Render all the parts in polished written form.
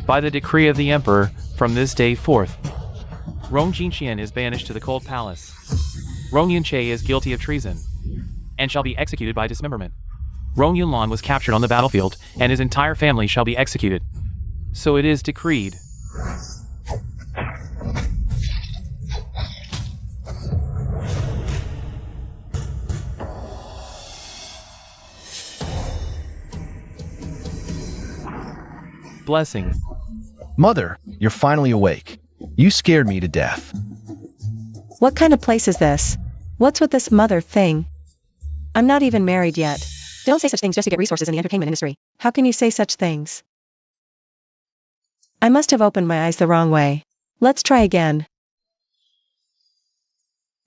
By the decree of the emperor, from this day forth, Rong Jinqian is banished to the cold palace. Rong Yunche is guilty of treason, and shall be executed by dismemberment. Rong Yunlan was captured on the battlefield, and his entire family shall be executed. So it is decreed. Blessing. Mother, you're finally awake. You scared me to death. What kind of place is this? What's with this mother thing? I'm not even married yet. Don't say such things just to get resources in the entertainment industry. How can you say such things? I must have opened my eyes the wrong way. Let's try again.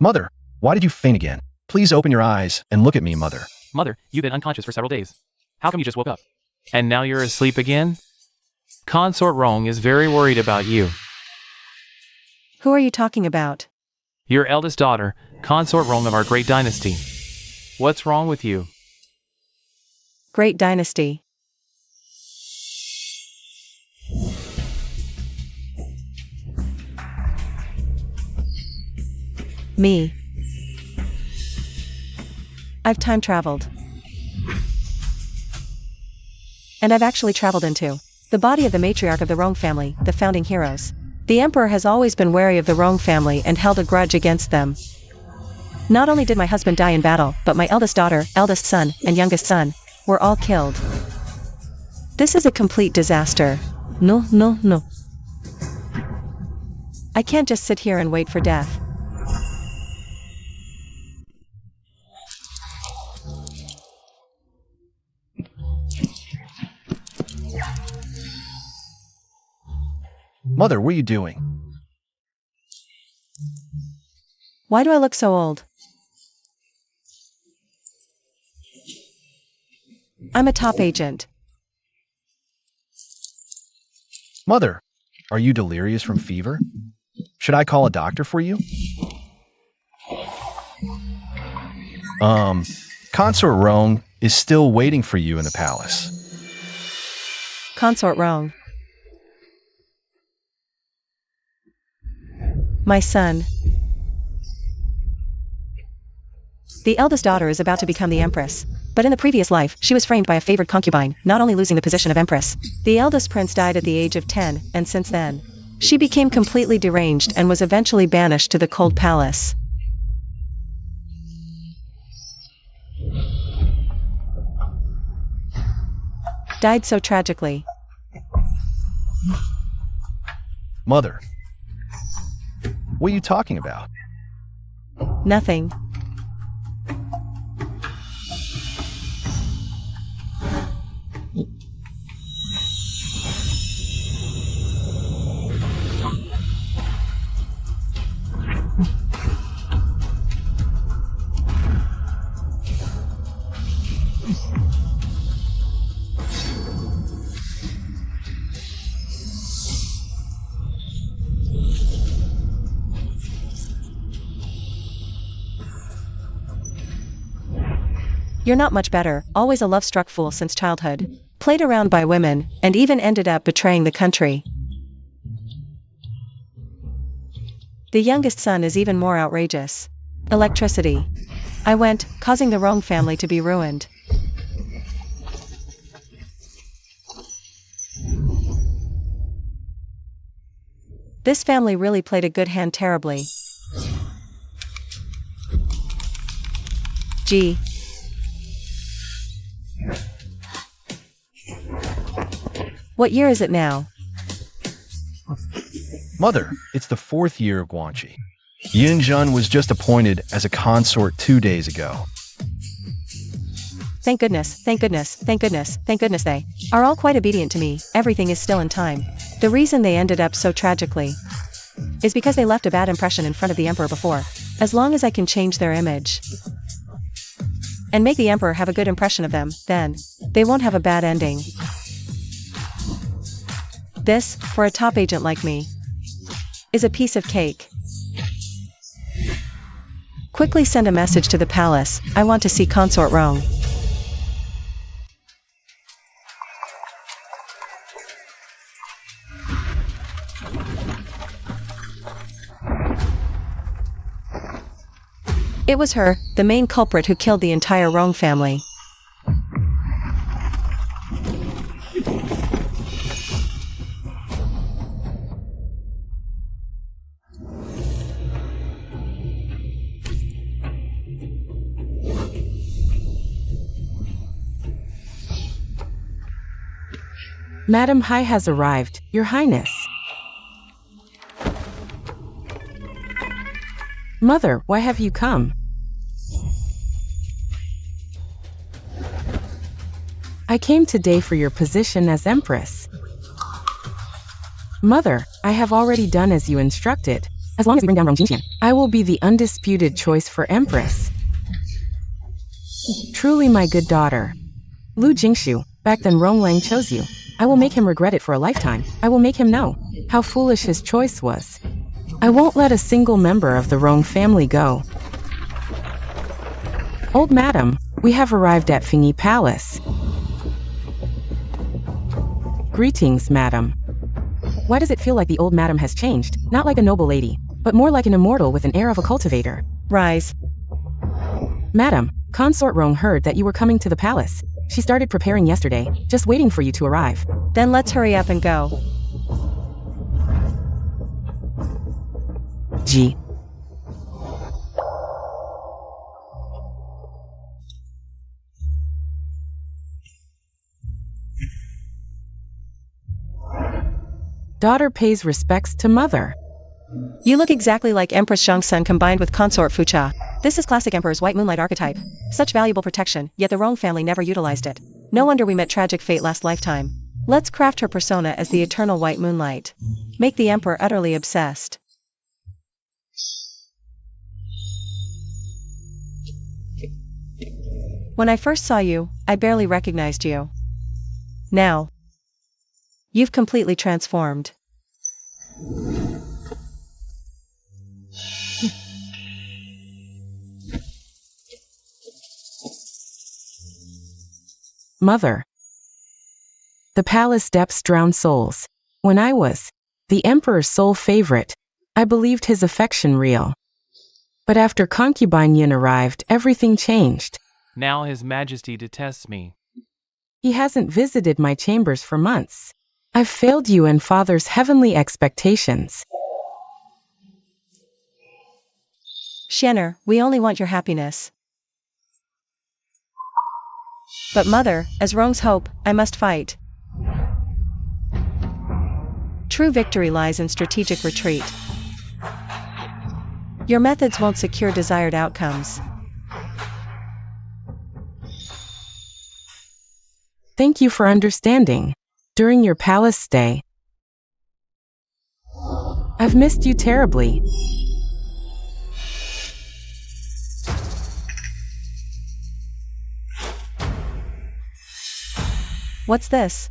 Mother, why did you faint again? Please open your eyes and look at me, Mother. Mother, you've been unconscious for several days. How come you just woke up? And now you're asleep again? Consort Rong is very worried about you. Who are you talking about? Your eldest daughter, Consort Rong of our great dynasty. What's wrong with you? Great dynasty. Me. I've time traveled. And I've actually traveled into the body of the matriarch of the Rong family, the founding heroes. The emperor has always been wary of the Rong family and held a grudge against them. Not only did my husband die in battle, but my eldest daughter, eldest son, and youngest son were all killed. This is a complete disaster. No. I can't just sit here and wait for death. Mother, what are you doing? Why do I look so old? I'm a top agent. Mother, are you delirious from fever? Should I call a doctor for you? Consort Rong is still waiting for you in the palace. Consort Rong. My son. The eldest daughter is about to become the empress. But in the previous life, she was framed by a favored concubine, not only losing the position of empress. The eldest prince died at the age of 10, and since then, she became completely deranged and was eventually banished to the cold palace. Died so tragically. Mother, what are you talking about? Nothing. You're not much better, always a love-struck fool since childhood. Played around by women, and even ended up betraying the country. The youngest son is even more outrageous. Electricity. I went, causing the Rong family to be ruined. This family really played a good hand terribly. Gee. What year is it now? Mother, it's the 4th year of Guanxi. Yin Zhen was just appointed as a consort 2 days ago. Thank goodness, thank goodness, thank goodness, thank goodness they are all quite obedient to me. Everything is still in time. The reason they ended up so tragically is because they left a bad impression in front of the emperor before. As long as I can change their image and make the emperor have a good impression of them, then they won't have a bad ending. This, for a top agent like me, is a piece of cake. Quickly send a message to the palace. I want to see Consort Rong. It was her, the main culprit, who killed the entire Rong family. Madam Hai has arrived, Your Highness. Mother, why have you come? I came today for your position as Empress. Mother, I have already done as you instructed. As long as we bring down Rong Jinxian, I will be the undisputed choice for Empress. Truly my good daughter. Lu Jingshu, back then Rong Lang chose you. I will make him regret it for a lifetime. I will make him know how foolish his choice was. I won't let a single member of the Rong family go. Old Madam, we have arrived at Fingyi Palace. Greetings, Madam. Why does it feel like the old Madam has changed? Not like a noble lady, but more like an immortal with an air of a cultivator. Rise. Madam, Consort Rong heard that you were coming to the palace. She started preparing yesterday, just waiting for you to arrive. Then let's hurry up and go. G. Daughter pays respects to mother. You look exactly like Empress Zhongsun combined with Consort Fucha. This is classic Emperor's white moonlight archetype. Such valuable protection, yet the Rong family never utilized it. No wonder we met tragic fate last lifetime. Let's craft her persona as the eternal white moonlight. Make the Emperor utterly obsessed. When I first saw you, I barely recognized you. Now, you've completely transformed. Mother. The palace depths drown souls. When I was the Emperor's sole favorite, I believed his affection real. But after concubine Yin arrived, everything changed. Now His Majesty detests me. He hasn't visited my chambers for months. I've failed you and Father's heavenly expectations. Xianer, we only want your happiness. But Mother, as Rong's hope, I must fight. True victory lies in strategic retreat. Your methods won't secure desired outcomes. Thank you for understanding. During your palace stay, I've missed you terribly. What's this?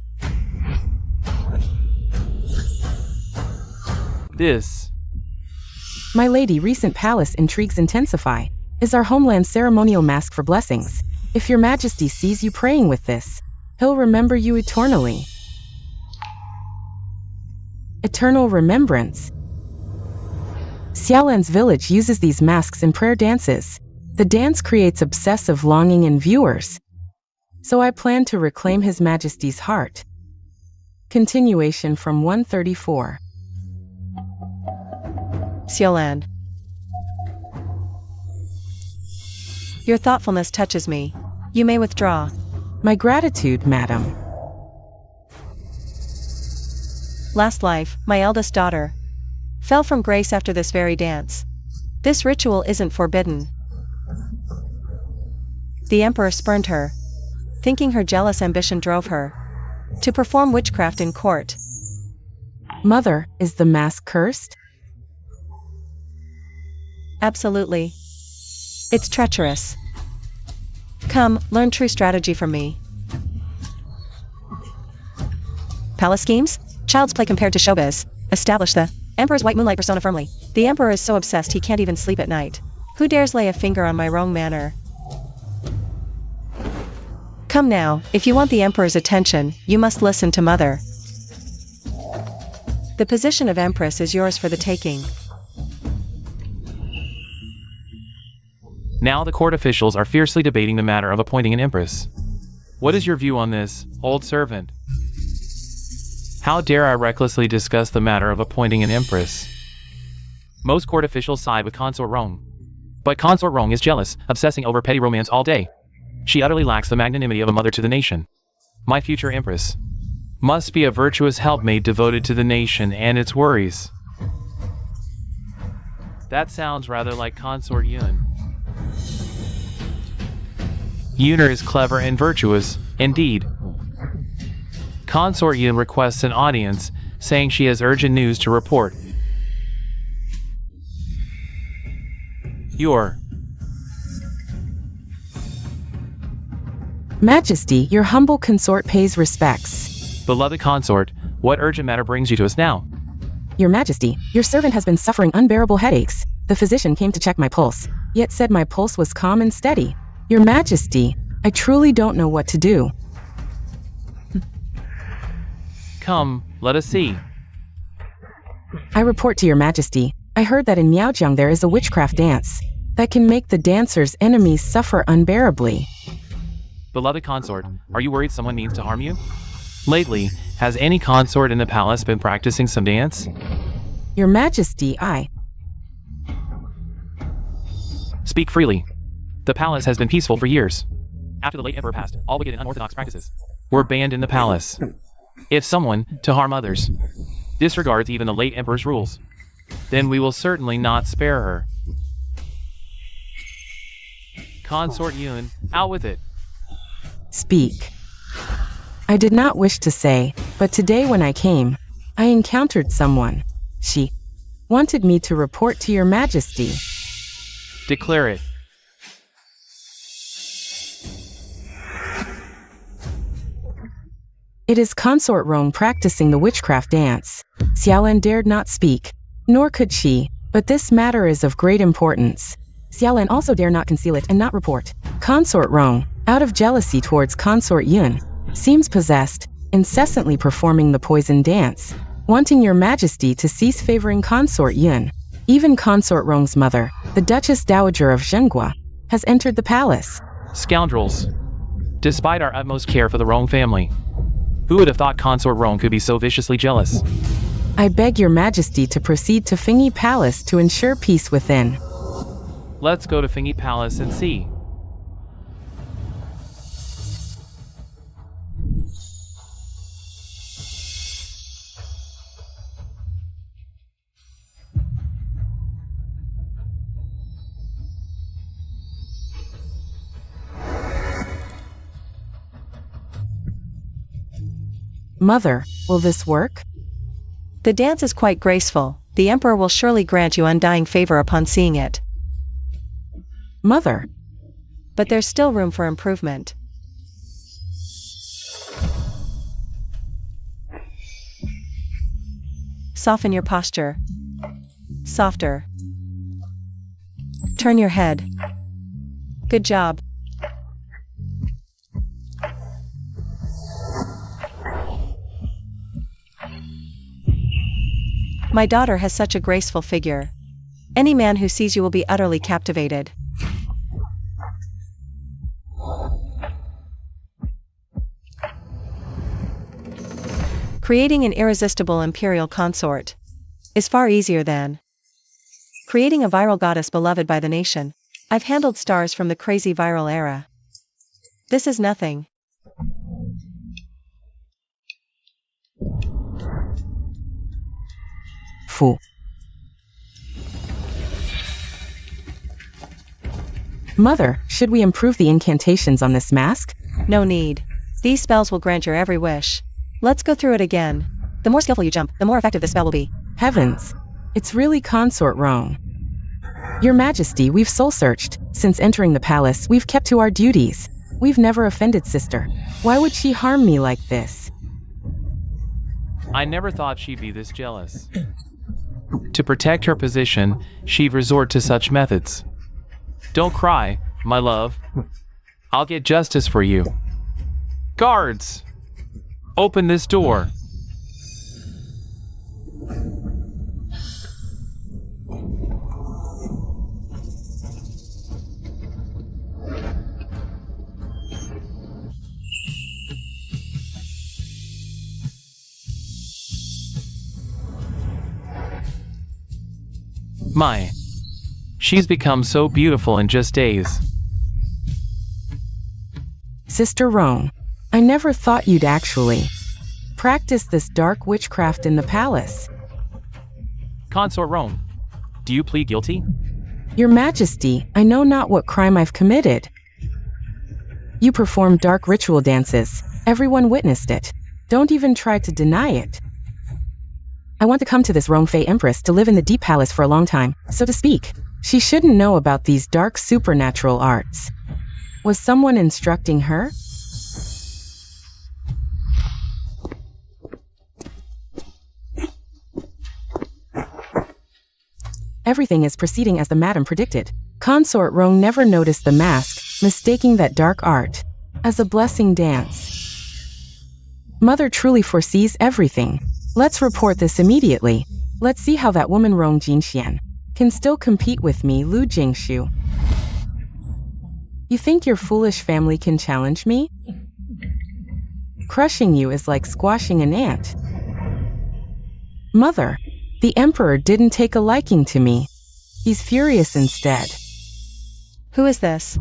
This. My lady, recent palace intrigues intensify. Is our homeland ceremonial mask for blessings. If your majesty sees you praying with this, he'll remember you eternally. Eternal remembrance. Xiaolan's village uses these masks in prayer dances. The dance creates obsessive longing in viewers. So I plan to reclaim His Majesty's heart. Continuation from 134. Xiaolan. Your thoughtfulness touches me. You may withdraw. My gratitude, madam. Last life, my eldest daughter fell from grace after this very dance. This ritual isn't forbidden. The Emperor spurned her, thinking her jealous ambition drove her to perform witchcraft in court. Mother, is the mask cursed? Absolutely. It's treacherous. Come, learn true strategy from me. Palace schemes? Child's play compared to showbiz. Establish the Emperor's white moonlight persona firmly. The Emperor is so obsessed he can't even sleep at night. Who dares lay a finger on my wrong manner? Come now, if you want the Emperor's attention, you must listen to Mother. The position of Empress is yours for the taking. Now the court officials are fiercely debating the matter of appointing an empress. What is your view on this, old servant? How dare I recklessly discuss the matter of appointing an empress? Most court officials side with Consort Rong. But Consort Rong is jealous, obsessing over petty romance all day. She utterly lacks the magnanimity of a mother to the nation. My future empress must be a virtuous helpmate devoted to the nation and its worries. That sounds rather like Consort Yun. Yuner is clever and virtuous, indeed. Consort Yun requests an audience, saying she has urgent news to report. Your Majesty, your humble consort pays respects. beloved consort, what urgent matter brings you to us now? Your Majesty, your servant has been suffering unbearable headaches. The physician came to check my pulse, yet said my pulse was calm and steady. Your Majesty, I truly don't know what to do. Come, let us see. I report to your Majesty, I heard that in Miaojiang there is a witchcraft dance that can make the dancer's enemies suffer unbearably. Beloved consort, are you worried someone means to harm you? Lately, has any consort in the palace been practicing some dance? Your Majesty, I Speak freely. The palace has been peaceful for years. After the late emperor passed, all wicked and unorthodox practices were banned in the palace. If someone, to harm others, disregards even the late emperor's rules, then we will certainly not spare her. Consort Yun, out with it. speak. I did not wish to say, but today when I came, I encountered someone. She wanted me to report to your Majesty. Declare it. It is Consort Rong practicing the witchcraft dance. Xiaolan dared not speak, nor could she, but this matter is of great importance. Xiaolan also dare not conceal it and not report. Consort Rong, out of jealousy towards Consort Yun, seems possessed, incessantly performing the poison dance, wanting your Majesty to cease favoring Consort Yun. Even Consort Rong's mother, the Duchess Dowager of Zhenghua, has entered the palace. Scoundrels. Despite our utmost care for the Rong family, who would have thought Consort Rong could be so viciously jealous? I beg your Majesty to proceed to Fingyi Palace to ensure peace within. Let's go to Fingyi Palace and see. Mother, will this work? The dance is quite graceful. The emperor will surely grant you undying favor upon seeing it. Mother, But there's still room for improvement. Soften your posture. Softer. Turn your head. Good job. My daughter has such a graceful figure. Any man who sees you will be utterly captivated. Creating an irresistible imperial consort is far easier than creating a viral goddess beloved by the nation. I've handled stars from the crazy viral era. This is nothing. Fu. Mother, should we improve the incantations on this mask? No need. These spells will grant your every wish. Let's go through it again. The more skillful you jump, the more effective the spell will be. Heavens, it's really Consort Rong. Your Majesty, we've soul-searched. Since entering the palace, we've kept to our duties. We've never offended sister. Why would she harm me like this? I never thought she'd be this jealous. To protect her position, she'd resort to such methods. Don't cry, my love. I'll get justice for you. Guards! Open this door. My. She's become so beautiful in just days. Sister Rong, I never thought you'd actually practice this dark witchcraft in the palace. Consort Rome, do you plead guilty? Your Majesty, I know not what crime I've committed. You performed dark ritual dances. Everyone witnessed it. Don't even try to deny it. I want to come to this Rong Fei Empress to live in the deep palace for a long time, so to speak. She shouldn't know about these dark supernatural arts. Was someone instructing her? Everything is proceeding as the madam predicted. Consort Rong never noticed the mask, mistaking that dark art as a blessing dance. Mother truly foresees everything. Let's report this immediately. Let's see how that woman Rong Jinxian can still compete with me, Lu Jingshu. You think your foolish family can challenge me? Crushing you is like squashing an ant. Mother, the Emperor didn't take a liking to me. He's furious instead. Who is this?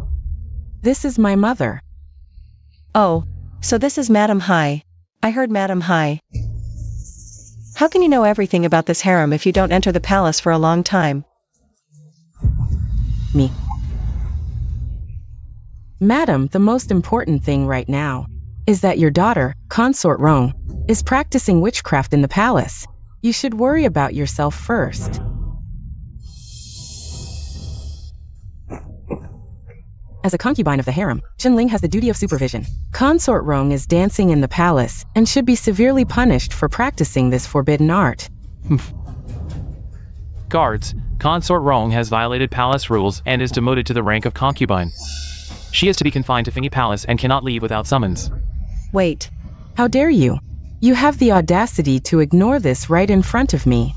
This is my mother. Oh, so this is Madam Hai. I heard Madam Hai. How can you know everything about this harem if you don't enter the palace for a long time? Me. Madam, the most important thing right now is that your daughter, Consort Rong, is practicing witchcraft in the palace. You should worry about yourself first. As a concubine of the harem, Qinling has the duty of supervision. Consort Rong is dancing in the palace and should be severely punished for practicing this forbidden art. Guards, Consort Rong has violated palace rules and is demoted to the rank of concubine. She is to be confined to Fingy Palace and cannot leave without summons. Wait. How dare you? You have the audacity to ignore this right in front of me.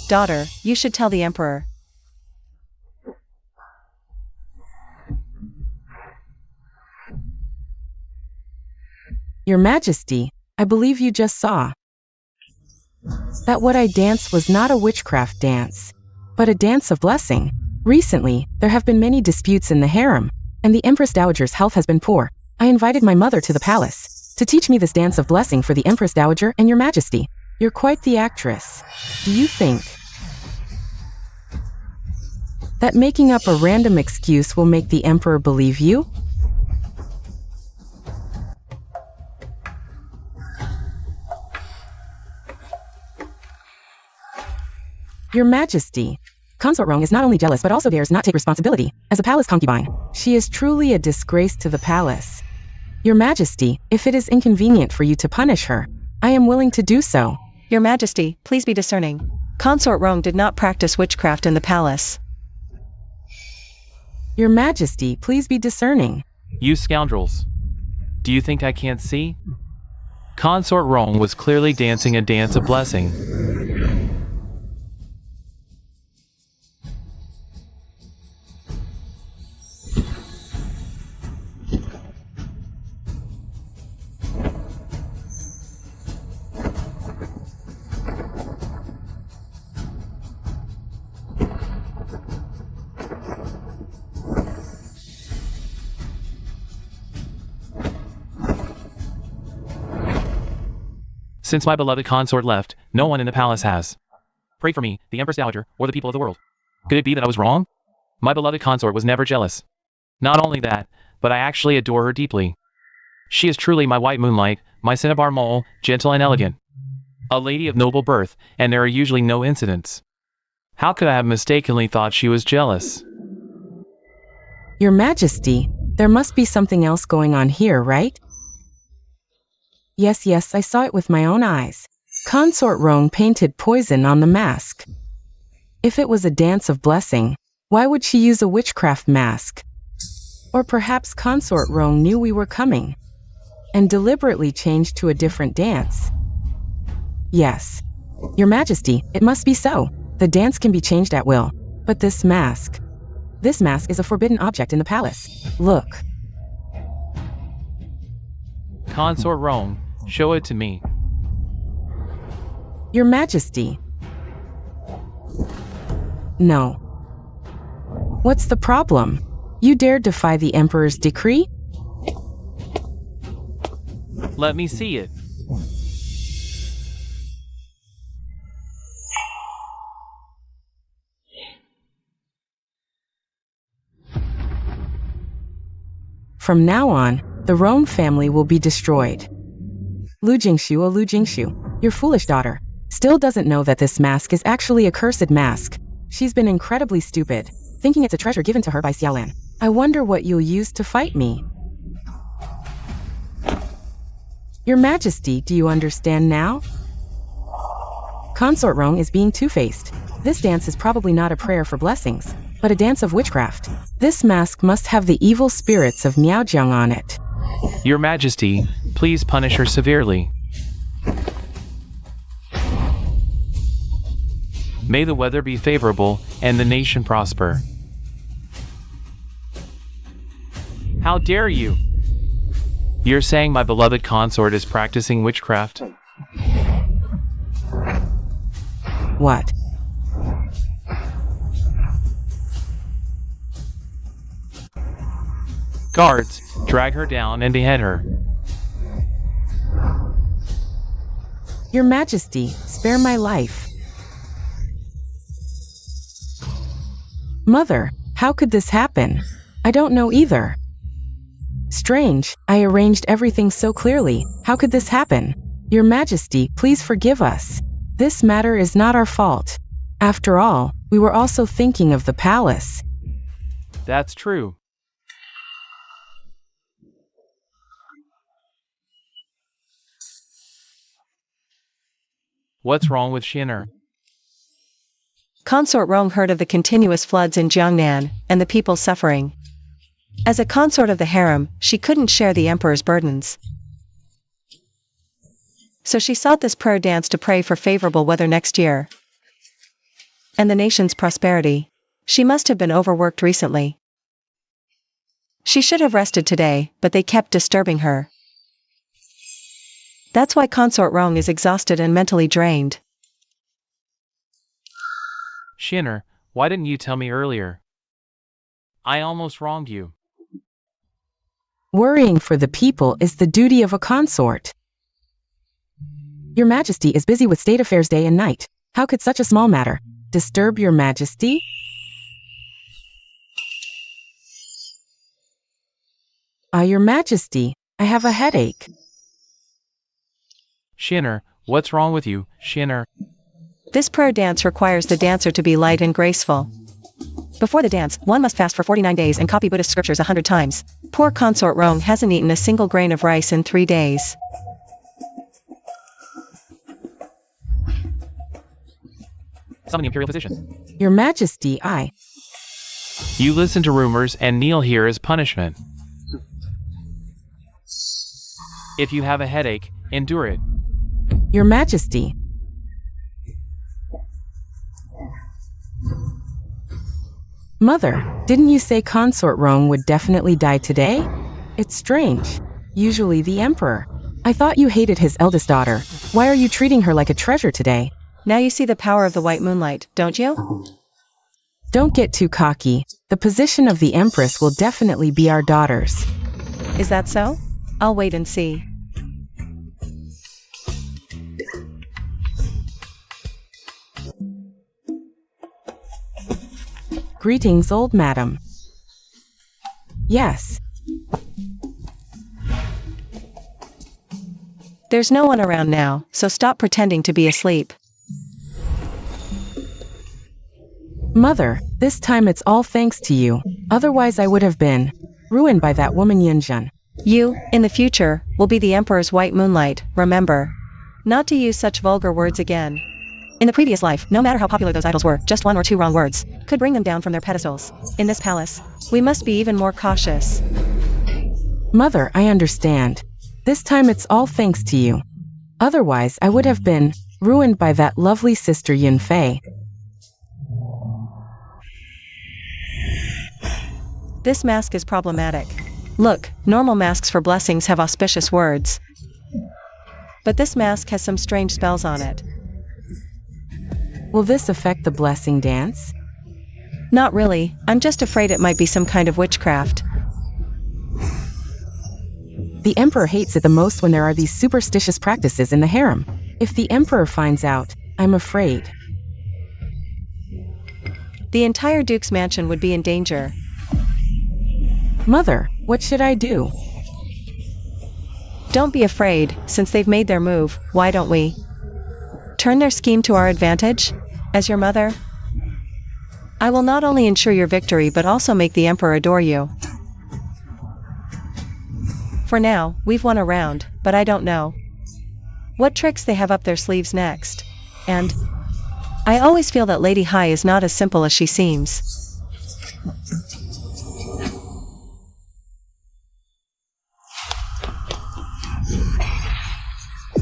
Daughter, you should tell the Emperor. Your Majesty, I believe you just saw that what I danced was not a witchcraft dance, but a dance of blessing. Recently, there have been many disputes in the harem, and the Empress Dowager's health has been poor. I invited my mother to the palace to teach me this dance of blessing for the Empress Dowager and your Majesty. You're quite the actress. Do you think that making up a random excuse will make the Emperor believe you? Your Majesty, Consort Rong is not only jealous but also dares not take responsibility. As a palace concubine, she is truly a disgrace to the palace. Your Majesty, if it is inconvenient for you to punish her, I am willing to do so. Your Majesty, please be discerning. Consort Rong did not practice witchcraft in the palace. Your Majesty, please be discerning. You scoundrels. Do you think I can't see? Consort Rong was clearly dancing a dance of blessing. Since my beloved consort left, no one in the palace has prayed for me, the Empress Dowager, or the people of the world. Could it be that I was wrong? My beloved consort was never jealous. Not only that, but I actually adore her deeply. She is truly my white moonlight, my cinnabar mole, gentle and elegant. A lady of noble birth, and there are usually no incidents. How could I have mistakenly thought she was jealous? Your Majesty, there must be something else going on here, right? Yes, I saw it with my own eyes. Consort Rong painted poison on the mask. If it was a dance of blessing, why would she use a witchcraft mask? Or perhaps Consort Rong knew we were coming and deliberately changed to a different dance. Yes, Your Majesty, it must be so. The dance can be changed at will. But this mask is a forbidden object in the palace. Look. Consort Rong, show it to me. Your Majesty. No. What's the problem? You dare defy the Emperor's decree? Let me see it. From now on, the Rome family will be destroyed. Lu Jingshu, oh Lu Jingshu, your foolish daughter still doesn't know that this mask is actually a cursed mask. She's been incredibly stupid, thinking it's a treasure given to her by Xiaolan. I wonder what you'll use to fight me. Your Majesty, do you understand now? Consort Rong is being two-faced. This dance is probably not a prayer for blessings, but a dance of witchcraft. This mask must have the evil spirits of Miaojiang on it. Your Majesty, please punish her severely. May the weather be favorable and the nation prosper. How dare you? You're saying my beloved consort is practicing witchcraft? What? Guards, drag her down and behead her. Your Majesty, spare my life. Mother, how could this happen? I don't know either. Strange, I arranged everything so clearly. How could this happen? Your Majesty, please forgive us. This matter is not our fault. After all, we were also thinking of the palace. That's true. What's wrong with Shinner? Consort Rong heard of the continuous floods in Jiangnan, and the people suffering. As a consort of the harem, she couldn't share the emperor's burdens. So she sought this prayer dance to pray for favorable weather next year, and the nation's prosperity. She must have been overworked recently. She should have rested today, but they kept disturbing her. That's why Consort Rong is exhausted and mentally drained. Shinner, why didn't you tell me earlier? I almost wronged you. Worrying for the people is the duty of a consort. Your Majesty is busy with state affairs day and night. How could such a small matter disturb Your Majesty? Your Majesty, I have a headache. Shinner, what's wrong with you, Shinner? This prayer dance requires the dancer to be light and graceful. Before the dance, one must fast for 49 days and copy Buddhist scriptures 100 times. Poor Consort Rong hasn't eaten a single grain of rice in 3 days. Summon the imperial physician. Your Majesty, You listen to rumors and kneel here as punishment. If you have a headache, endure it. Your Majesty. Mother, didn't you say Consort Rong would definitely die today? It's strange. Usually the Emperor. I thought you hated his eldest daughter. Why are you treating her like a treasure today? Now you see the power of the white moonlight, don't you? Don't get too cocky. The position of the Empress will definitely be our daughter's. Is that so? I'll wait and see. Greetings, old madam. Yes. There's no one around now, so stop pretending to be asleep. Mother, this time it's all thanks to you. Otherwise I would have been ruined by that woman Yunjun. You, in the future, will be the Emperor's white moonlight, remember. Not to use such vulgar words again. In the previous life, no matter how popular those idols were, just 1 or 2 wrong words could bring them down from their pedestals. In this palace, we must be even more cautious. Mother, I understand. This time it's all thanks to you. Otherwise, I would have been ruined by that lovely sister Yunfei. This mask is problematic. Look, normal masks for blessings have auspicious words. But this mask has some strange spells on it. Will this affect the blessing dance? Not really, I'm just afraid it might be some kind of witchcraft. The emperor hates it the most when there are these superstitious practices in the harem. If the emperor finds out, I'm afraid. The entire duke's mansion would be in danger. Mother, what should I do? Don't be afraid, since they've made their move, why don't we turn their scheme to our advantage? As your mother, I will not only ensure your victory but also make the emperor adore you. For now, we've won a round, but I don't know what tricks they have up their sleeves next. And I always feel that Lady Hai is not as simple as she seems.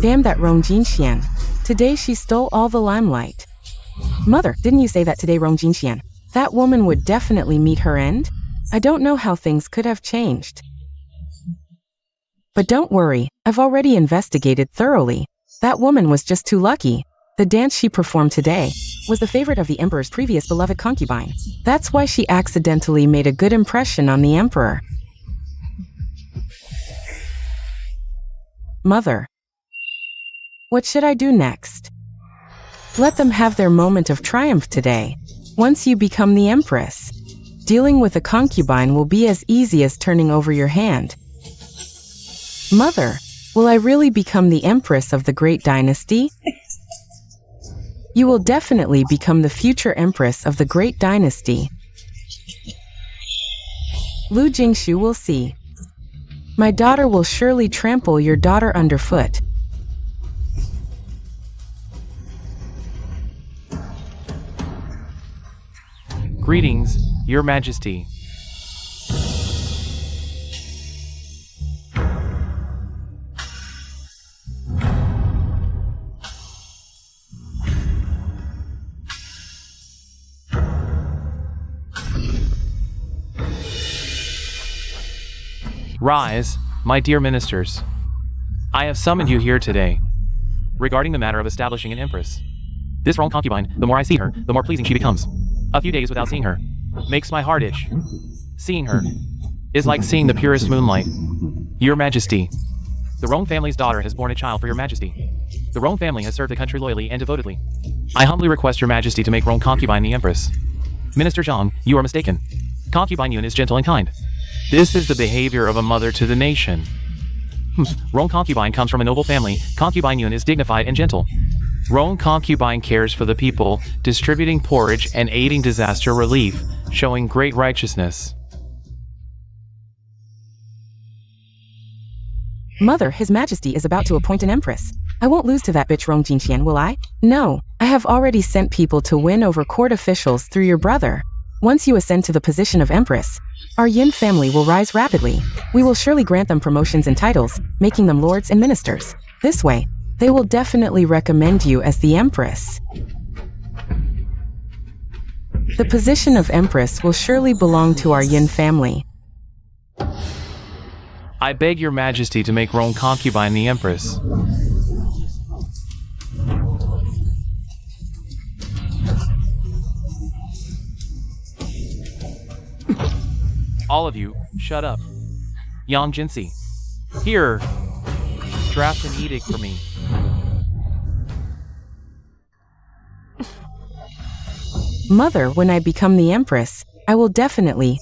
Damn that Rong Jinxian. Today she stole all the limelight. Mother, didn't you say that today Rong Jinxian? That woman would definitely meet her end? I don't know how things could have changed. But don't worry, I've already investigated thoroughly. That woman was just too lucky. The dance she performed today was the favorite of the emperor's previous beloved concubine. That's why she accidentally made a good impression on the emperor. Mother, what should I do next? Let them have their moment of triumph today. Once you become the empress, dealing with a concubine will be as easy as turning over your hand. Mother, will I really become the empress of the great dynasty? You will definitely become the future empress of the great dynasty. Lu Jingshu will see. My daughter will surely trample your daughter underfoot. Greetings, Your Majesty. Rise, my dear ministers. I have summoned you here today regarding the matter of establishing an empress. This wrong concubine, the more I see her, the more pleasing she becomes. A few days without seeing her makes my heart itch. Seeing her is like seeing the purest moonlight. Your Majesty, the Rome family's daughter has borne a child for Your Majesty. The Rome family has served the country loyally and devotedly. I humbly request Your Majesty to make Rome concubine the empress. Minister Zhang, you are mistaken. Concubine Yun is gentle and kind. This is the behavior of a mother to the nation. Rome concubine comes from a noble family. Concubine Yun is dignified and gentle. Rome concubine cares for the people, distributing porridge and aiding disaster relief, showing great righteousness. Mother, His Majesty is about to appoint an empress. I won't lose to that bitch Rong Jinxian, will I? No, I have already sent people to win over court officials through your brother. Once you ascend to the position of empress, our Yin family will rise rapidly. We will surely grant them promotions and titles, making them lords and ministers. This way, they will definitely recommend you as the empress. The position of empress will surely belong to our Yin family. I beg Your Majesty to make Rome concubine the empress. All of you, shut up. Yang Jinsi. Here, draft an edict for me. Mother, when I become the empress, I will definitely,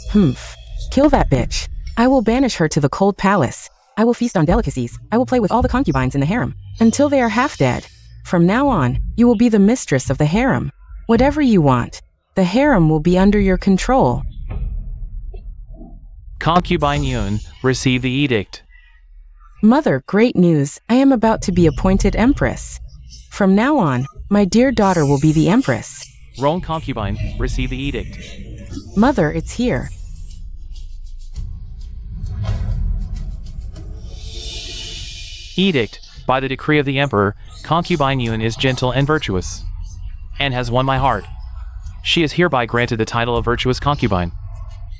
kill that bitch. I will banish her to the cold palace. I will feast on delicacies. I will play with all the concubines in the harem, until they are half dead. From now on, you will be the mistress of the harem. Whatever you want, the harem will be under your control. Concubine Yun, receive the edict. Mother, great news. I am about to be appointed empress. From now on, my dear daughter will be the empress. Rome concubine, receive the edict. Mother, it's here. Edict. By the decree of the emperor, concubine Yun is gentle and virtuous, and has won my heart. She is hereby granted the title of virtuous concubine.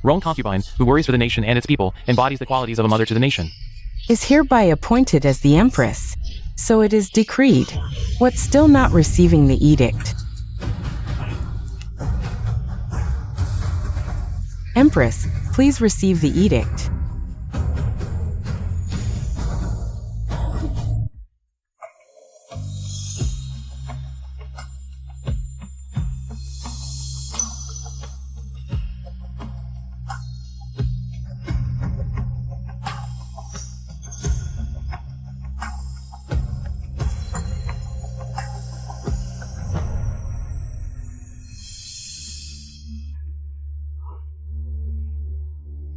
Rome concubine, who worries for the nation and its people, embodies the qualities of a mother to the nation. Is hereby appointed as the empress. So it is decreed. What's still not receiving the edict? Empress, please receive the edict.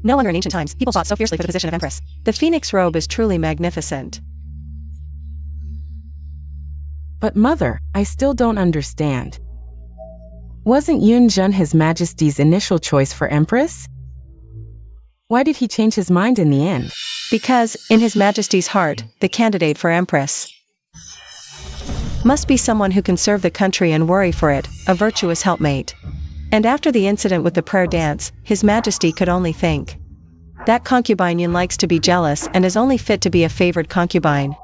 No wonder in ancient times, people fought so fiercely for the position of empress. The phoenix robe is truly magnificent. But mother, I still don't understand. Wasn't Yunjun His Majesty's initial choice for empress? Why did he change his mind in the end? Because, in His Majesty's heart, the candidate for empress must be someone who can serve the country and worry for it, a virtuous helpmate. And after the incident with the prayer dance, His Majesty could only think that concubine Yun likes to be jealous and is only fit to be a favored concubine.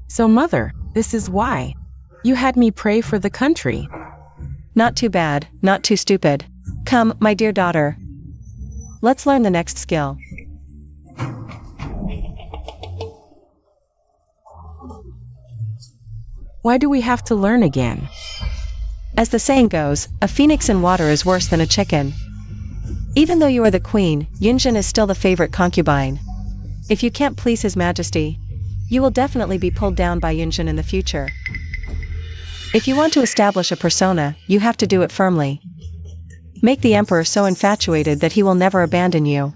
So mother, this is why you had me pray for the country. Not too bad, not too stupid. Come, my dear daughter. Let's learn the next skill. Why do we have to learn again? As the saying goes, a phoenix in water is worse than a chicken. Even though you are the queen, Yunjin is still the favorite concubine. If you can't please His Majesty, you will definitely be pulled down by Yunjin in the future. If you want to establish a persona, you have to do it firmly. Make the emperor so infatuated that he will never abandon you.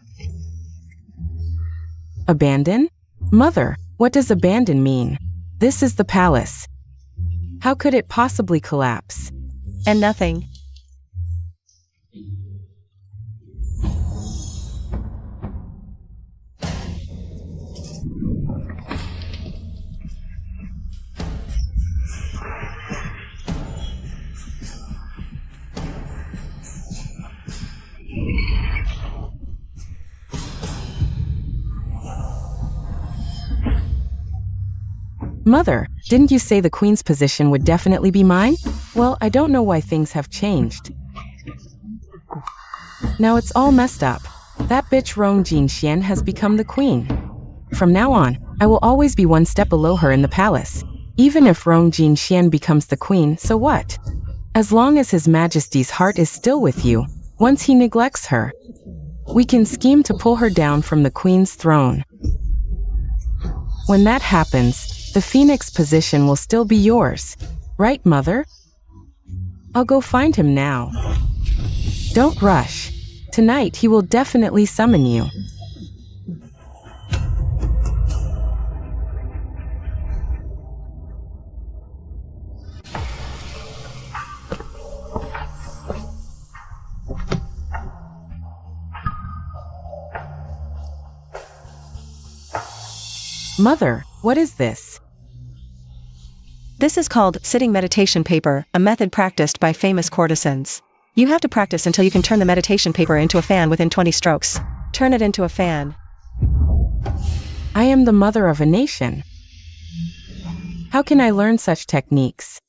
Abandon? Mother, what does abandon mean? This is the palace. How could it possibly collapse? And nothing. Mother, didn't you say the queen's position would definitely be mine? Well, I don't know why things have changed. Now it's all messed up. That bitch Rong Jinxian has become the queen. From now on, I will always be one step below her in the palace. Even if Rong Jinxian becomes the queen, so what? As long as His Majesty's heart is still with you, once he neglects her, we can scheme to pull her down from the queen's throne. When that happens, the phoenix position will still be yours. Right, mother? I'll go find him now. Don't rush. Tonight he will definitely summon you. Mother, what is this? This is called sitting meditation paper, a method practiced by famous courtesans. You have to practice until you can turn the meditation paper into a fan within 20 strokes. Turn it into a fan. I am the mother of a nation. How can I learn such techniques?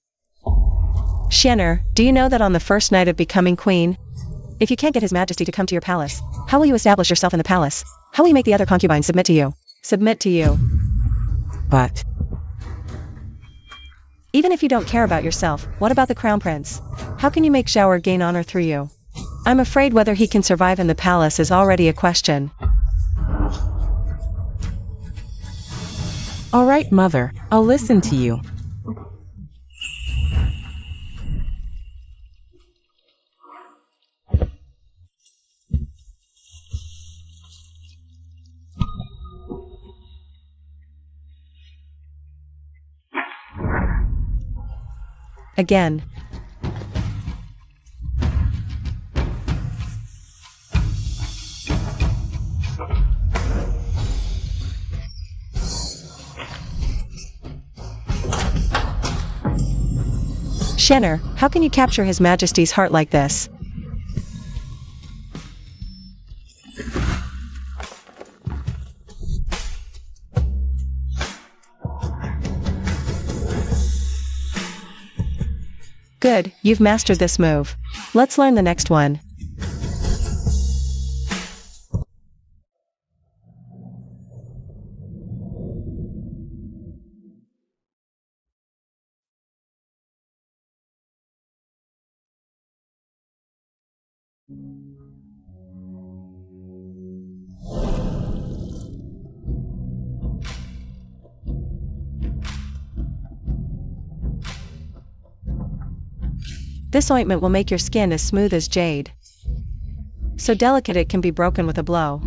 Xianer, do you know that on the first night of becoming queen, if you can't get His Majesty to come to your palace, how will you establish yourself in the palace? How will you make the other concubines submit to you? Submit to you. But even if you don't care about yourself, what about the crown prince? How can you make Xiaoer gain honor through you? I'm afraid whether he can survive in the palace is already a question. all right, mother, I'll listen to you. Again. Xianer, how can you capture His Majesty's heart like this? Good, you've mastered this move. Let's learn the next one. This ointment will make your skin as smooth as jade. So delicate it can be broken with a blow.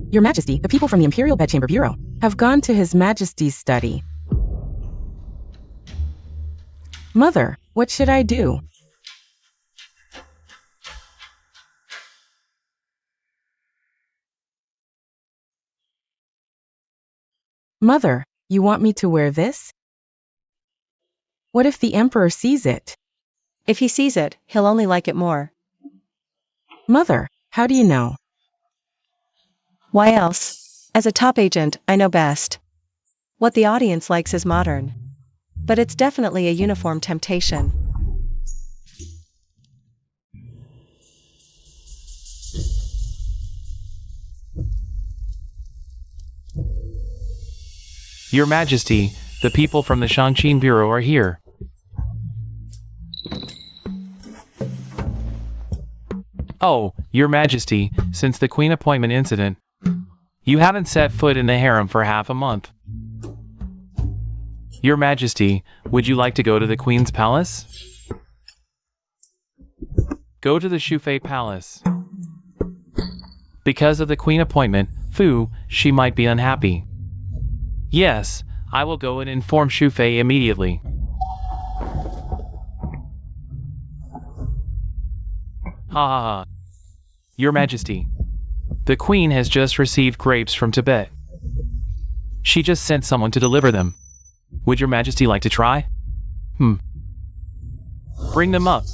Your Majesty, the people from the Imperial Bedchamber Bureau have gone to His Majesty's study. Mother, what should I do? Mother, you want me to wear this? What if the Emperor sees it? If he sees it, he'll only like it more. Mother, how do you know? Why else? As a top agent, I know best. What the audience likes is modern. But it's definitely a uniform temptation. Your Majesty, the people from the Shangqin Bureau are here. Oh, Your Majesty, since the Queen appointment incident, you haven't set foot in the harem for half a month. Your Majesty, would you like to go to the Queen's palace? Go to the Shufei Palace. Because of the Queen appointment, she might be unhappy. Yes, I will go and inform Shufei immediately. Ha ha ha. Your Majesty, the Queen has just received grapes from Tibet. She just sent someone to deliver them. Would Your Majesty like to try? Bring them up.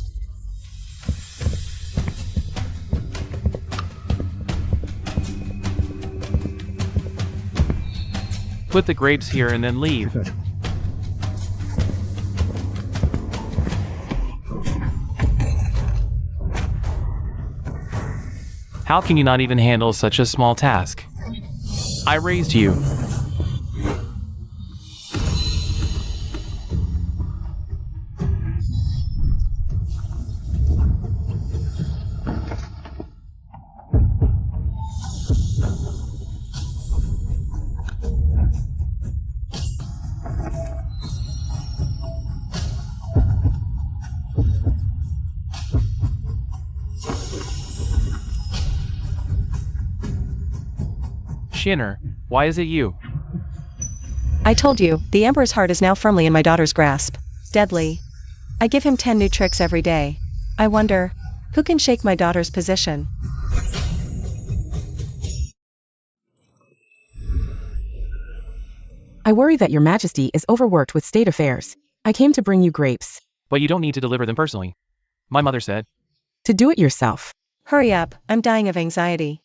Put the grapes here and then leave. How can you not even handle such a small task? I raised you. Shinner, why is it you? I told you, the Emperor's heart is now firmly in my daughter's grasp. Deadly. I give him 10 new tricks every day. I wonder, who can shake my daughter's position? I worry that Your Majesty is overworked with state affairs. I came to bring you grapes. But you don't need to deliver them personally. My mother said. To do it yourself. Hurry up, I'm dying of anxiety.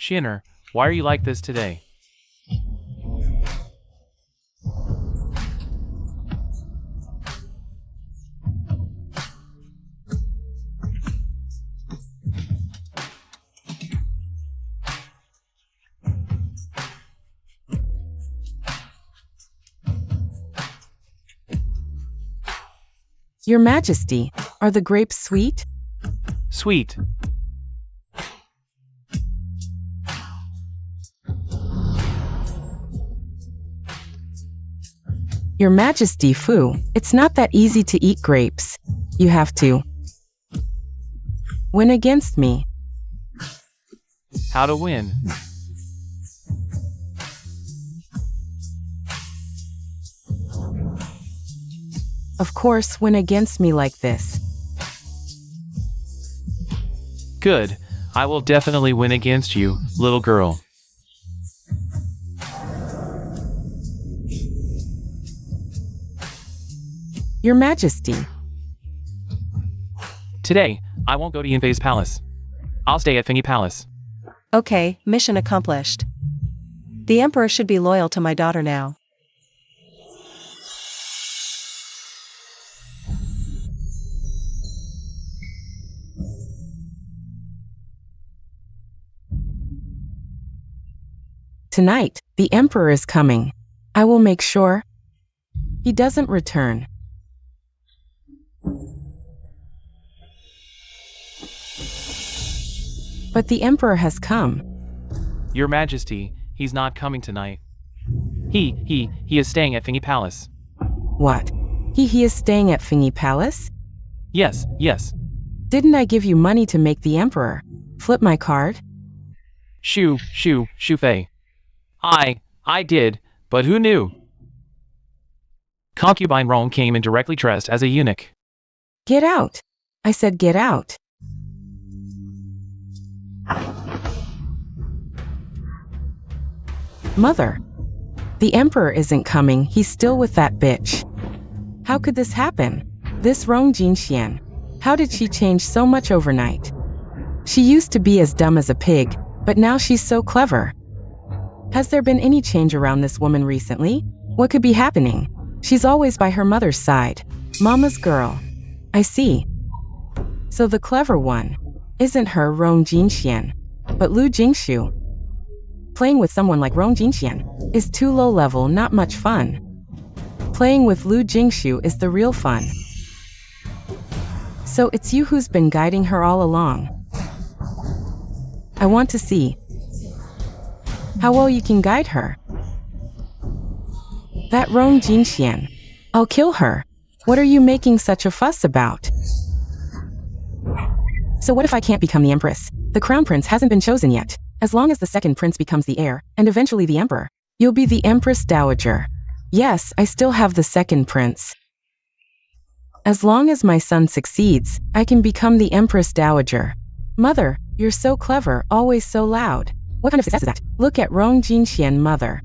Shinner, why are you like this today? Your Majesty, are the grapes sweet? Sweet. Your Majesty, it's not that easy to eat grapes. You have to win against me. How to win? Of course, win against me like this. Good. I will definitely win against you, little girl. Your Majesty. Today, I won't go to Yunfei's palace. I'll stay at Fingy Palace. Okay, mission accomplished. The emperor should be loyal to my daughter now. Tonight, the emperor is coming. I will make sure he doesn't return. But the emperor has come. Your Majesty, he's not coming tonight. He is staying at Thingy Palace. What? He is staying at Thingy Palace? Yes. Didn't I give you money to make the emperor? Flip my card? Shoo fei. I did, but who knew? Concubine Rong came in directly dressed as a eunuch. Get out. I said get out. Mother. The emperor isn't coming, he's still with that bitch. How could this happen? This Rong Jinxian. How did she change so much overnight? She used to be as dumb as a pig, but now she's so clever. Has there been any change around this woman recently? What could be happening? She's always by her mother's side. Mama's girl. I see. So the clever one isn't her Rong Jinxian, but Lu Jingshu. Playing with someone like Rong Jinxian is too low level, not much fun. Playing with Lu Jingshu is the real fun. So it's you who's been guiding her all along. I want to see how well you can guide her. That Rong Jinxian. I'll kill her. What are you making such a fuss about? So what if I can't become the empress? The crown prince hasn't been chosen yet. As long as the second prince becomes the heir, and eventually the emperor, you'll be the empress dowager. Yes, I still have the second prince. As long as my son succeeds, I can become the empress dowager. Mother, you're so clever, always so loud. What kind of success is that? Look at Rong Jinxian, mother.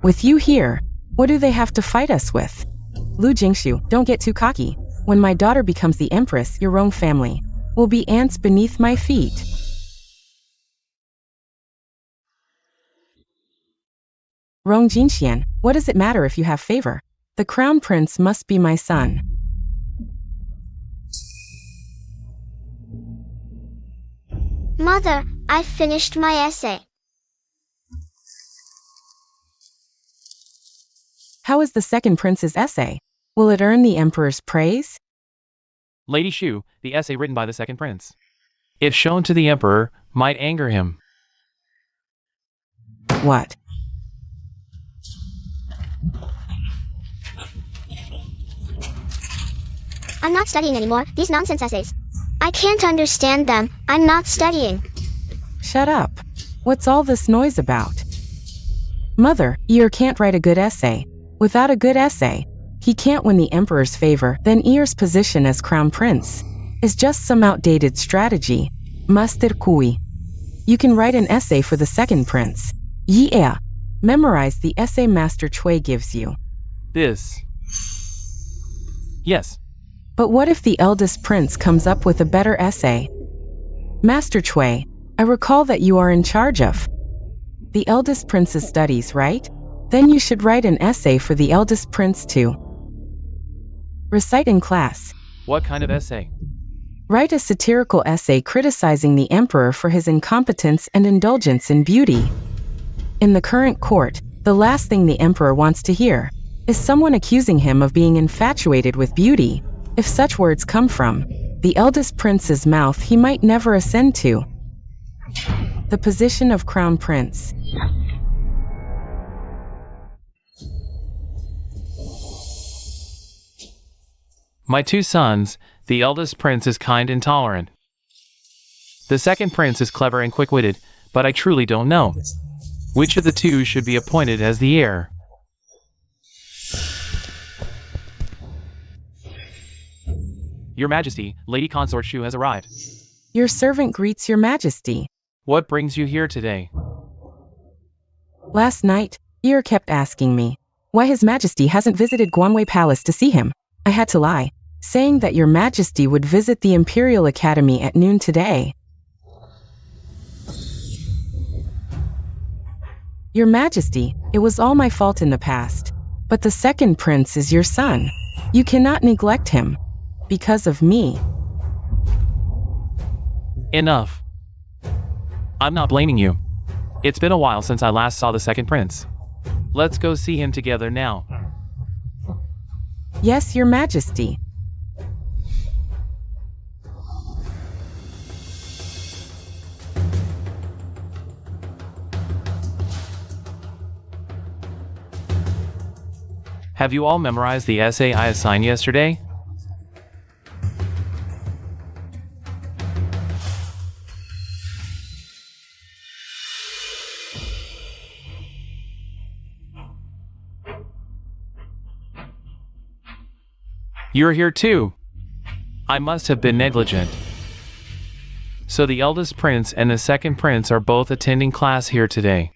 With you here, what do they have to fight us with? Lu Jingshu, don't get too cocky. When my daughter becomes the empress, your Rong family will be ants beneath my feet. Rong Jinxian, what does it matter if you have favor? The crown prince must be my son. Mother, I finished my essay. How is the second prince's essay? Will it earn the emperor's praise? Lady Shu, the essay written by the second prince, if shown to the emperor, might anger him. What? I'm not studying anymore, these nonsense essays. I can't understand them, I'm not studying. Shut up. What's all this noise about? Mother, Eir can't write a good essay. Without a good essay, he can't win the emperor's favor. Then Eir's position as crown prince is just some outdated strategy. Master Kui. You can write an essay for the second prince. Yeah. Memorize the essay Master Chui gives you. This. Yes. But what if the eldest prince comes up with a better essay? Master Chui, I recall that you are in charge of the eldest prince's studies, right? Then you should write an essay for the eldest prince to recite in class. What kind of essay? Write a satirical essay criticizing the emperor for his incompetence and indulgence in beauty. In the current court, the last thing the emperor wants to hear is someone accusing him of being infatuated with beauty. If such words come from the eldest prince's mouth, he might never ascend to the position of crown prince. My two sons, the eldest prince is kind and tolerant. The second prince is clever and quick-witted, but I truly don't know which of the two should be appointed as the heir. Your Majesty, Lady Consort Shu has arrived. Your servant greets your majesty. What brings you here today? Last night, Eir kept asking me why his majesty hasn't visited Guanwei Palace to see him. I had to lie, saying that your majesty would visit the Imperial Academy at noon today. Your Majesty, it was all my fault in the past. But the second prince is your son. You cannot neglect him. Because of me. Enough. I'm not blaming you. It's been a while since I last saw the second prince. Let's go see him together now. Yes, Your Majesty. Have you all memorized the essay I assigned yesterday? You're here too. I must have been negligent. So the eldest prince and the second prince are both attending class here today.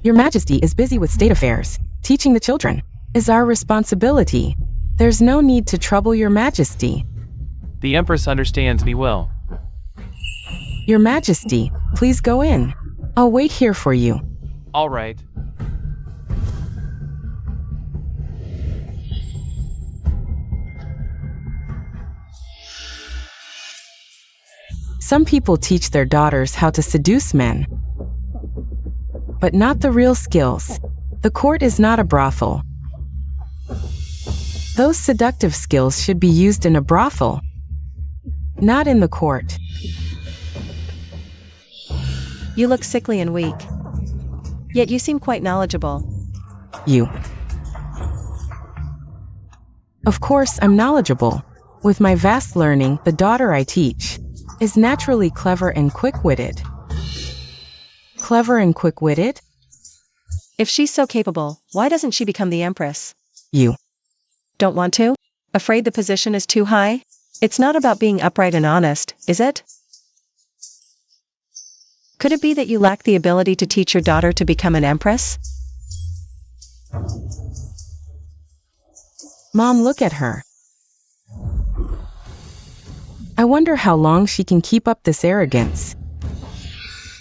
Your Majesty is busy with state affairs. Teaching the children is our responsibility. There's no need to trouble Your Majesty. The Empress understands me well. Your Majesty, please go in. I'll wait here for you. All right. Some people teach their daughters how to seduce men, but not the real skills. The court is not a brothel. Those seductive skills should be used in a brothel, not in the court. You look sickly and weak. Yet you seem quite knowledgeable. You. Of course, I'm knowledgeable. With my vast learning, the daughter I teach is naturally clever and quick-witted. Clever and quick-witted? If she's so capable, why doesn't she become the Empress? You. Don't want to? Afraid the position is too high? It's not about being upright and honest, is it? Could it be that you lack the ability to teach your daughter to become an Empress? Mom, look at her. I wonder how long she can keep up this arrogance.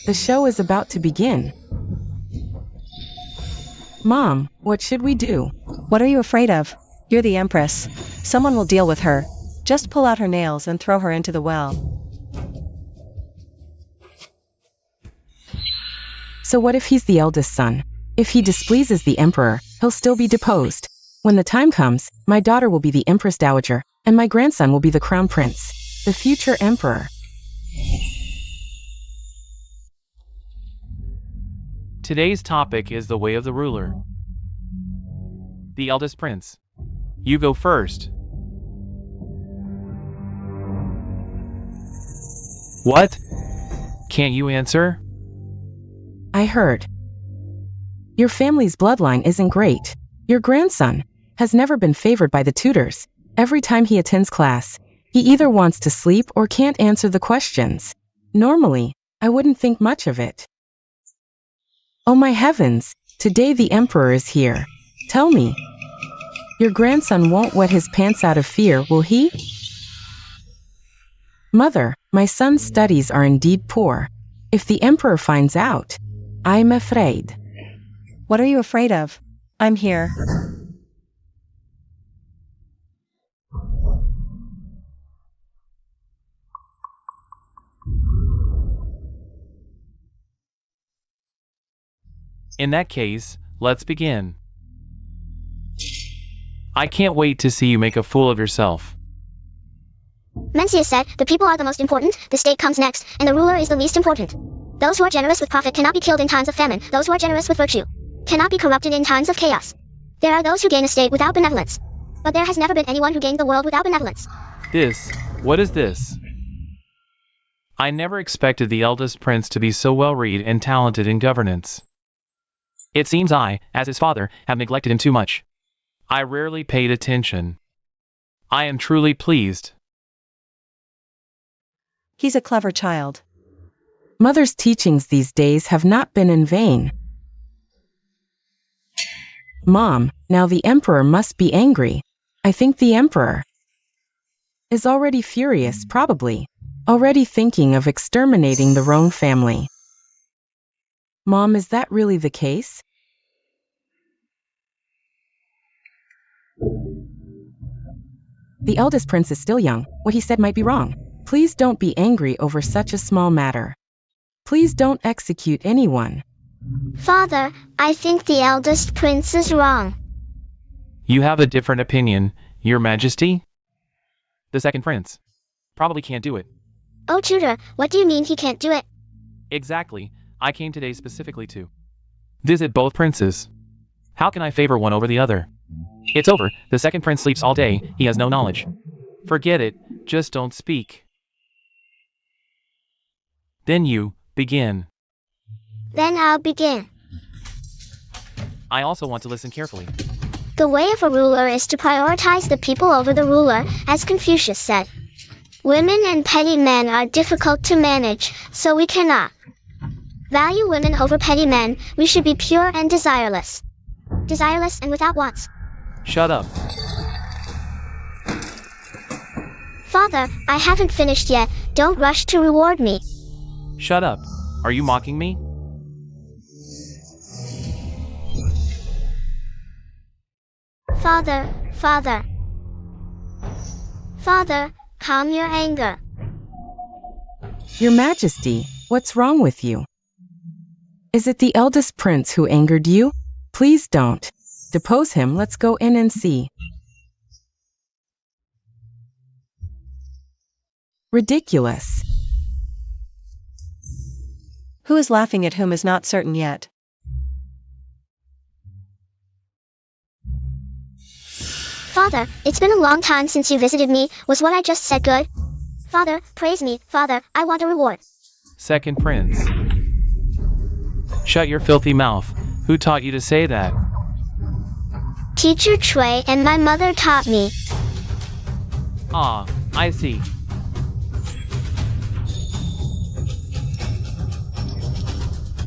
The show is about to begin. Mom, what should we do? What are you afraid of? You're the Empress. Someone will deal with her. Just pull out her nails and throw her into the well. So what if he's the eldest son? If he displeases the emperor, he'll still be deposed. When the time comes, my daughter will be the Empress Dowager, and my grandson will be the Crown Prince, the future emperor. Today's topic is the way of the ruler. The eldest prince. You go first. What? Can't you answer? I heard. Your family's bloodline isn't great. Your grandson has never been favored by the tutors. Every time he attends class, he either wants to sleep or can't answer the questions. Normally, I wouldn't think much of it. Oh my heavens, today the emperor is here. Tell me, your grandson won't wet his pants out of fear, will he? Mother, my son's studies are indeed poor. If the emperor finds out, I'm afraid. What are you afraid of? I'm here. In that case, let's begin. I can't wait to see you make a fool of yourself. Mencius said, the people are the most important, the state comes next, and the ruler is the least important. Those who are generous with profit cannot be killed in times of famine. Those who are generous with virtue cannot be corrupted in times of chaos. There are those who gain a state without benevolence. But there has never been anyone who gained the world without benevolence. What is this? I never expected the eldest prince to be so well-read and talented in governance. It seems I, as his father, have neglected him too much. I rarely paid attention. I am truly pleased. He's a clever child. Mother's teachings these days have not been in vain. Mom, now the emperor must be angry. I think the emperor is already furious, probably. Already thinking of exterminating the Rome family. Mom, is that really the case? The eldest prince is still young. What he said might be wrong. Please don't be angry over such a small matter. Please don't execute anyone. Father, I think the eldest prince is wrong. You have a different opinion, Your Majesty? The second prince probably can't do it. Oh, tutor, what do you mean he can't do it? Exactly. I came today specifically to visit both princes. How can I favor one over the other? It's over. The second prince sleeps all day. He has no knowledge. Forget it. Just don't speak. Then you begin. Then I'll begin. I also want to listen carefully. The way of a ruler is to prioritize the people over the ruler, as Confucius said. Women and petty men are difficult to manage, so we cannot value women over petty men. We should be pure and desireless. Desireless and without wants. Shut up. Father, I haven't finished yet. Don't rush to reward me. Shut up. Are you mocking me? Father, Father. Father, calm your anger. Your Majesty, what's wrong with you? Is it the eldest prince who angered you? Please don't. Depose him. Let's go in and see. Ridiculous. Who is laughing at whom is not certain yet. Father, it's been a long time since you visited me. Was what I just said good? Father, praise me. Father, I want a reward. Second prince. Shut your filthy mouth. Who taught you to say that? Teacher Trey and my mother taught me. Ah, I see.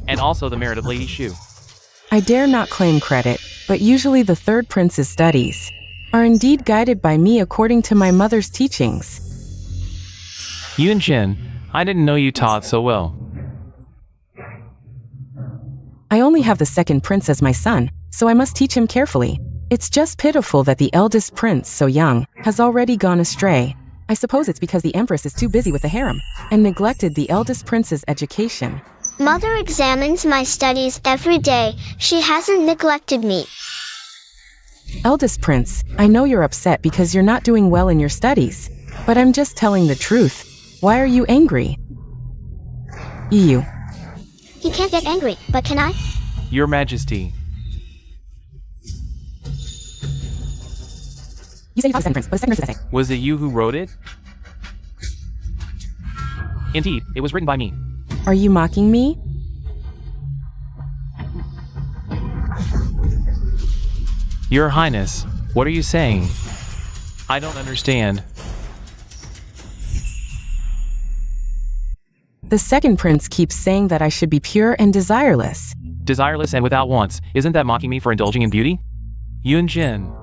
And also the merit of Lady Shu. I dare not claim credit, but usually the third prince's studies are indeed guided by me according to my mother's teachings. Yun Jin, I didn't know you taught so well. I only have the second prince as my son, so I must teach him carefully. It's just pitiful that the eldest prince, so young, has already gone astray. I suppose it's because the empress is too busy with the harem and neglected the eldest prince's education. Mother examines my studies every day. She hasn't neglected me. Eldest prince, I know you're upset because you're not doing well in your studies, but I'm just telling the truth. Why are you angry? You. He can't get angry, but can I? Your Majesty. You say you taught the second prince, but the second prince is essay. Was it you who wrote it? Indeed, it was written by me. Are you mocking me? Your Highness, what are you saying? I don't understand. The second prince keeps saying that I should be pure and desireless. Desireless and without wants. Isn't that mocking me for indulging in beauty? Yun Jin.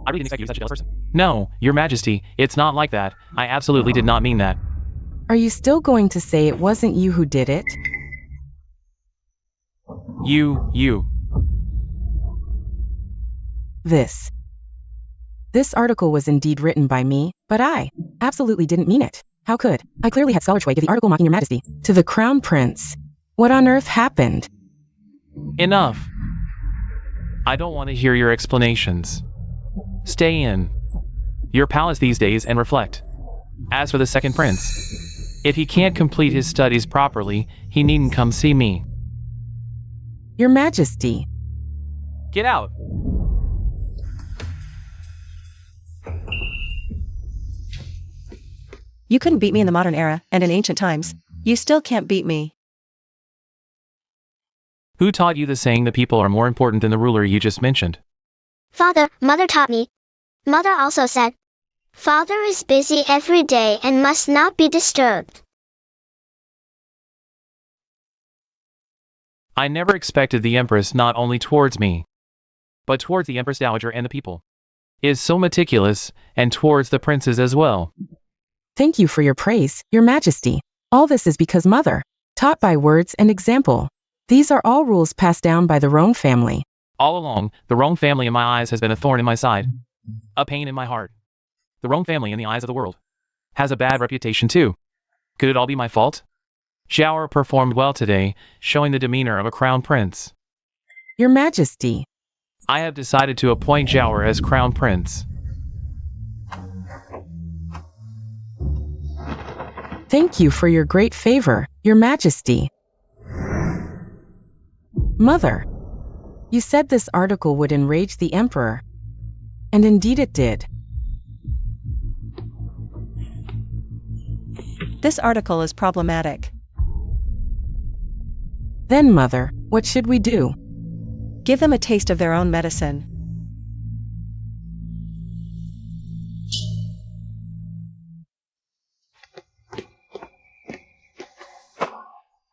I really didn't expect you to be such a jealous person. No, Your Majesty, it's not like that. I absolutely did not mean that. Are you still going to say it wasn't you who did it? You. This article was indeed written by me, but I absolutely didn't mean it. How could? I clearly had Scholar Choi give the article mocking Your Majesty to the Crown Prince. What on earth happened? Enough. I don't want to hear your explanations. Stay in your palace these days and reflect. As for the second prince, if he can't complete his studies properly, he needn't come see me. Your Majesty. Get out. You couldn't beat me in the modern era, and in ancient times. You still can't beat me. Who taught you the saying the people are more important than the ruler you just mentioned? Father, Mother taught me. Mother also said, Father is busy every day and must not be disturbed. I never expected the Empress not only towards me, but towards the Empress Dowager and the people, is so meticulous, and towards the princes as well. Thank you for your praise, Your Majesty. All this is because Mother taught by words and example. These are all rules passed down by the Rong family. All along, the Rong family in my eyes has been a thorn in my side. A pain in my heart. The Rong family in the eyes of the world has a bad reputation too. Could it all be my fault? Xiao performed well today, showing the demeanor of a crown prince. Your Majesty, I have decided to appoint Xiao as crown prince. thank you for your great favor, Your Majesty. Mother, you said this article would enrage the Emperor. And indeed it did. This article is problematic. Then, Mother, what should we do? Give them a taste of their own medicine.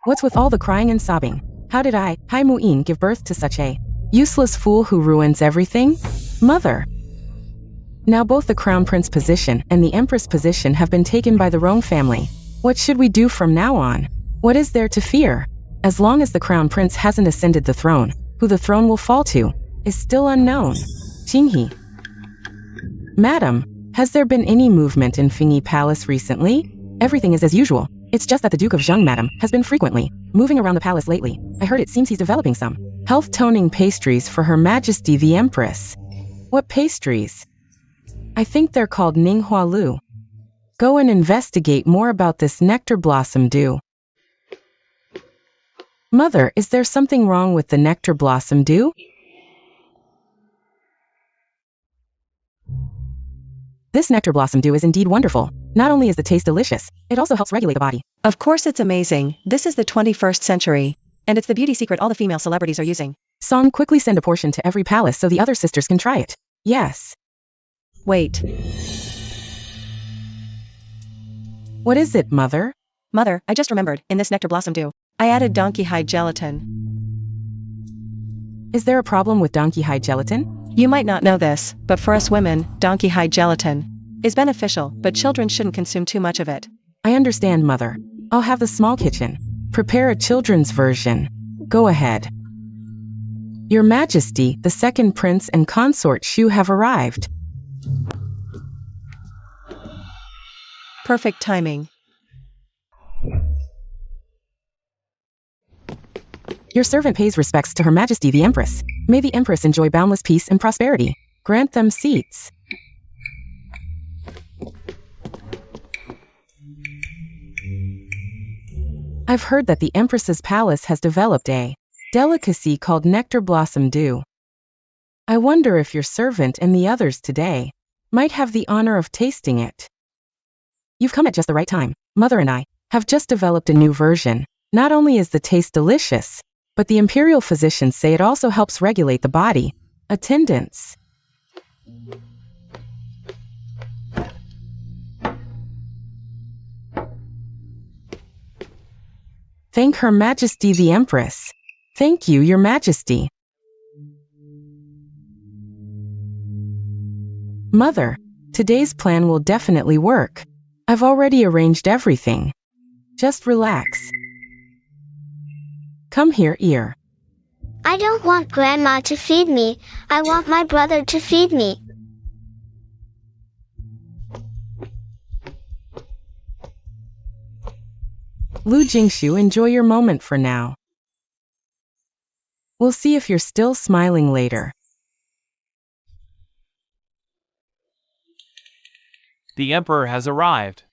What's with all the crying and sobbing? How did I, Hai Mu'in, give birth to such a useless fool who ruins everything? Mother! Now both the crown prince position and the empress position have been taken by the Rong family. What should we do from now on? What is there to fear? As long as the crown prince hasn't ascended the throne, who the throne will fall to is still unknown. Jinghe. Madam, has there been any movement in Fingyi Palace recently? Everything is as usual. It's just that the Duke of Zheng, madam, has been frequently moving around the palace lately. I heard it seems he's developing some health-toning pastries for Her Majesty the Empress. What pastries? I think they're called Ninghua Lu. Go and investigate more about this nectar blossom dew. Mother, is there something wrong with the nectar blossom dew? This nectar blossom dew is indeed wonderful. Not only is the taste delicious, it also helps regulate the body. Of course it's amazing. This is the 21st century. And it's the beauty secret all the female celebrities are using. Song, quickly send a portion to every palace so the other sisters can try it. Yes. Wait. What is it, Mother? Mother, I just remembered, in this nectar blossom dew, I added donkey hide gelatin. Is there a problem with donkey hide gelatin? You might not know this, but for us women, donkey hide gelatin is beneficial, but children shouldn't consume too much of it. I understand, Mother. I'll have the small kitchen prepare a children's version. Go ahead. Your Majesty, the second prince and consort Shu have arrived. Perfect timing. Your servant pays respects to Her Majesty the Empress. May the Empress enjoy boundless peace and prosperity. Grant them seats. I've heard that the Empress's palace has developed a delicacy called nectar blossom dew. I wonder if your servant and the others today might have the honor of tasting it. You've come at just the right time. Mother and I have just developed a new version. Not only is the taste delicious, but the imperial physicians say it also helps regulate the body. Attendance. Thank Her Majesty the Empress. Thank you, Your Majesty. Mother, today's plan will definitely work. I've already arranged everything. Just relax. Come here, Ear. I don't want Grandma to feed me. I want my brother to feed me. Lu Jingshu, enjoy your moment for now. We'll see if you're still smiling later. The Emperor has arrived.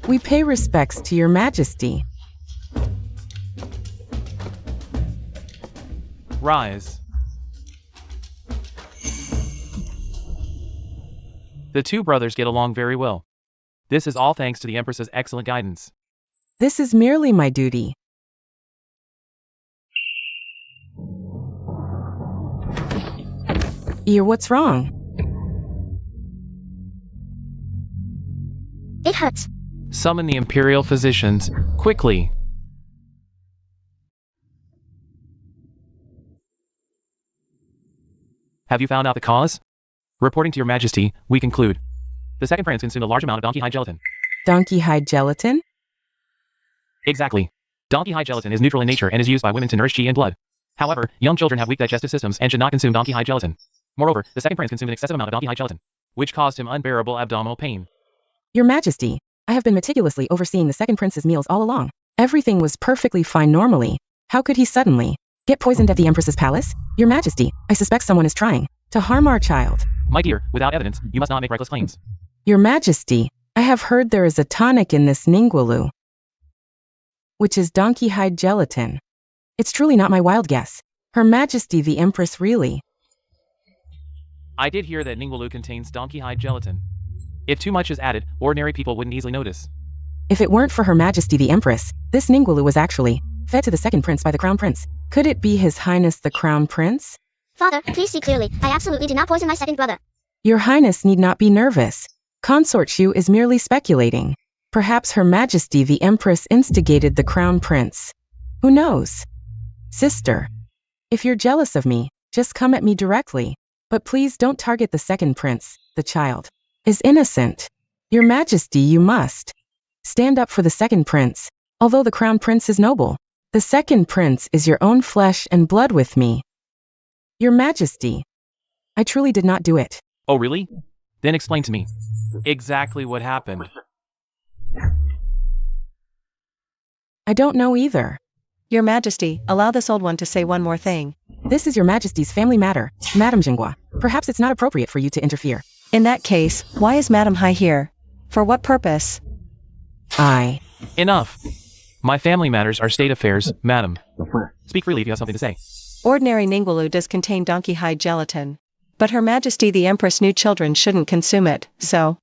We pay respects to Your Majesty. Rise. The two brothers get along very well. This is all thanks to the Empress's excellent guidance. This is merely my duty. Ear, what's wrong? It hurts. Summon the imperial physicians, quickly. Have you found out the cause? Reporting to Your Majesty, we conclude The second prince consumed a large amount of donkey hide gelatin. Donkey hide gelatin? Exactly. Donkey hide gelatin is neutral in nature and is used by women to nourish qi and blood. However, young children have weak digestive systems and should not consume donkey hide gelatin. Moreover, the second prince consumed an excessive amount of donkey hide gelatin, which caused him unbearable abdominal pain. Your Majesty, I have been meticulously overseeing the second prince's meals all along. Everything was perfectly fine normally. How could he suddenly get poisoned at the Empress's palace? Your Majesty, I suspect someone is trying to harm our child. My dear, without evidence, you must not make reckless claims. Your Majesty, I have heard there is a tonic in this Ningwalu, which is donkey hide gelatin. It's truly not my wild guess. Her Majesty the Empress really. I did hear that Ningwalu contains donkey hide gelatin. If too much is added, ordinary people wouldn't easily notice. If it weren't for Her Majesty the Empress, this Ningwalu was actually fed to the second prince by the Crown Prince. Could it be His Highness the Crown Prince? Father, please see clearly. I absolutely did not poison my second brother. Your Highness need not be nervous. Consort Shu is merely speculating. Perhaps Her Majesty the Empress instigated the Crown Prince. Who knows? Sister, if you're jealous of me, just come at me directly. But please don't target the second prince. The child is innocent. Your Majesty, you must stand up for the second prince. Although the Crown Prince is noble, the second prince is your own flesh and blood with me. Your Majesty, I truly did not do it. Oh really? Then explain to me exactly what happened. I don't know either. Your Majesty, allow this old one to say one more thing. This is your Majesty's family matter, Madame Jingua. Perhaps it's not appropriate for you to interfere. In that case, why is Madame Hai here? For what purpose? Enough. My family matters are state affairs, madam. Speak freely if you have something to say. Ordinary Ningwalu does contain donkey hide gelatin. But Her Majesty the Empress knew children shouldn't consume it, so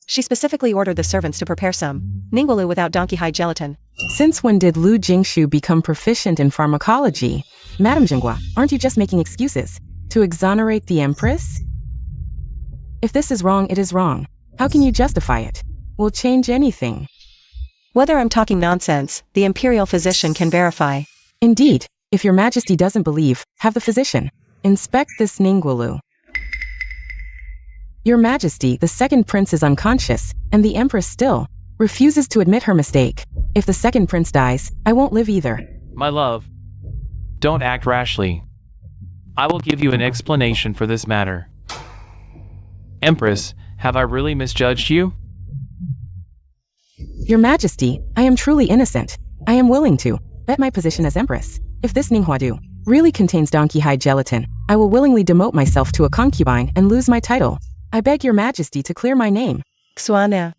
she specifically ordered the servants to prepare some Ningwalu without donkey hide gelatin. Since when did Lu Jingshu become proficient in pharmacology? Madame Jingua, aren't you just making excuses to exonerate the Empress? If this is wrong, it is wrong. How can you justify it? Will change anything. Whether I'm talking nonsense, the imperial physician can verify. Indeed, if your Majesty doesn't believe, have the physician inspect this Ningwalu. Your Majesty, the second prince is unconscious, and the Empress still refuses to admit her mistake. If the second prince dies, I won't live either. My love, don't act rashly. I will give you an explanation for this matter. Empress, have I really misjudged you? Your Majesty, I am truly innocent. I am willing to bet my position as Empress. If this Ninghuadu really contains donkey hide gelatin, I will willingly demote myself to a concubine and lose my title. I beg your Majesty to clear my name. Xuana.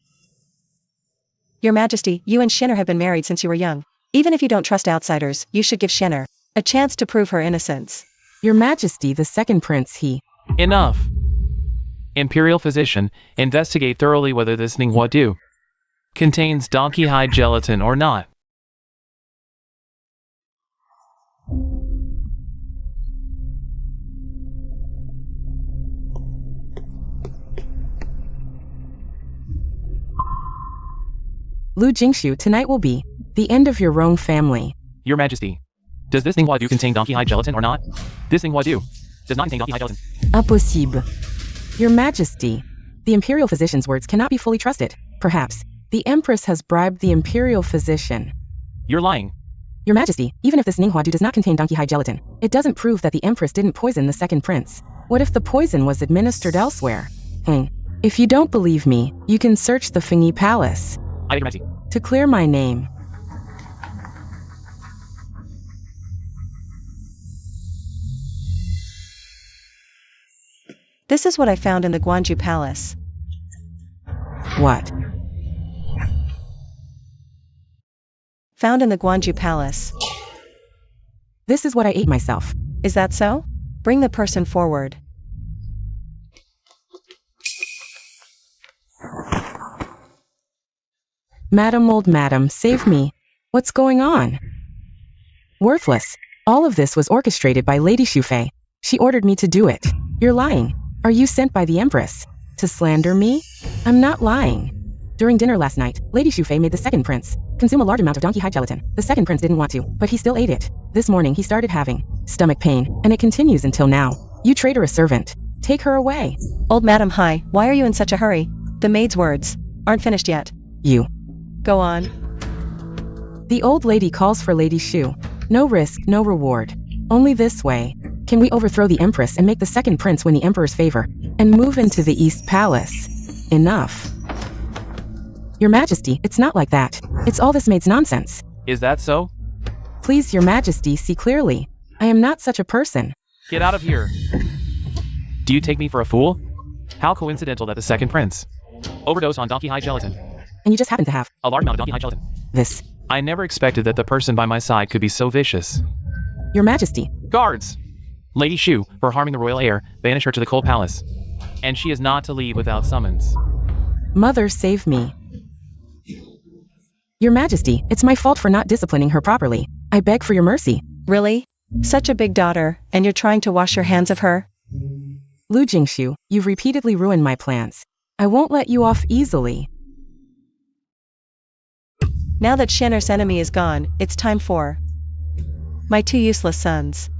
Your Majesty, you and Shinner have been married since you were young. Even if you don't trust outsiders, you should give Shinner a chance to prove her innocence. Your Majesty, the second prince, he... Enough. Imperial physician, investigate thoroughly whether this Ninghuadu contains donkey hide gelatin or not. Lu Jingshu, tonight will be the end of your Rong family. Your Majesty, does this Ninghuadu contain donkey hide gelatin or not? This Ninghuadu does not contain donkey hide gelatin. Impossible. Your Majesty, the Imperial physician's words cannot be fully trusted. Perhaps the Empress has bribed the Imperial physician. You're lying. Your Majesty, even if this Ninghuadu does not contain donkey hide gelatin, it doesn't prove that the Empress didn't poison the second prince. What if the poison was administered elsewhere? If you don't believe me, you can search the Fingi Palace. I beg your Majesty. To clear my name. This is what I found in the Guanju Palace. What? Found in the Guanju Palace. This is what I ate myself. Is that so? Bring the person forward. Madam, old madam, save me. What's going on? Worthless. All of this was orchestrated by Lady Shufei. She ordered me to do it. You're lying. Are you sent by the Empress to slander me? I'm not lying. During dinner last night, Lady Shufei made the second prince consume a large amount of donkey hide gelatin. The second prince didn't want to, but he still ate it. This morning he started having stomach pain, and it continues until now. You traitorous servant. Take her away. Old Madam Hai, why are you in such a hurry? The maid's words aren't finished yet. You. Go on. The old lady calls for Lady Shu. No risk, no reward. Only this way can we overthrow the Empress and make the second prince win the Emperor's favor, and move into the East Palace. Enough. Your Majesty, it's not like that. It's all this maid's nonsense. Is that so? Please, Your Majesty, see clearly. I am not such a person. Get out of here. Do you take me for a fool? How coincidental that the second prince overdosed on donkey hide gelatin. And you just happen to have A large amount of donkey hide gelatin. this. I never expected that the person by my side could be so vicious. Your Majesty. Guards! Lady Shu, for harming the royal heir, banish her to the cold palace. And she is not to leave without summons. Mother, save me. Your Majesty, it's my fault for not disciplining her properly. I beg for your mercy. Really? Such a big daughter, and you're trying to wash your hands of her? Lu Jingshu, you've repeatedly ruined my plans. I won't let you off easily. Now that Shanner's enemy is gone, it's time for my two useless sons.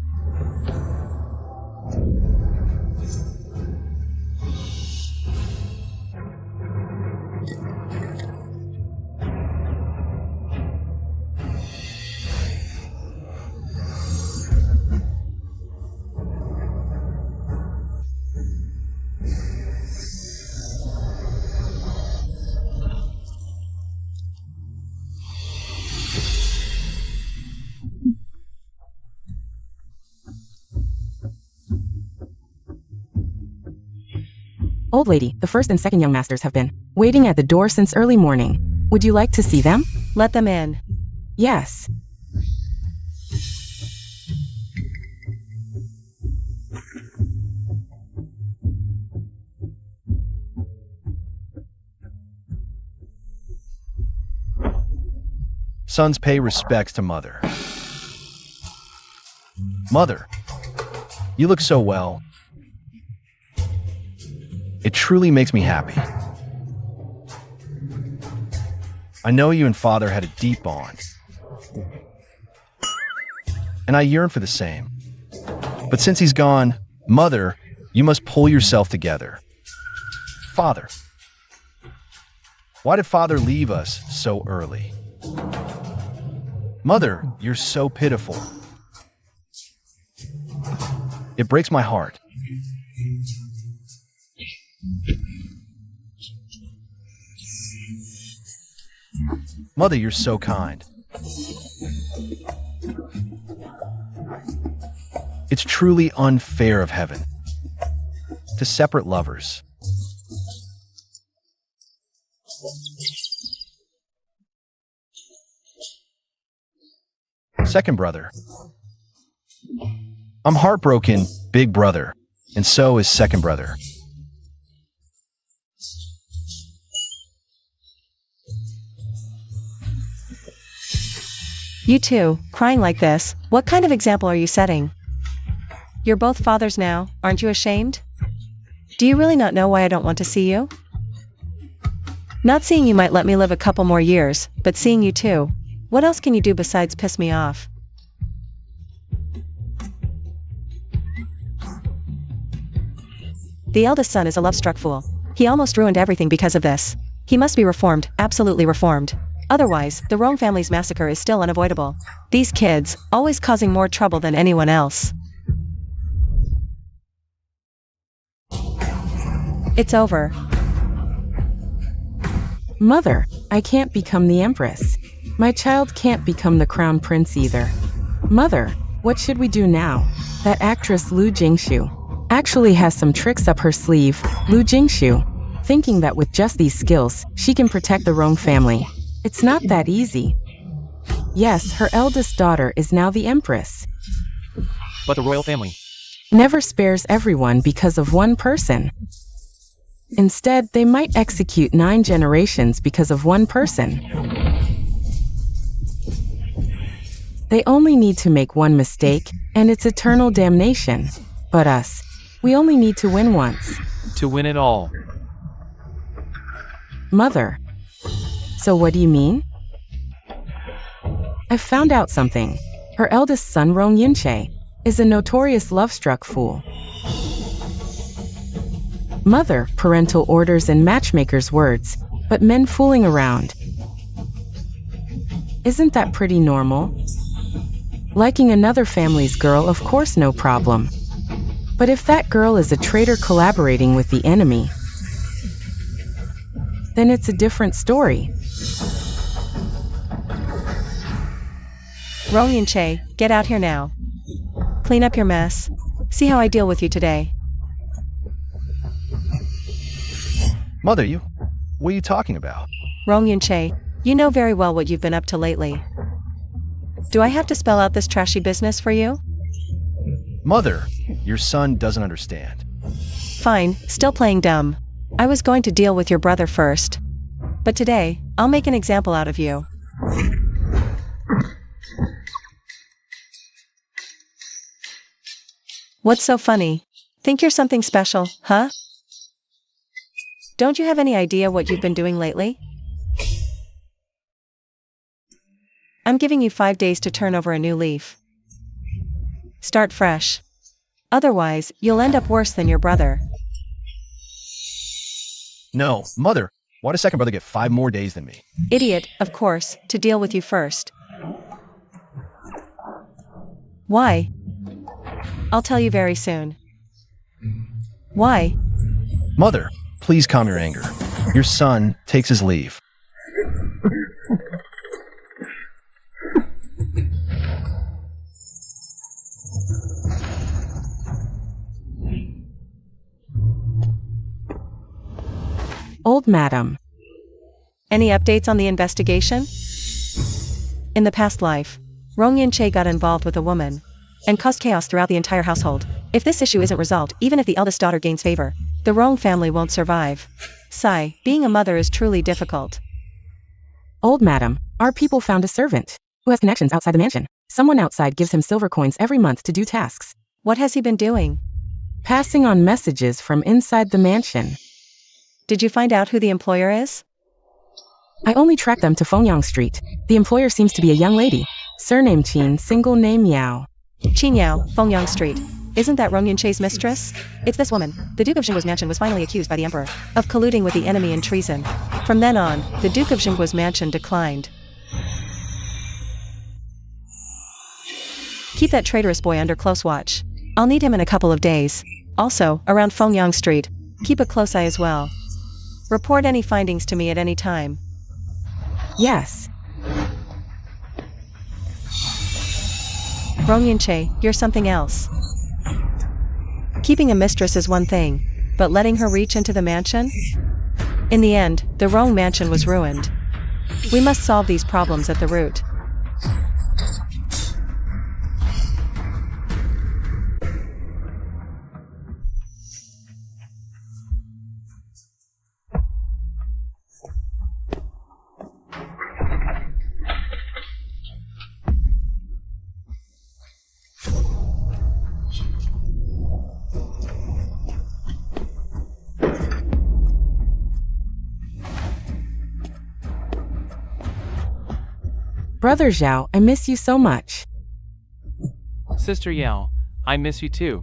Old lady, the first and second young masters have been waiting at the door since early morning. Would you like to see them? Let them in. Yes. Sons pay respects to mother. Mother, you look so well. It truly makes me happy. I know you and father had a deep bond, and I yearn for the same. But since he's gone, mother, you must pull yourself together. Father, why did father leave us so early? Mother, you're so pitiful. It breaks my heart. Mother, you're so kind. It's truly unfair of heaven to separate lovers. Second brother. I'm heartbroken, big brother, and so is second brother. You two, crying like this, what kind of example are you setting? You're both fathers now, aren't you ashamed? Do you really not know why I don't want to see you? Not seeing you might let me live a couple more years, but seeing you too, what else can you do besides piss me off? The eldest son is a love-struck fool. He almost ruined everything because of this. He must be reformed, absolutely reformed. Otherwise, the Rome family's massacre is still unavoidable. These kids, always causing more trouble than anyone else. It's over. Mother, I can't become the Empress. My child can't become the Crown Prince either. Mother, what should we do now? That actress Lu Jingshu actually has some tricks up her sleeve. Lu Jingshu, thinking that with just these skills, she can protect the Rome family. It's not that easy. Yes, her eldest daughter is now the Empress. But the royal family Never spares everyone because of one person. Instead, they might execute 9 generations because of one person. They only need to make one mistake, and it's eternal damnation. But us, we only need to win once. to win it all. Mother. So what do you mean? I've found out something. Her eldest son, Rong Yunche, is a notorious love-struck fool. Mother, parental orders and matchmakers' words, but men fooling around. Isn't that pretty normal? Liking another family's girl, of course, no problem. But if that girl is a traitor collaborating with the enemy, then it's a different story. Rong Yun-che, get out here now. Clean up your mess. See how I deal with you today. Mother, what are you talking about? Rong Yun-che, you know very well what you've been up to lately. Do I have to spell out this trashy business for you? Mother, your son doesn't understand. Fine, still playing dumb. I was going to deal with your brother first. But today, I'll make an example out of you. What's so funny? Think you're something special, huh? Don't you have any idea what you've been doing lately? I'm giving you 5 days to turn over a new leaf. Start fresh. Otherwise, you'll end up worse than your brother. No, Mother, why does second brother get 5 more days than me? Idiot, of course, to deal with you first. Why? I'll tell you very soon. Why? Mother, please calm your anger. Your son takes his leave. Old madam. Any updates on the investigation? In the past life, Rong Yun-che got involved with a woman and caused chaos throughout the entire household. If this issue isn't resolved, even if the eldest daughter gains favor, the Rong family won't survive. Sigh, being a mother is truly difficult. Old madam, our people found a servant who has connections outside the mansion. Someone outside gives him silver coins every month to do tasks. What has he been doing? Passing on messages from inside the mansion. Did you find out who the employer is? I only tracked them to Fengyang Street. The employer seems to be a young lady. Surname Qin, single name Yao. Qin Yao, Fengyang Street. Isn't that Rong Yun-che's mistress? It's this woman. The Duke of Jingguo's mansion was finally accused by the emperor of colluding with the enemy in treason. From then on, the Duke of Jingguo's mansion declined. Keep that traitorous boy under close watch. I'll need him in a couple of days. Also, around Fengyang Street, keep a close eye as well. Report any findings to me at any time. Yes. Rong Yun-che, you're something else. Keeping a mistress is one thing, but letting her reach into the mansion? In the end, the Rong mansion was ruined. We must solve these problems at the root. Brother Zhao, I miss you so much. Sister Yao, I miss you too.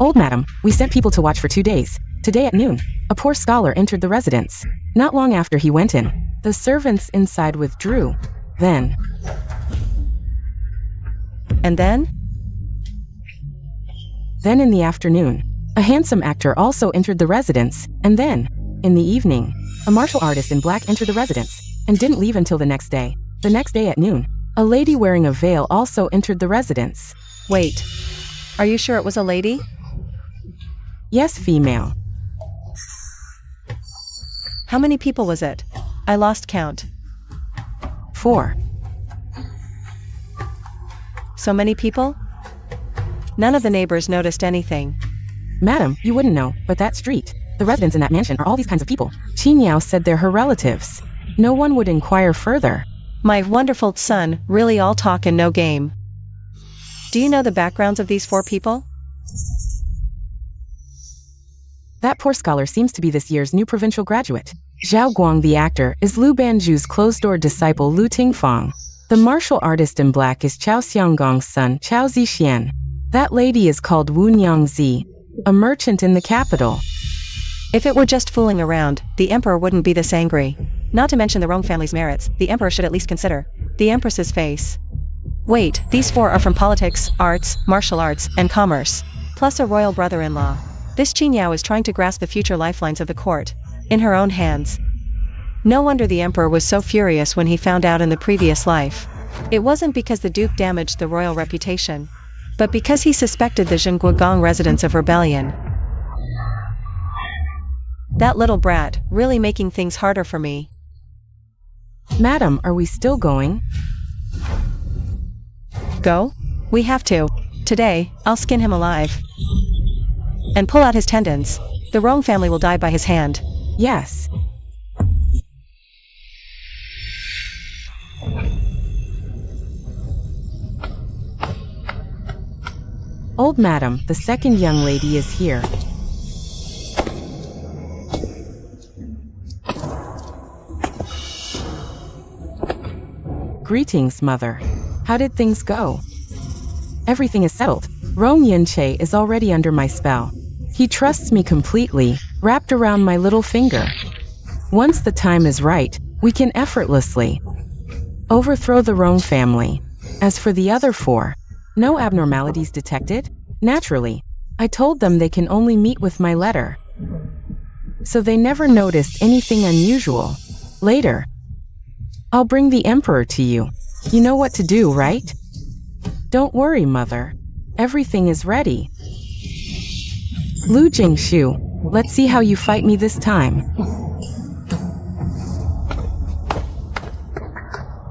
Old madam, we sent people to watch for 2 days. Today at noon, a poor scholar entered the residence. Not long after he went in, the servants inside withdrew. Then... And then? Then in the afternoon, a handsome actor also entered the residence, and then, in the evening, a martial artist in black entered the residence, and didn't leave until the next day. The next day at noon, a lady wearing a veil also entered the residence. Wait. Are you sure it was a lady? Yes, female. How many people was it? I lost count. 4. So many people? None of the neighbors noticed anything. Madam, you wouldn't know, but that street, the residents in that mansion are all these kinds of people. Qin Yao said they're her relatives. No one would inquire further. My wonderful son, really all talk and no game. Do you know the backgrounds of these 4 people? That poor scholar seems to be this year's new provincial graduate. Zhao Guang the actor is Lu Banju's closed-door disciple Lu Tingfang. The martial artist in black is Chao Xianggong's son, Chao Zixian. That lady is called Wu Nyangzi, a merchant in the capital. If it were just fooling around, the emperor wouldn't be this angry. Not to mention the Rong family's merits, the emperor should at least consider the empress's face. Wait, these four are from politics, arts, martial arts, and commerce. Plus a royal brother-in-law. This Qin Yao is trying to grasp the future lifelines of the court in her own hands. No wonder the emperor was so furious when he found out in the previous life. It wasn't because the duke damaged the royal reputation, but because he suspected the Zhengguogong residents of rebellion. That little brat, really making things harder for me. Madam, are we still going? Go? We have to. Today, I'll skin him alive. And pull out his tendons. The Rong family will die by his hand. Yes. Old madam, the second young lady is here. Greetings, mother. How did things go? Everything is settled. Rong Yunche is already under my spell. He trusts me completely, wrapped around my little finger. Once the time is right, we can effortlessly overthrow the Rong family. As for the other four, no abnormalities detected? Naturally. I told them they can only meet with my letter. So they never noticed anything unusual. Later, I'll bring the emperor to you. You know what to do, right? Don't worry, mother. Everything is ready. Lu Jingshu, let's see how you fight me this time.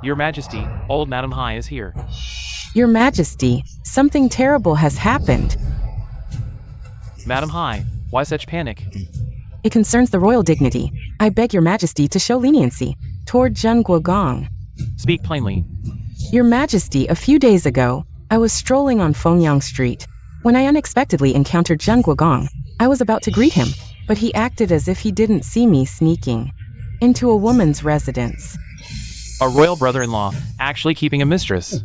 Your Majesty, old Madam Hai is here. Your Majesty, something terrible has happened. Madam Hai, why such panic? It concerns the royal dignity. I beg your Majesty to show leniency toward Zhengguogong. Speak plainly. Your Majesty, a few days ago, I was strolling on Fengyang Street when I unexpectedly encountered Zhengguogong. I was about to greet him, but he acted as if he didn't see me sneaking into a woman's residence. A royal brother-in-law, actually keeping a mistress.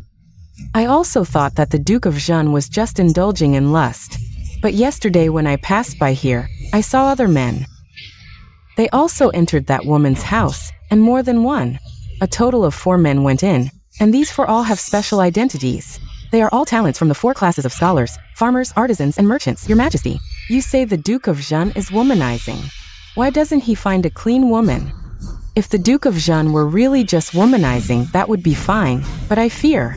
I also thought that the Duke of Zhen was just indulging in lust. But yesterday when I passed by here, I saw other men. They also entered that woman's house, and more than one. A total of 4 men went in, and these 4 all have special identities. They are all talents from the 4 classes of scholars, farmers, artisans, and merchants. Your Majesty, you say the Duke of Zhen is womanizing. Why doesn't he find a clean woman? If the Duke of Zhen were really just womanizing, that would be fine, but I fear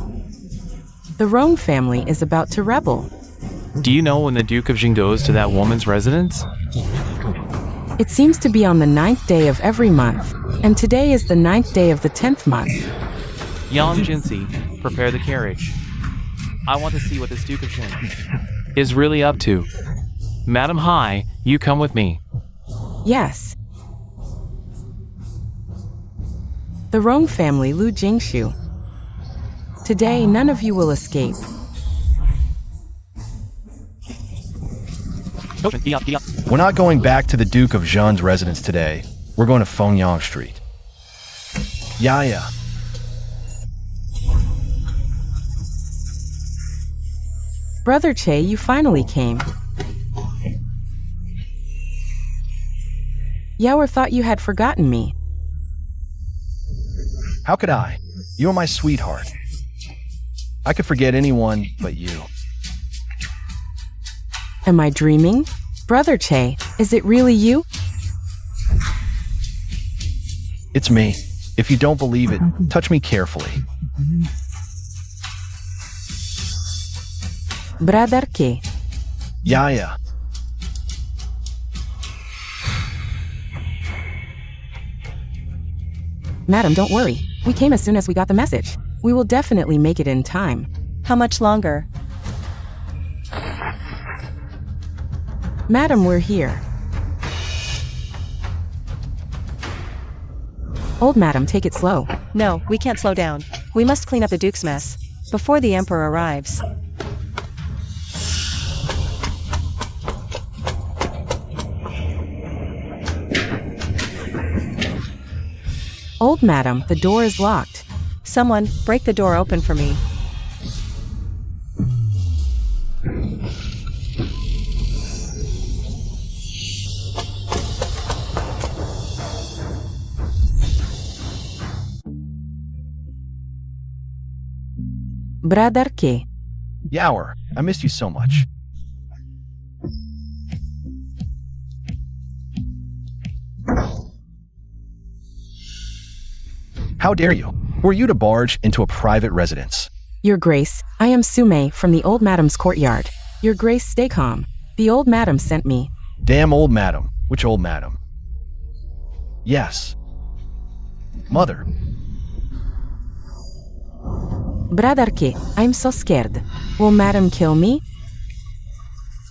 the Rong family is about to rebel. Do you know when the Duke of Jing goes to that woman's residence? It seems to be on the 9th day of every month, and today is the 9th day of the 10th month. Yang Jinsi, prepare the carriage. I want to see what this Duke of Jing is really up to. Madam Hai, you come with me. Yes. The Rong family, Lu Jingshu. Today, none of you will escape. We're not going back to the Duke of Zhen's residence today. We're going to Fengyang Street. Yeah. Brother Che, you finally came. Yaoer thought you had forgotten me. How could I? You are my sweetheart. I could forget anyone but you. Am I dreaming? Brother Che, is it really you? It's me. If you don't believe it, touch me carefully. Brother Che. Yeah. Madam, don't worry. We came as soon as we got the message. We will definitely make it in time. How much longer? Madam, we're here. Old madam, take it slow. No, we can't slow down. We must clean up the Duke's mess before the Emperor arrives. Old madam, the door is locked. Someone, break the door open for me. Bradarke. Yaur, I missed you so much. How dare you? Who are you to barge into a private residence? Your Grace, I am Sume from the old madam's courtyard. Your Grace, stay calm. The old madam sent me. Damn old madam. Which old madam? Yes. Mother. Bradarke, I'm so scared. Will madam kill me?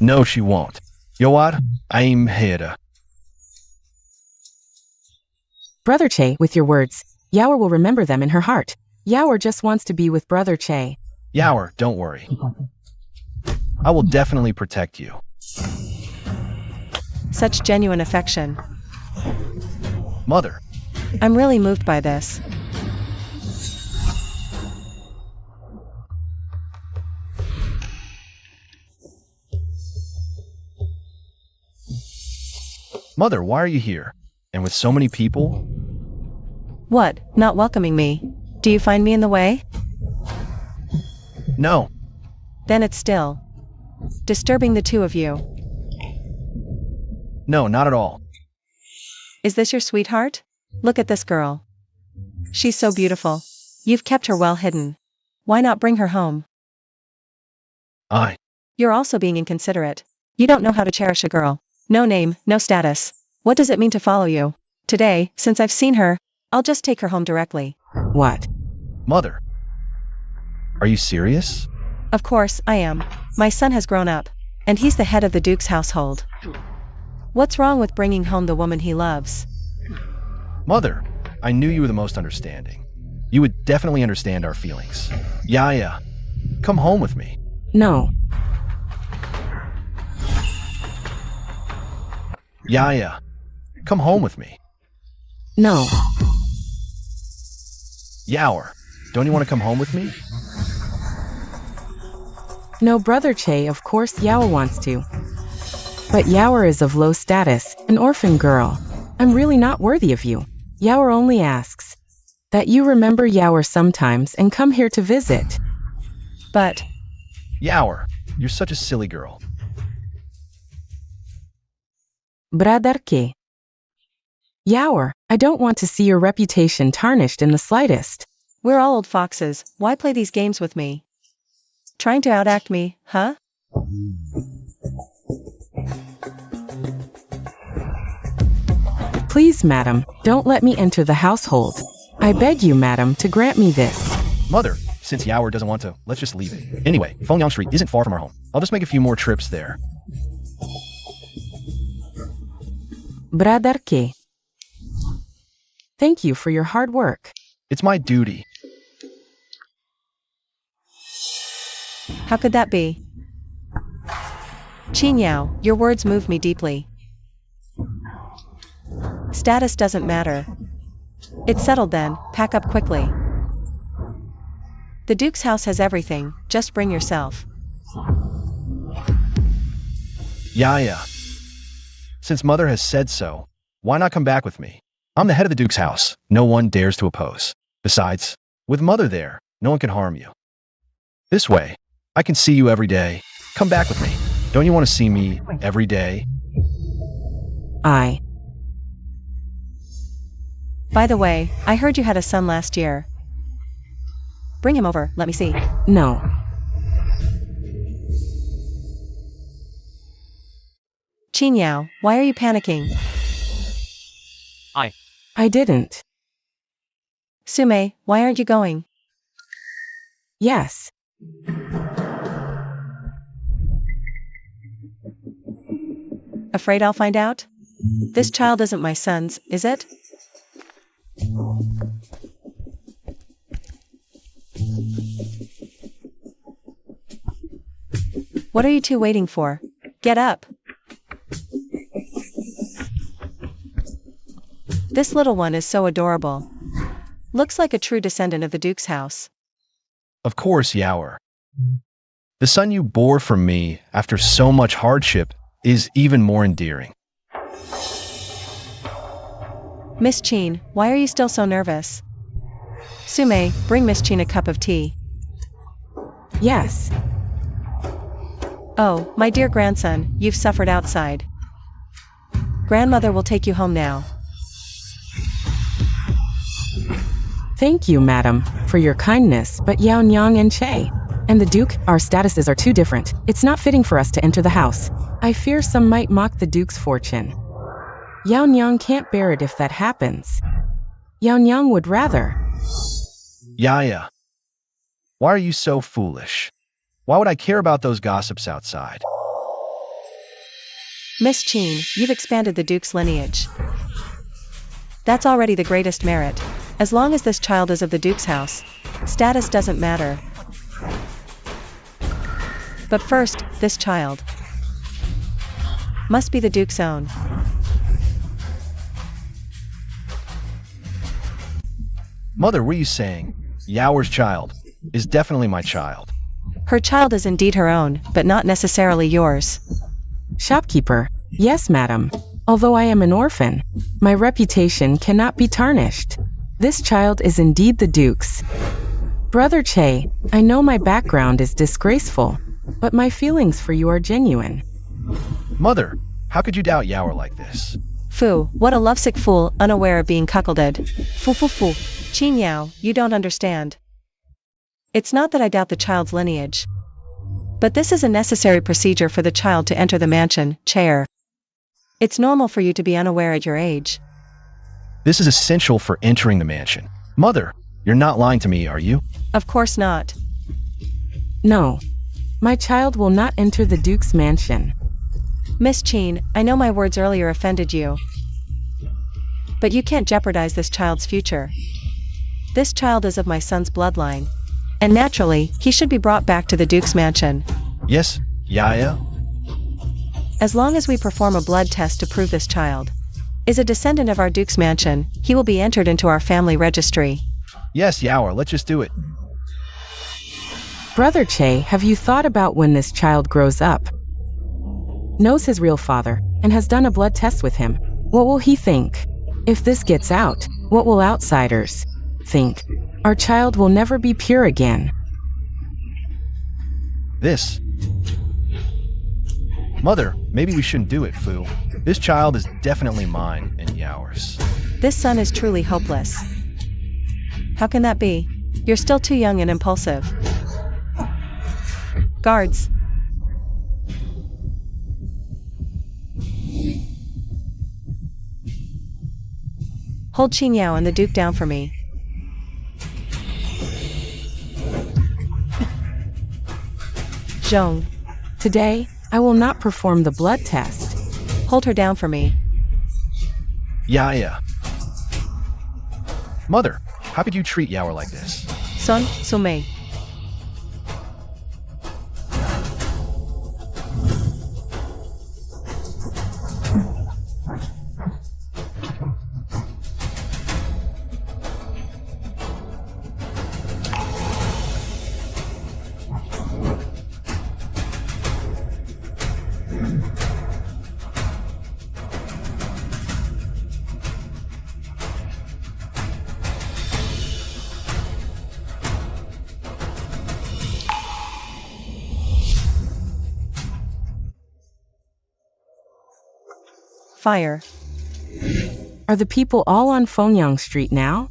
No, she won't. Yoad, I'm heir. Brother Che, with your words, Yaur will remember them in her heart. Yaur just wants to be with Brother Che. Yaur, don't worry. I will definitely protect you. Such genuine affection. Mother. I'm really moved by this. Mother, why are you here? And with so many people? What, not welcoming me? Do you find me in the way? No. Then it's still disturbing the two of you. No, not at all. Is this your sweetheart? Look at this girl. She's so beautiful. You've kept her well hidden. Why not bring her home? You're also being inconsiderate. You don't know how to cherish a girl. No name, no status. What does it mean to follow you? Today, since I've seen her, I'll just take her home directly. What? Mother. Are you serious? Of course, I am. My son has grown up, and he's the head of the Duke's household. What's wrong with bringing home the woman he loves? Mother, I knew you were the most understanding. You would definitely understand our feelings. Yeah. Come home with me. No. Yeah. Come home with me. No. Yaur, don't you want to come home with me? No, Brother Che, of course Yaur wants to. But Yaur is of low status, an orphan girl. I'm really not worthy of you. Yaur only asks that you remember Yaur sometimes and come here to visit. But Yaur, you're such a silly girl. Bradarke. Yaur, I don't want to see your reputation tarnished in the slightest. we're all old foxes, why play these games with me? Trying to outact me, huh? Please, madam, don't let me enter the household. I beg you, madam, to grant me this. Mother, since Yaur doesn't want to, let's just leave it. Anyway, Fengyang Street isn't far from our home. I'll just make a few more trips there. Bradarke. Thank you for your hard work. It's my duty. How could that be? Qinyao, your words move me deeply. Status doesn't matter. It's settled then, pack up quickly. The Duke's house has everything, just bring yourself. Yeah. Since Mother has said so, why not come back with me? I'm the head of the Duke's house. No one dares to oppose. Besides, with Mother there, no one can harm you. This way, I can see you every day. Come back with me. Don't you want to see me every day? By the way, I heard you had a son last year. Bring him over, let me see. No. Qinyao, why are you panicking? I didn't. Sume, why aren't you going? Yes. Afraid I'll find out? This child isn't my son's, is it? What are you two waiting for? Get up! This little one is so adorable. Looks like a true descendant of the Duke's house. Of course, Yaoer. The son you bore from me after so much hardship is even more endearing. Miss Qin, why are you still so nervous? Sume, bring Miss Qin a cup of tea. Yes. Oh, my dear grandson, you've suffered outside. Grandmother will take you home now. Thank you, madam, for your kindness, but Yao Nyang and Che and the Duke, our statuses are too different. It's not fitting for us to enter the house. I fear some might mock the Duke's fortune. Yao Nyang can't bear it if that happens. Yao Nyang would rather. Yaya, why are you so foolish? Why would I care about those gossips outside? Miss Qin, you've expanded the Duke's lineage. That's already the greatest merit. As long as this child is of the Duke's house, status doesn't matter. But first, this child must be the Duke's own. Mother, what are you saying? Yaoer's child is definitely my child. Her child is indeed her own, but not necessarily yours. Shopkeeper, yes, madam. Although I am an orphan, my reputation cannot be tarnished. This child is indeed the Duke's. Brother Che, I know my background is disgraceful, but my feelings for you are genuine. Mother, how could you doubt Yaoer like this? Fu, what a lovesick fool, unaware of being cuckolded. Fu. Qin Yao, you don't understand. It's not that I doubt the child's lineage. But this is a necessary procedure for the child to enter the mansion, Chair. It's normal for you to be unaware at your age. This is essential for entering the mansion. Mother, you're not lying to me, are you? Of course not. No. My child will not enter the Duke's mansion. Miss Qin, I know my words earlier offended you. But you can't jeopardize this child's future. This child is of my son's bloodline. And naturally, he should be brought back to the Duke's mansion. Yes, Yaya? As long as we perform a blood test to prove this child is a descendant of our Duke's mansion, he will be entered into our family registry. Yes, Yaoer, let's just do it. Brother Che, have you thought about when this child grows up, knows his real father, and has done a blood test with him? What will he think? If this gets out, what will outsiders think? Our child will never be pure again. This. Mother, maybe we shouldn't do it, Fu. This child is definitely mine and Yaoer's. This son is truly hopeless. How can that be? You're still too young and impulsive. Guards. Hold Qin Yao and the Duke down for me. Zhong. Today, I will not perform the blood test. Hold her down for me. Yaya. Mother, how could you treat Yaoer like this? Son, Sume. Fire. Are the people all on Fonyang Street now?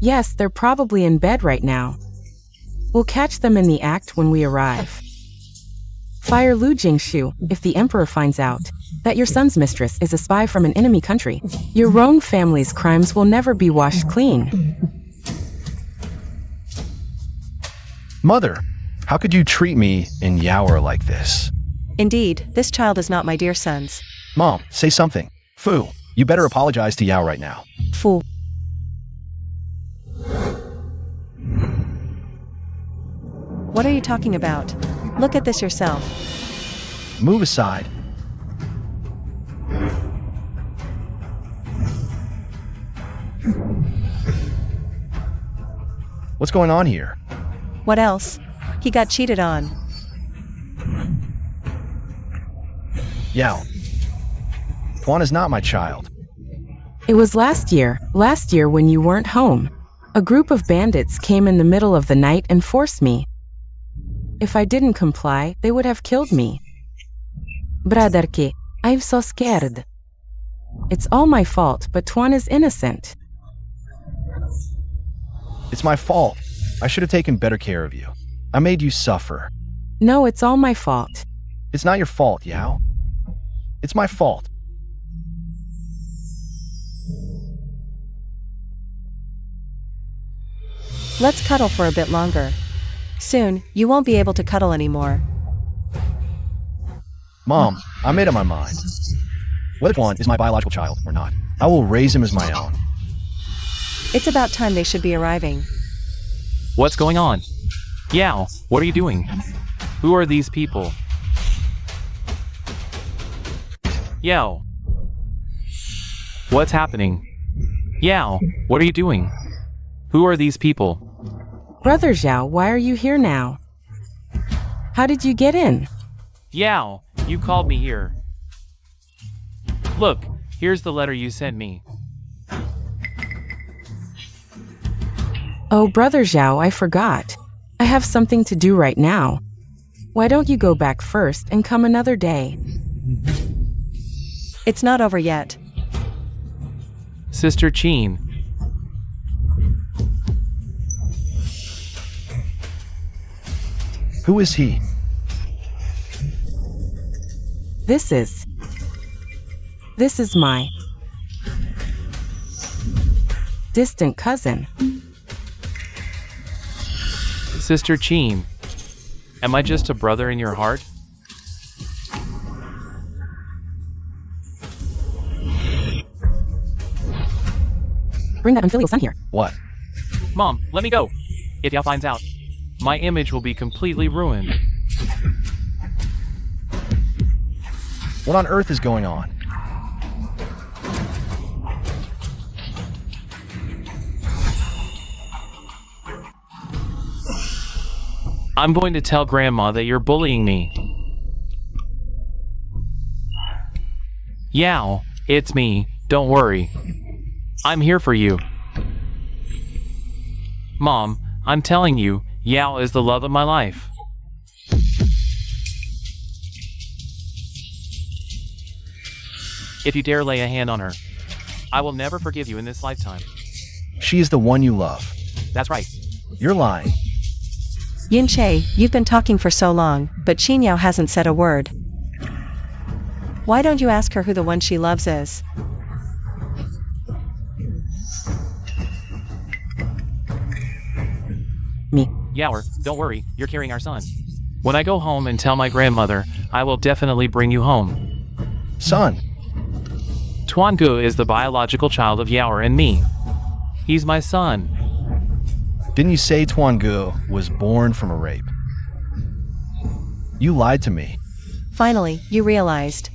Yes, they're probably in bed right now. We'll catch them in the act when we arrive. Fire Lu Jingshu, if the Emperor finds out that your son's mistress is a spy from an enemy country, your Rong family's crimes will never be washed clean. Mother, how could you treat me and Yaoer like this? Indeed, this child is not my dear son's. Mom, say something. Fu, you better apologize to Yaoer right now. Fu. What are you talking about? Look at this yourself. Move aside. What's going on here? What else? He got cheated on. Yao. Tuan is not my child. It was last year when you weren't home. A group of bandits came in the middle of the night and forced me. If I didn't comply, they would have killed me. Brotherke, I'm so scared. It's all my fault, but Tuan is innocent. It's my fault. I should have taken better care of you. I made you suffer. No, it's all my fault. It's not your fault, Yao. It's my fault. Let's cuddle for a bit longer. Soon, you won't be able to cuddle anymore. Mom, I made up my mind. Whether Tuan is my biological child or not, I will raise him as my own. It's about time they should be arriving. What's going on? Yao, what are you doing? Who are these people? Yao. What's happening? Yao, what are you doing? Who are these people? Brother Zhao, why are you here now? How did you get in? Yao, you called me here. Look, here's the letter you sent me. Oh, Brother Zhao, I forgot. I have something to do right now. Why don't you go back first and come another day? It's not over yet. Sister Chin. Who is he? This is my distant cousin. Sister Chin. Am I just a brother in your heart? Bring that unfilial son here. What? Mom, let me go. If Yao finds out, my image will be completely ruined. What on earth is going on? I'm going to tell Grandma that you're bullying me. Yao, it's me. Don't worry. I'm here for you. Mom, I'm telling you, Yao is the love of my life. If you dare lay a hand on her, I will never forgive you in this lifetime. She is the one you love. That's right. You're lying. Yin Che, you've been talking for so long, but Qin Yao hasn't said a word. Why don't you ask her who the one she loves is? Me. Yaoer, don't worry, you're carrying our son. When I go home and tell my grandmother, I will definitely bring you home. Son. Tuan Gu is the biological child of Yaoer and me. He's my son. Didn't you say Tuan Gu was born from a rape? You lied to me. Finally, you realized.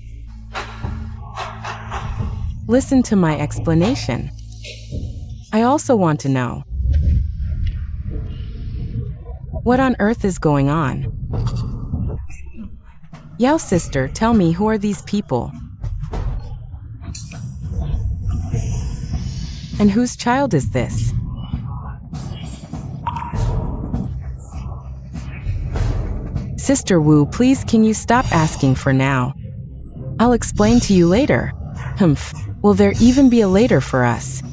Listen to my explanation. I also want to know. What on earth is going on? Yao's sister, tell me, who are these people? And whose child is this? Sister Wu, please can you stop asking for now? I'll explain to you later. Humph. Will there even be a later for us?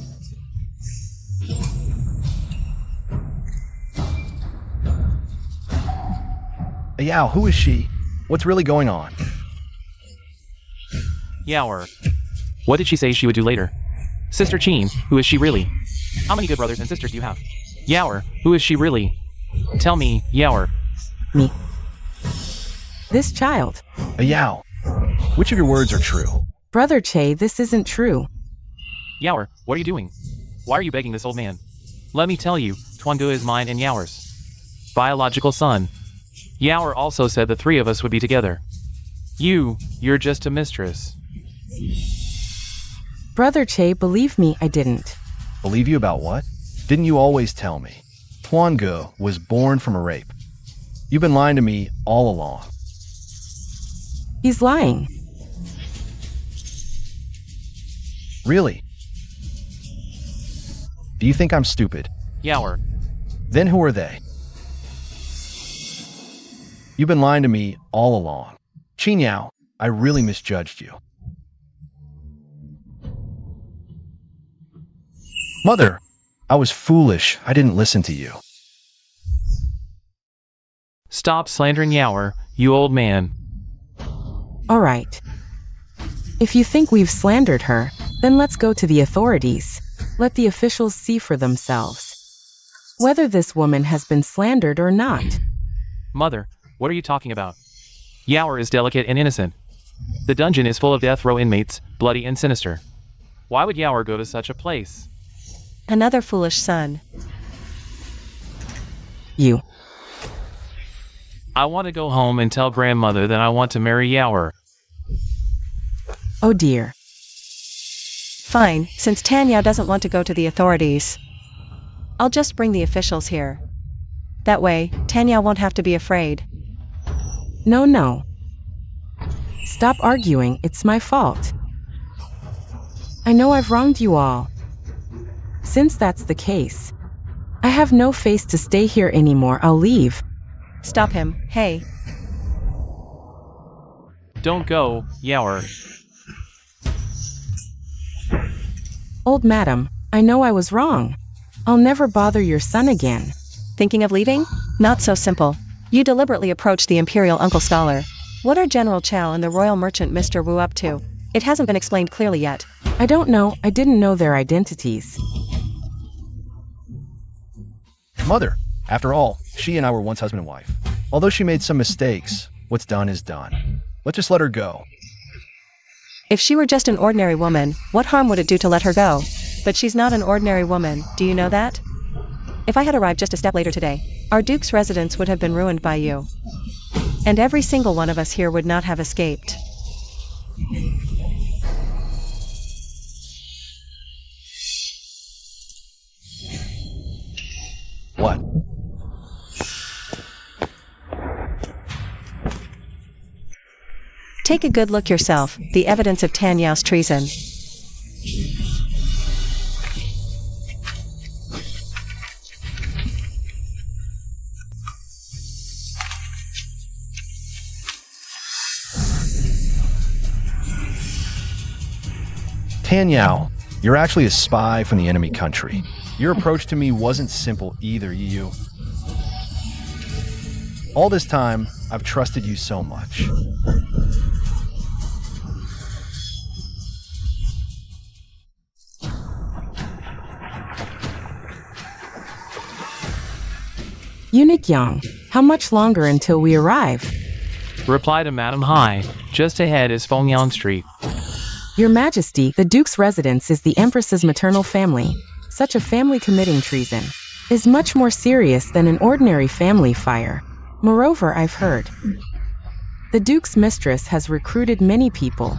Yao, who is she? What's really going on? Yaoer. What did she say she would do later? Sister Chin, who is she really? How many good brothers and sisters do you have? Yaoer, who is she really? Tell me, Yaoer. Me. This child. Yao, which of your words are true? Brother Che, this isn't true. Yaoer, what are you doing? Why are you begging this old man? Let me tell you, Tuan Gu is mine and Yaoer's biological son. Yaoer also said the three of us would be together. You're just a mistress. Brother Che, believe me, I didn't. Believe you about what? Didn't you always tell me? Ge was born from a rape. You've been lying to me all along. He's lying. Really? Do you think I'm stupid? Yawer. Then who are they? You've been lying to me all along. Qinyao, I really misjudged you. Mother, I was foolish. I didn't listen to you. Stop slandering Yawer, you old man. All right. If you think we've slandered her, then let's go to the authorities. Let the officials see for themselves whether this woman has been slandered or not. Mother, what are you talking about? Yawer is delicate and innocent. The dungeon is full of death row inmates, bloody and sinister. Why would Yawer go to such a place? Another foolish son. You. I want to go home and tell grandmother that I want to marry Yawer. Oh dear. Fine, since Tanyao doesn't want to go to the authorities. I'll just bring the officials here. That way, Tanyao won't have to be afraid. No. Stop arguing, it's my fault. I know I've wronged you all. Since that's the case, I have no face to stay here anymore. I'll leave. Stop him, hey. Don't go, Yawer. Old madam, I know I was wrong. I'll never bother your son again. Thinking of leaving? Not so simple. You deliberately approached the Imperial Uncle Scholar. What are General Chao and the Royal Merchant Mr. Wu up to? It hasn't been explained clearly yet. I don't know, I didn't know their identities. Mother, after all, she and I were once husband and wife. Although she made some mistakes, what's done is done. Let's just let her go. If she were just an ordinary woman, what harm would it do to let her go? But she's not an ordinary woman, do you know that? If I had arrived just a step later today, our Duke's residence would have been ruined by you. And every single one of us here would not have escaped. What? Take a good look yourself, the evidence of Tanyao's treason. Tanyao, you're actually a spy from the enemy country. Your approach to me wasn't simple either, Yu. All this time, I've trusted you so much. Eunuch Yang, how much longer until we arrive? Reply to Madam Hai. Just ahead is Fengyang Street. Your Majesty, the Duke's residence is the Empress's maternal family. Such a family committing treason is much more serious than an ordinary family fire. Moreover, I've heard the Duke's mistress has recruited many people.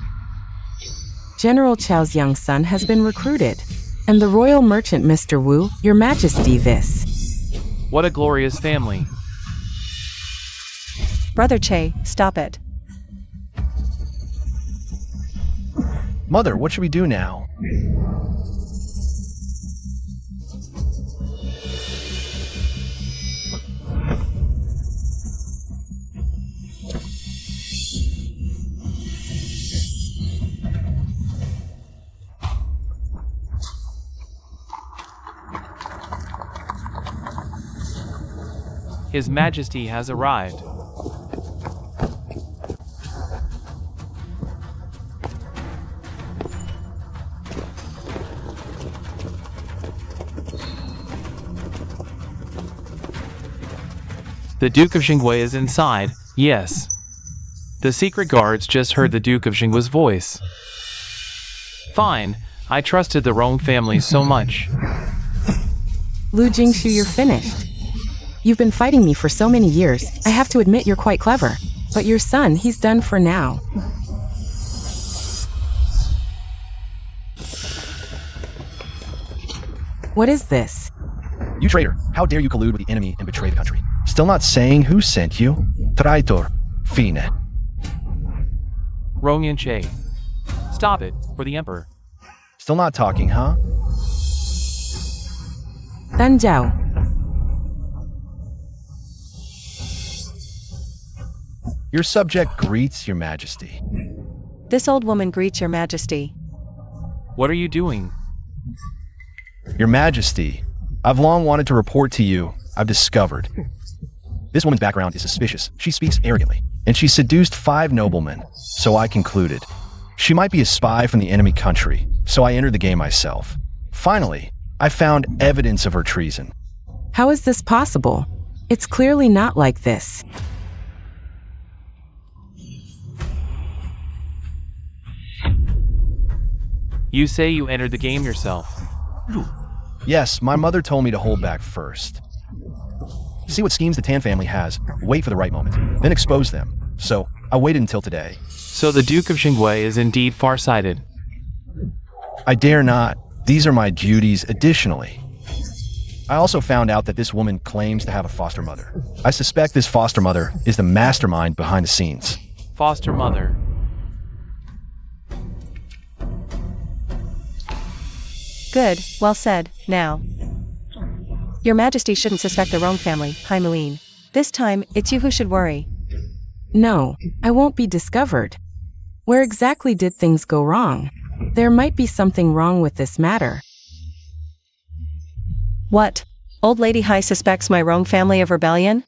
General Chao's young son has been recruited. And the royal merchant Mr. Wu, Your Majesty, this. What a glorious family. Brother Che, stop it. Mother, what should we do now? His Majesty has arrived. The Duke of Xingwei is inside, yes. The secret guards just heard the Duke of Xingwei's voice. Fine, I trusted the wrong family so much. Lu Jingshu, you're finished. You've been fighting me for so many years, I have to admit you're quite clever. But your son, he's done for now. What is this? You traitor, how dare you collude with the enemy and betray the country? Still not saying who sent you? Traitor. Fine. Rong Che. Stop it, for the Emperor. Still not talking, huh? Tan Zhao. Your subject greets your majesty. This old woman greets your majesty. What are you doing? Your majesty, I've long wanted to report to you, I've discovered. This woman's background is suspicious. She speaks arrogantly, and she seduced 5 noblemen, so I concluded. She might be a spy from the enemy country, so I entered the game myself. Finally, I found evidence of her treason. How is this possible? It's clearly not like this. You say you entered the game yourself. Yes, my mother told me to hold back first. See what schemes the Tan family has, wait for the right moment, then expose them. So, I waited until today. So the Duke of Xingui is indeed farsighted. I dare not. These are my duties additionally. I also found out that this woman claims to have a foster mother. I suspect this foster mother is the mastermind behind the scenes. Foster mother. Good, well said, now. Your majesty shouldn't suspect the Rong family, Hai Muin. This time, it's you who should worry. No, I won't be discovered. Where exactly did things go wrong? There might be something wrong with this matter. What? Old Lady Hai suspects my Rong family of rebellion?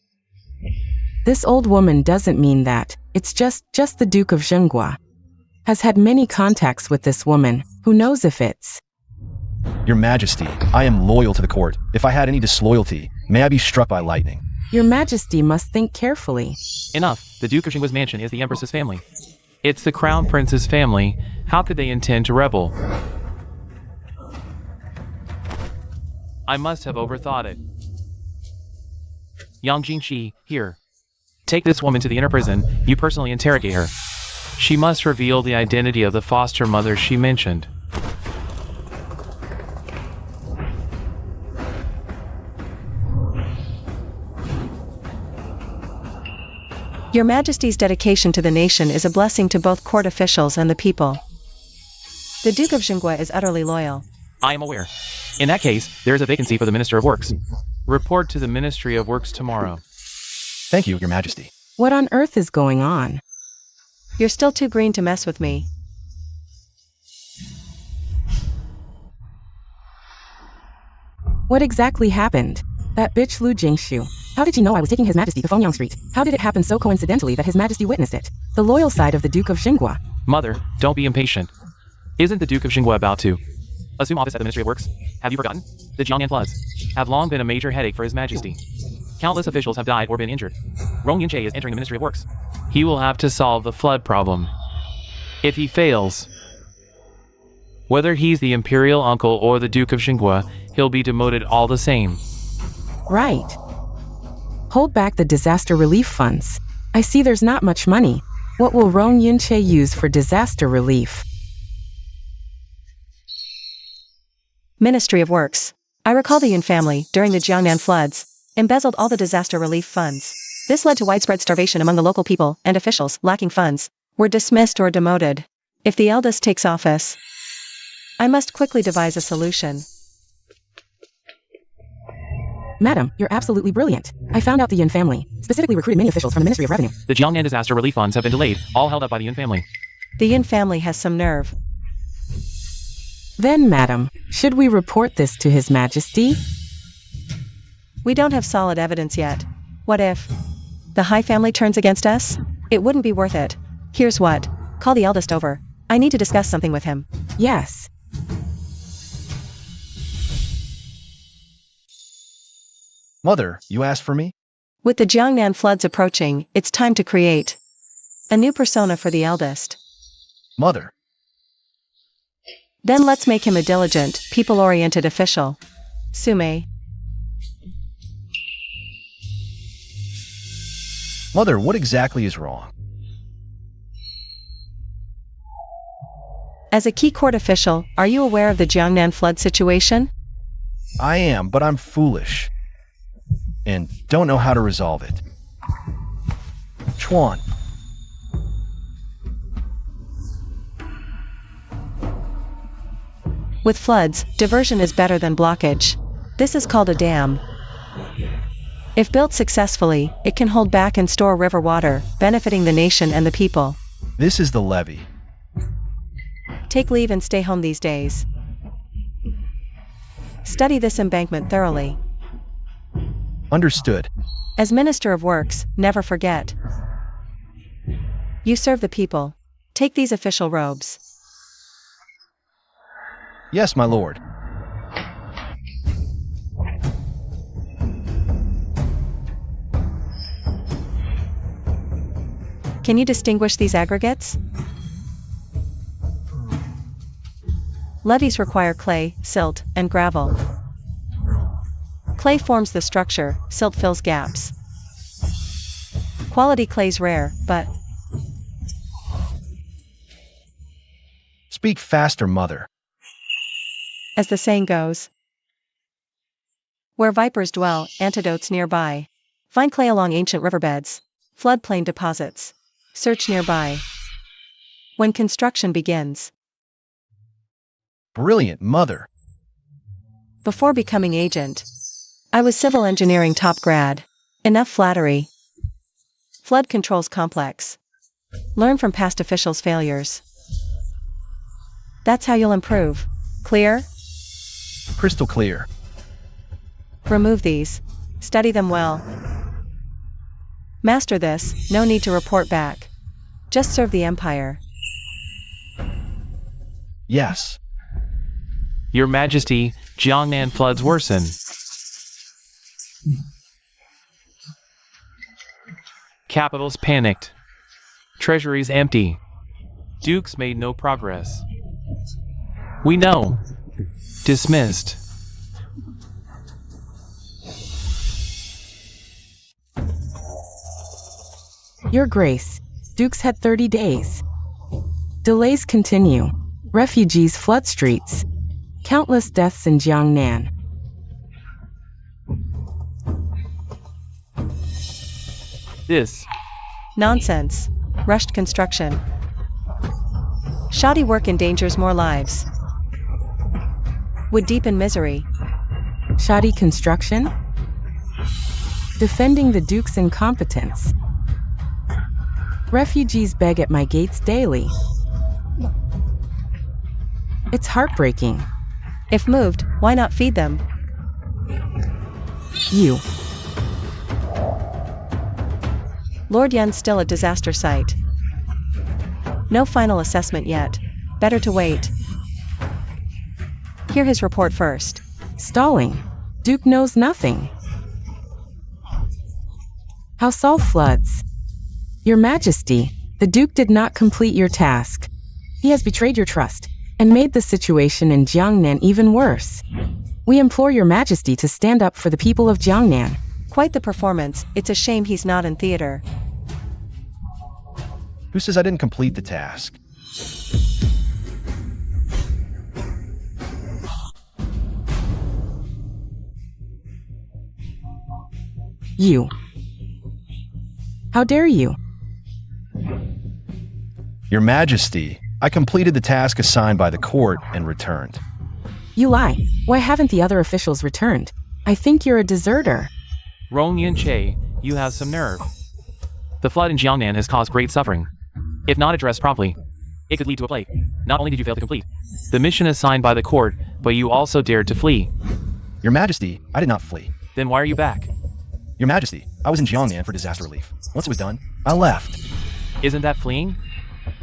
This old woman doesn't mean that. It's just the Duke of Xingui. Has had many contacts with this woman. Who knows if it's... Your Majesty, I am loyal to the court. If I had any disloyalty, may I be struck by lightning. Your Majesty must think carefully. Enough. The Duke of Xingua's mansion is the Empress's family. It's the Crown Prince's family. How could they intend to rebel? I must have overthought it. Yang Jingxi, here. Take this woman to the inner prison. You personally interrogate her. She must reveal the identity of the foster mother she mentioned. Your Majesty's dedication to the nation is a blessing to both court officials and the people. The Duke of Xingui is utterly loyal. I am aware. In that case, there is a vacancy for the Minister of Works. Report to the Ministry of Works tomorrow. Thank you, Your Majesty. What on earth is going on? You're still too green to mess with me. What exactly happened? That bitch Lu Jingshu. How did she know I was taking His Majesty to Fengyang Street? How did it happen so coincidentally that His Majesty witnessed it? The loyal side of the Duke of Xingui. Mother, don't be impatient. Isn't the Duke of Xingui about to assume office at the Ministry of Works? Have you forgotten? The Jiangnan floods have long been a major headache for His Majesty. Countless officials have died or been injured. Rong Yunche is entering the Ministry of Works. He will have to solve the flood problem. If he fails, whether he's the Imperial Uncle or the Duke of Xingui, he'll be demoted all the same. Right. Hold back the disaster relief funds. I see there's not much money. What will Rong Yunche use for disaster relief? Ministry of Works. I recall the Yun family, during the Jiangnan floods, embezzled all the disaster relief funds. This led to widespread starvation among the local people, and officials, lacking funds, were dismissed or demoted. If the eldest takes office, I must quickly devise a solution. Madam, you're absolutely brilliant. I found out the Yun family specifically recruited many officials from the Ministry of Revenue. The Jiangnan disaster relief funds have been delayed, all held up by the Yun family. The Yun family has some nerve. Then, madam, should we report this to His Majesty? We don't have solid evidence yet. What if the Hai family turns against us? It wouldn't be worth it. Here's what. Call the eldest over. I need to discuss something with him. Yes. Mother, you asked for me? With the Jiangnan floods approaching, it's time to create a new persona for the eldest. Mother. Then let's make him a diligent, people-oriented official. Sume. Mother, what exactly is wrong? As a key court official, are you aware of the Jiangnan flood situation? I am, but I'm foolish. And don't know how to resolve it. Chuan. With floods, diversion is better than blockage. This is called a dam. If built successfully, it can hold back and store river water, benefiting the nation and the people. This is the levee. Take leave and stay home these days. Study this embankment thoroughly. Understood. As Minister of Works, never forget. You serve the people. Take these official robes. Yes, my lord. Can you distinguish these aggregates? Levees require clay, silt, and gravel. Clay forms the structure, silt fills gaps. Quality clay's rare, but Speak faster, mother. as the saying goes, where vipers dwell, antidotes nearby. Find clay along ancient riverbeds, floodplain deposits. Search nearby. When construction begins. Brilliant, mother. Before becoming agent, I was civil engineering top grad. Enough flattery. Flood controls complex. Learn from past officials' failures. That's how you'll improve. Clear? Crystal clear. Remove these. Study them well. Master this, no need to report back. Just serve the empire. Yes. Your Majesty, Jiangnan floods worsen. Capitals panicked. Treasuries empty. Dukes made no progress. We know. Dismissed. Your Grace, Dukes had 30 days. Delays continue. Refugees flood streets. Countless deaths in Jiangnan. This. Nonsense. Rushed construction. Shoddy work endangers more lives. Would deepen misery. Shoddy construction? Defending the Duke's incompetence. Refugees beg at my gates daily. It's heartbreaking. If moved, why not feed them? You. Lord Yen's still a disaster site. No final assessment yet. Better to wait. Hear his report first. Stalling. Duke knows nothing. How solve floods? Your Majesty, the Duke did not complete your task. He has betrayed your trust and made the situation in Jiangnan even worse. We implore your Majesty to stand up for the people of Jiangnan. Quite the performance, it's a shame he's not in theater. Who says I didn't complete the task? You. How dare you? Your Majesty, I completed the task assigned by the court and returned. You lie. Why haven't the other officials returned? I think you're a deserter. Rong Yin-che, you have some nerve. The flood in Jiangnan has caused great suffering. If not addressed promptly, it could lead to a plague. Not only did you fail to complete the mission assigned by the court, but you also dared to flee. Your Majesty, I did not flee. Then why are you back? Your Majesty, I was in Jiangnan for disaster relief. Once it was done, I left. Isn't that fleeing?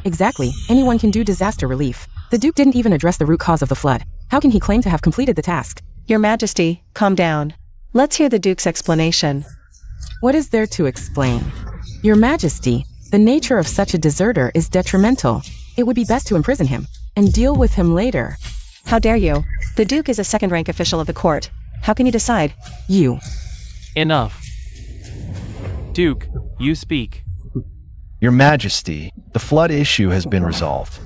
Exactly. Anyone can do disaster relief. The Duke didn't even address the root cause of the flood. How can he claim to have completed the task? Your Majesty, calm down. Let's hear the Duke's explanation. What is there to explain? Your Majesty, the nature of such a deserter is detrimental. It would be best to imprison him and deal with him later. How dare you? The Duke is a second-rank official of the court. How can you decide? You. Enough. Duke, you speak. Your Majesty, the flood issue has been resolved.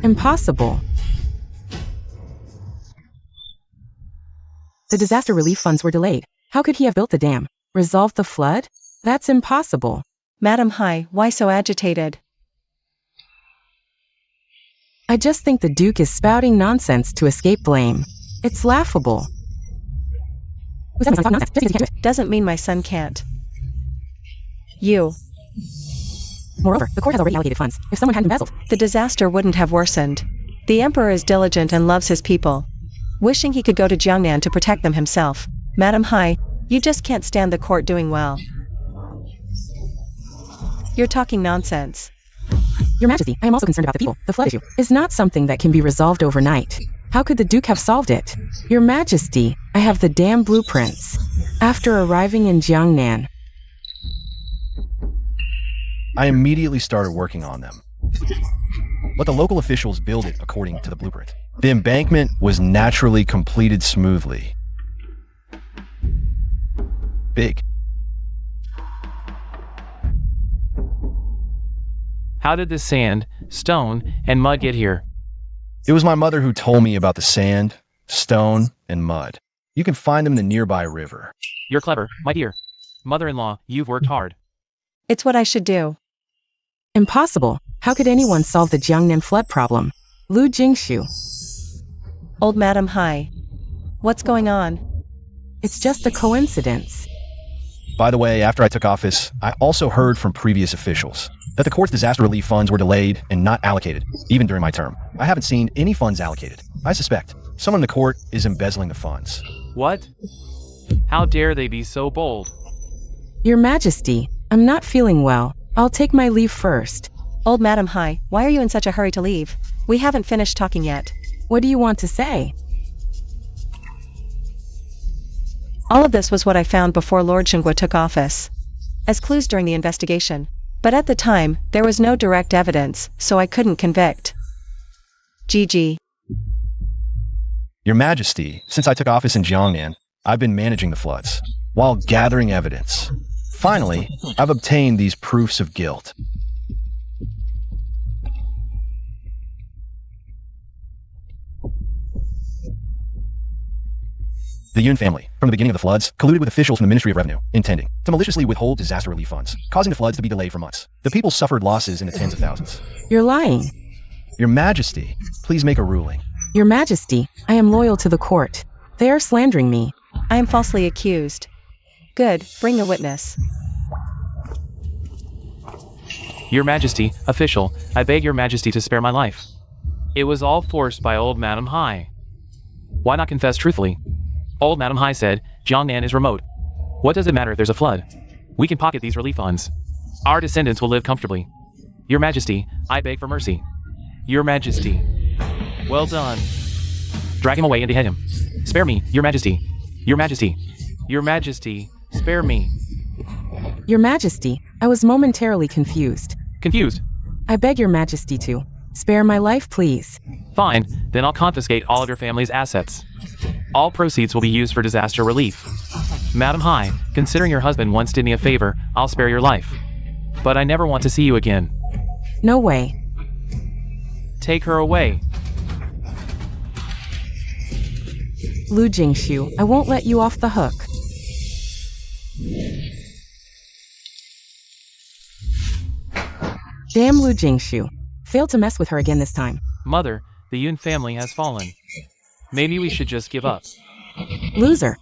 Impossible. The disaster relief funds were delayed. How could he have built the dam? Resolved the flood? That's impossible. Madam High, why so agitated? I just think the Duke is spouting nonsense to escape blame. It's laughable. Doesn't mean my son can't. You. Moreover, the court has already allocated funds. If someone had embezzled, The disaster wouldn't have worsened. The Emperor is diligent and loves his people. Wishing he could go to Jiangnan to protect them himself. Madam High, you just can't stand the court doing well. You're talking nonsense. Your Majesty, I am also concerned about the people. The flood issue is not something that can be resolved overnight. How could the Duke have solved it? Your Majesty, I have the dam blueprints. After arriving in Jiangnan, I immediately started working on them. But the local officials built it according to the blueprint. The embankment was naturally completed smoothly. Big. How did the sand, stone, and mud get here? It was my mother who told me about the sand, stone, and mud. You can find them in the nearby river. You're clever, my dear. Mother-in-law, you've worked hard. It's what I should do. impossible. How could anyone solve the Jiangnan flood problem? Lu Jingshu. Old Madam High. What's going on? It's just a coincidence. By the way, after I took office, I also heard from previous officials that the court's disaster relief funds were delayed and not allocated, even during my term. I haven't seen any funds allocated. I suspect someone in the court is embezzling the funds. What? How dare they be so bold? Your Majesty, I'm not feeling well. I'll take my leave first. Old Madam High, why are you in such a hurry to leave? We haven't finished talking yet. What do you want to say? All of this was what I found before Lord Xinghua took office, as clues during the investigation. But at the time, there was no direct evidence, so I couldn't convict. GG. Your Majesty, since I took office in Jiangnan, I've been managing the floods, while gathering evidence. Finally, I've obtained these proofs of guilt. The Yun family, from the beginning of the floods, colluded with officials from the Ministry of Revenue, intending to maliciously withhold disaster relief funds, causing the floods to be delayed for months. The people suffered losses in the tens of thousands. You're lying. Your Majesty, please make a ruling. Your Majesty, I am loyal to the court. They are slandering me. I am falsely accused. Good, bring a witness. Your Majesty, official, I beg your Majesty to spare my life. It was all forced by old Madam High. Why not confess truthfully? Old Madam High said, Jiangnan is remote. What does it matter if there's a flood? We can pocket these relief funds. Our descendants will live comfortably. Your Majesty, I beg for mercy. Your Majesty. Well done. Drag him away and behead him. Spare me, Your Majesty. Your Majesty. Your Majesty, spare me. Your Majesty, I was momentarily confused. Confused? I beg your Majesty to spare my life, please. Fine, then I'll confiscate all of your family's assets. All proceeds will be used for disaster relief. Madam High, considering your husband once did me a favor, I'll spare your life. But I never want to see you again. No way. Take her away. Lu Jingshu, I won't let you off the hook. Damn Lu Jingshu. Failed to mess with her again this time. Mother, the Yun family has fallen. Maybe we should just give up. Loser.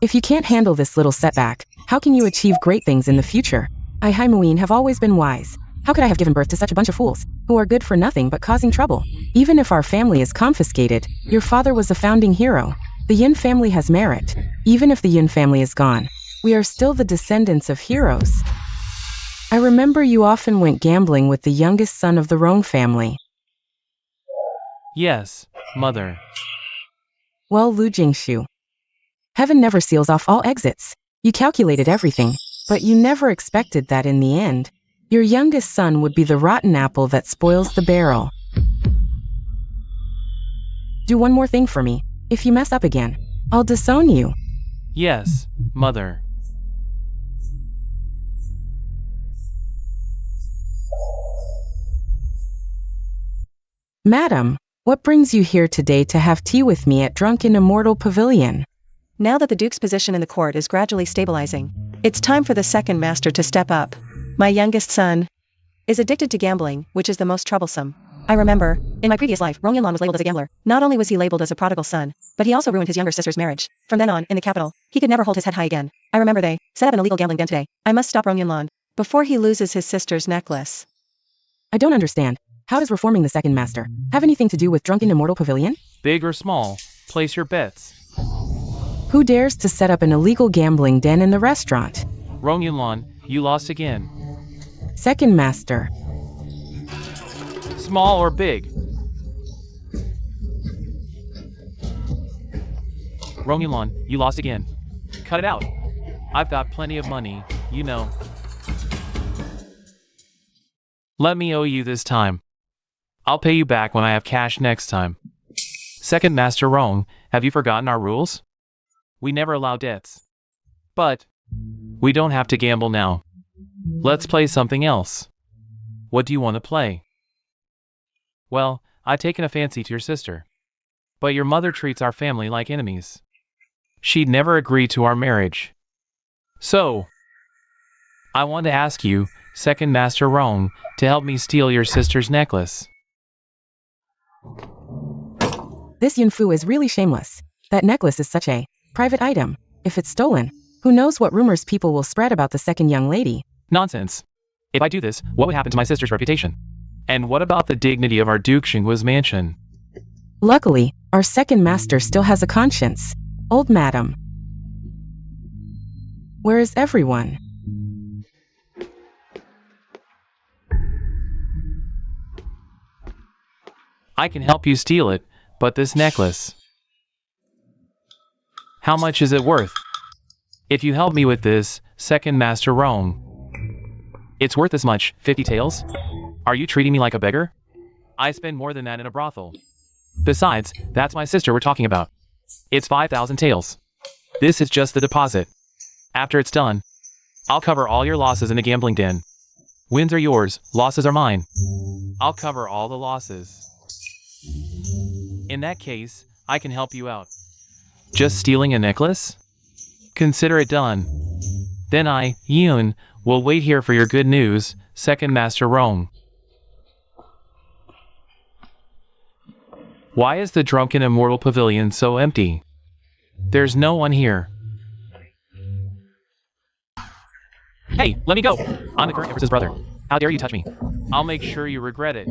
If you can't handle this little setback, how can you achieve great things in the future? I, Haimuin, have always been wise. How could I have given birth to such a bunch of fools, who are good for nothing but causing trouble? Even if our family is confiscated, your father was a founding hero. The Yin family has merit. Even if the Yin family is gone, we are still the descendants of heroes. I remember you often went gambling with the youngest son of the Rong family. Yes, Mother. Well, Lu Jingshu. Heaven never seals off all exits. You calculated everything, but you never expected that in the end, your youngest son would be the rotten apple that spoils the barrel. Do one more thing for me. If you mess up again, I'll disown you. Yes, Mother. Madam, What brings you here today to have tea with me at Drunken Immortal Pavilion? Now that the Duke's position in the court is gradually stabilizing, it's time for the second master to step up. My youngest son is addicted to gambling, which is the most troublesome. I remember, in my previous life, Rong Yunlan was labeled as a gambler. Not only was he labeled as a prodigal son, but he also ruined his younger sister's marriage. From then on, in the capital, he could never hold his head high again. I remember they set up an illegal gambling den today. I must stop Rong Yunlan before he loses his sister's necklace. I don't understand. How does reforming the second master have anything to do with Drunken Immortal Pavilion? Big or small, place your bets. Who dares to set up an illegal gambling den in the restaurant? Rong Yunlan, you lost again. Second master. Small or big? Rong Yunlan, you lost again. Cut it out. I've got plenty of money, you know. Let me owe you this time. I'll pay you back when I have cash next time. Second Master Rong, have you forgotten our rules? We never allow debts. But we don't have to gamble now. Let's play something else. What do you want to play? Well, I've taken a fancy to your sister. But your mother treats our family like enemies. She'd never agree to our marriage. So, I want to ask you, Second Master Rong, to help me steal your sister's necklace. This Yunfu is really shameless. That necklace is such a private item. If it's stolen, who knows what rumors people will spread about the second young lady. Nonsense. If I do this, what would happen to my sister's reputation? And what about the dignity of our Duke Xingguo's mansion? Luckily, our second master still has a conscience. Old madam. Where is everyone? I can help you steal it, but this necklace... How much is it worth? If you help me with this, Second Master Rong... It's worth this much, 50 taels? Are you treating me like a beggar? I spend more than that in a brothel. Besides, that's my sister we're talking about. It's 5,000 taels. This is just the deposit. After it's done, I'll cover all your losses in the gambling den. Wins are yours, losses are mine. I'll cover all the losses. In that case, I can help you out. Just stealing a necklace? Consider it done. Then I, Yun, will wait here for your good news, Second Master Rong. Why is the Drunken Immortal Pavilion so empty? There's no one here. Hey, let me go! I'm the current Empress's brother. How dare you touch me? I'll make sure you regret it.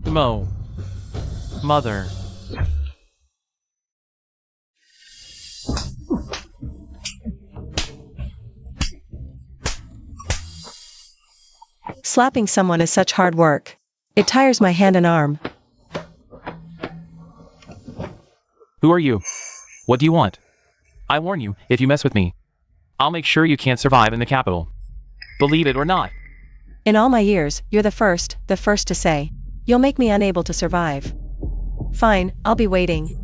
Mo. Mother. Slapping someone is such hard work. It tires my hand and arm. Who are you? What do you want? I warn you, if you mess with me, I'll make sure you can't survive in the capital. Believe it or not. In all my years, you're the first to say. You'll make me unable to survive. Fine, I'll be waiting.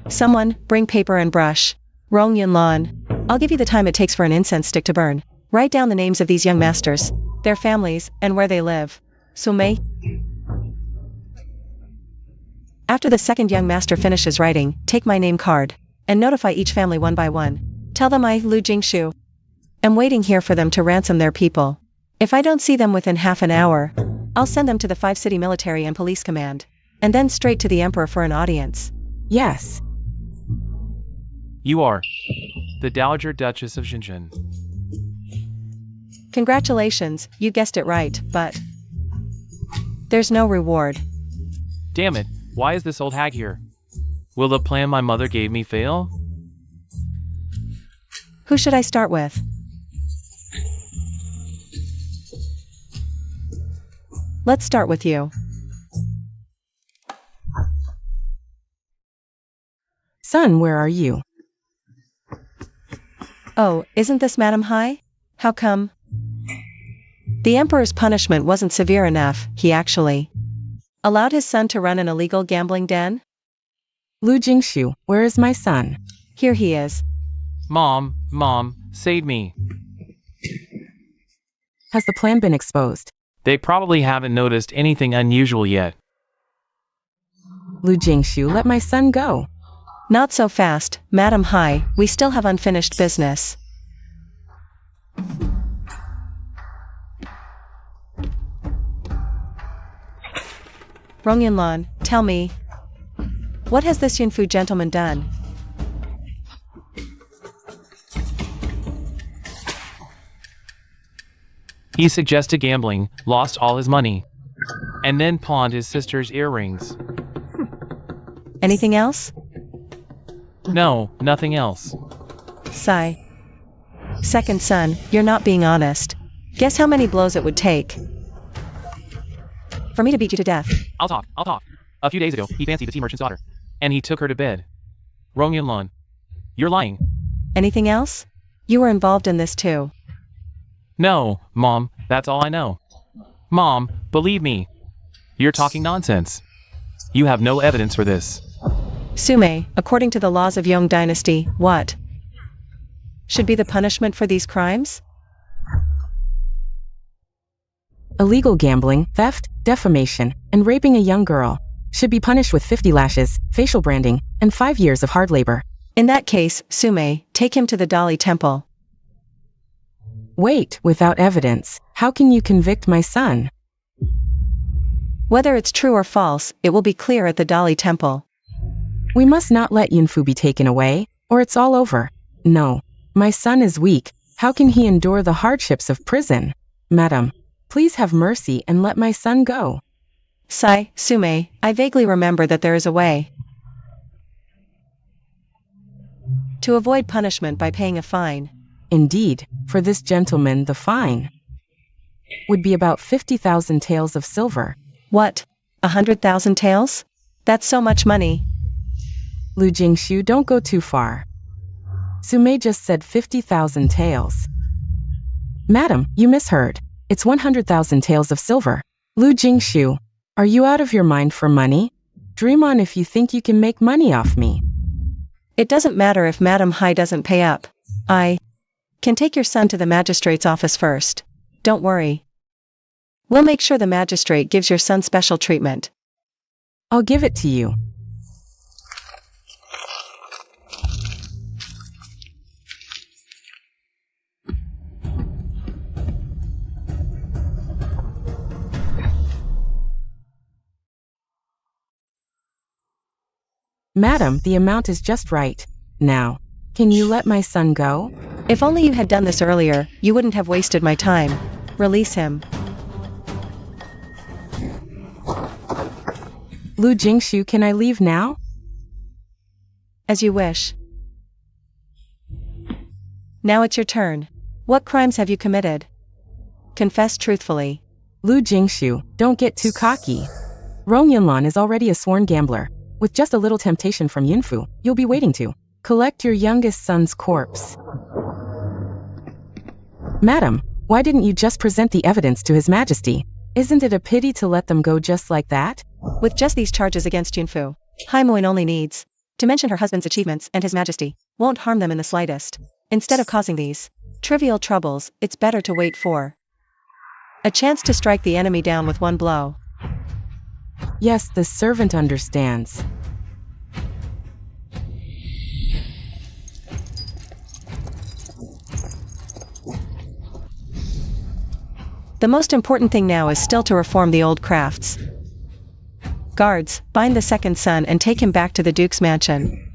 Someone, bring paper and brush. Rong Yunlan. I'll give you the time it takes for an incense stick to burn. Write down the names of these young masters, their families, and where they live. Sumei. After the second young master finishes writing, take my name card, and notify each family one by one. Tell them I, Lu Jingshu, am waiting here for them to ransom their people. If I don't see them within half an hour, I'll send them to the 5-city military and police command, and then straight to the emperor for an audience. Yes. You are the Dowager Duchess of Xinjiang. Congratulations, you guessed it right, but there's no reward. Damn it, why is this old hag here? Will the plan my mother gave me fail? Who should I start with? Let's start with you. Son, where are you? Oh, isn't this Madam Hai? How come? The emperor's punishment wasn't severe enough. He actually allowed his son to run an illegal gambling den? Lu Jingshu, where is my son? Here he is. Mom, save me. Has the plan been exposed? They probably haven't noticed anything unusual yet. Lu Jingshu, let my son go. Not so fast, Madam Hai, we still have unfinished business. Rong Yunlan, tell me, what has this Yunfu gentleman done? He suggested gambling, lost all his money, and then pawned his sister's earrings. Anything else? No, nothing else. Sigh. Second son, you're not being honest. Guess how many blows it would take for me to beat you to death? I'll talk. A few days ago, he fancied the tea merchant's daughter, and he took her to bed. Rong Yunlan, you're lying. Anything else? You were involved in this too. No, Mom, that's all I know. Mom, believe me. You're talking nonsense. You have no evidence for this. Sume, according to the laws of Yong Dynasty, what should be the punishment for these crimes? Illegal gambling, theft, defamation, and raping a young girl should be punished with 50 lashes, facial branding, and 5 years of hard labor. In that case, Sume, take him to the Dali temple. Wait, without evidence, how can you convict my son? Whether it's true or false, it will be clear at the Dali temple. We must not let Yunfu be taken away, or it's all over. No, my son is weak. How can he endure the hardships of prison? Madam, please have mercy and let my son go. Sai, Sume, I vaguely remember that there is a way to avoid punishment by paying a fine. Indeed, for this gentleman the fine would be about 50,000 taels of silver. What? 100,000 taels? That's so much money. Lu Jingshu, don't go too far. Sume just said 50,000 taels. Madam, you misheard. It's 100,000 taels of silver. Lu Jingshu, are you out of your mind for money? Dream on if you think you can make money off me. It doesn't matter if Madam Hai doesn't pay up. I can take your son to the magistrate's office first. Don't worry. We'll make sure the magistrate gives your son special treatment. I'll give it to you. Madam, the amount is just right. Now, can you let my son go? If only you had done this earlier, you wouldn't have wasted my time. Release him. Lu Jingshu, can I leave now? As you wish. Now it's your turn. What crimes have you committed? Confess truthfully. Lu Jingshu, don't get too cocky. Rong Yunlan is already a sworn gambler. With just a little temptation from Yunfu, you'll be waiting to collect your youngest son's corpse. Madam, why didn't you just present the evidence to His Majesty? Isn't it a pity to let them go just like that? With just these charges against Yunfu, Hai Moin only needs to mention her husband's achievements, and His Majesty won't harm them in the slightest. Instead of causing these trivial troubles, it's better to wait for a chance to strike the enemy down with one blow. Yes, the servant understands. The most important thing now is still to reform the old crafts. Guards, bind the second son and take him back to the Duke's mansion.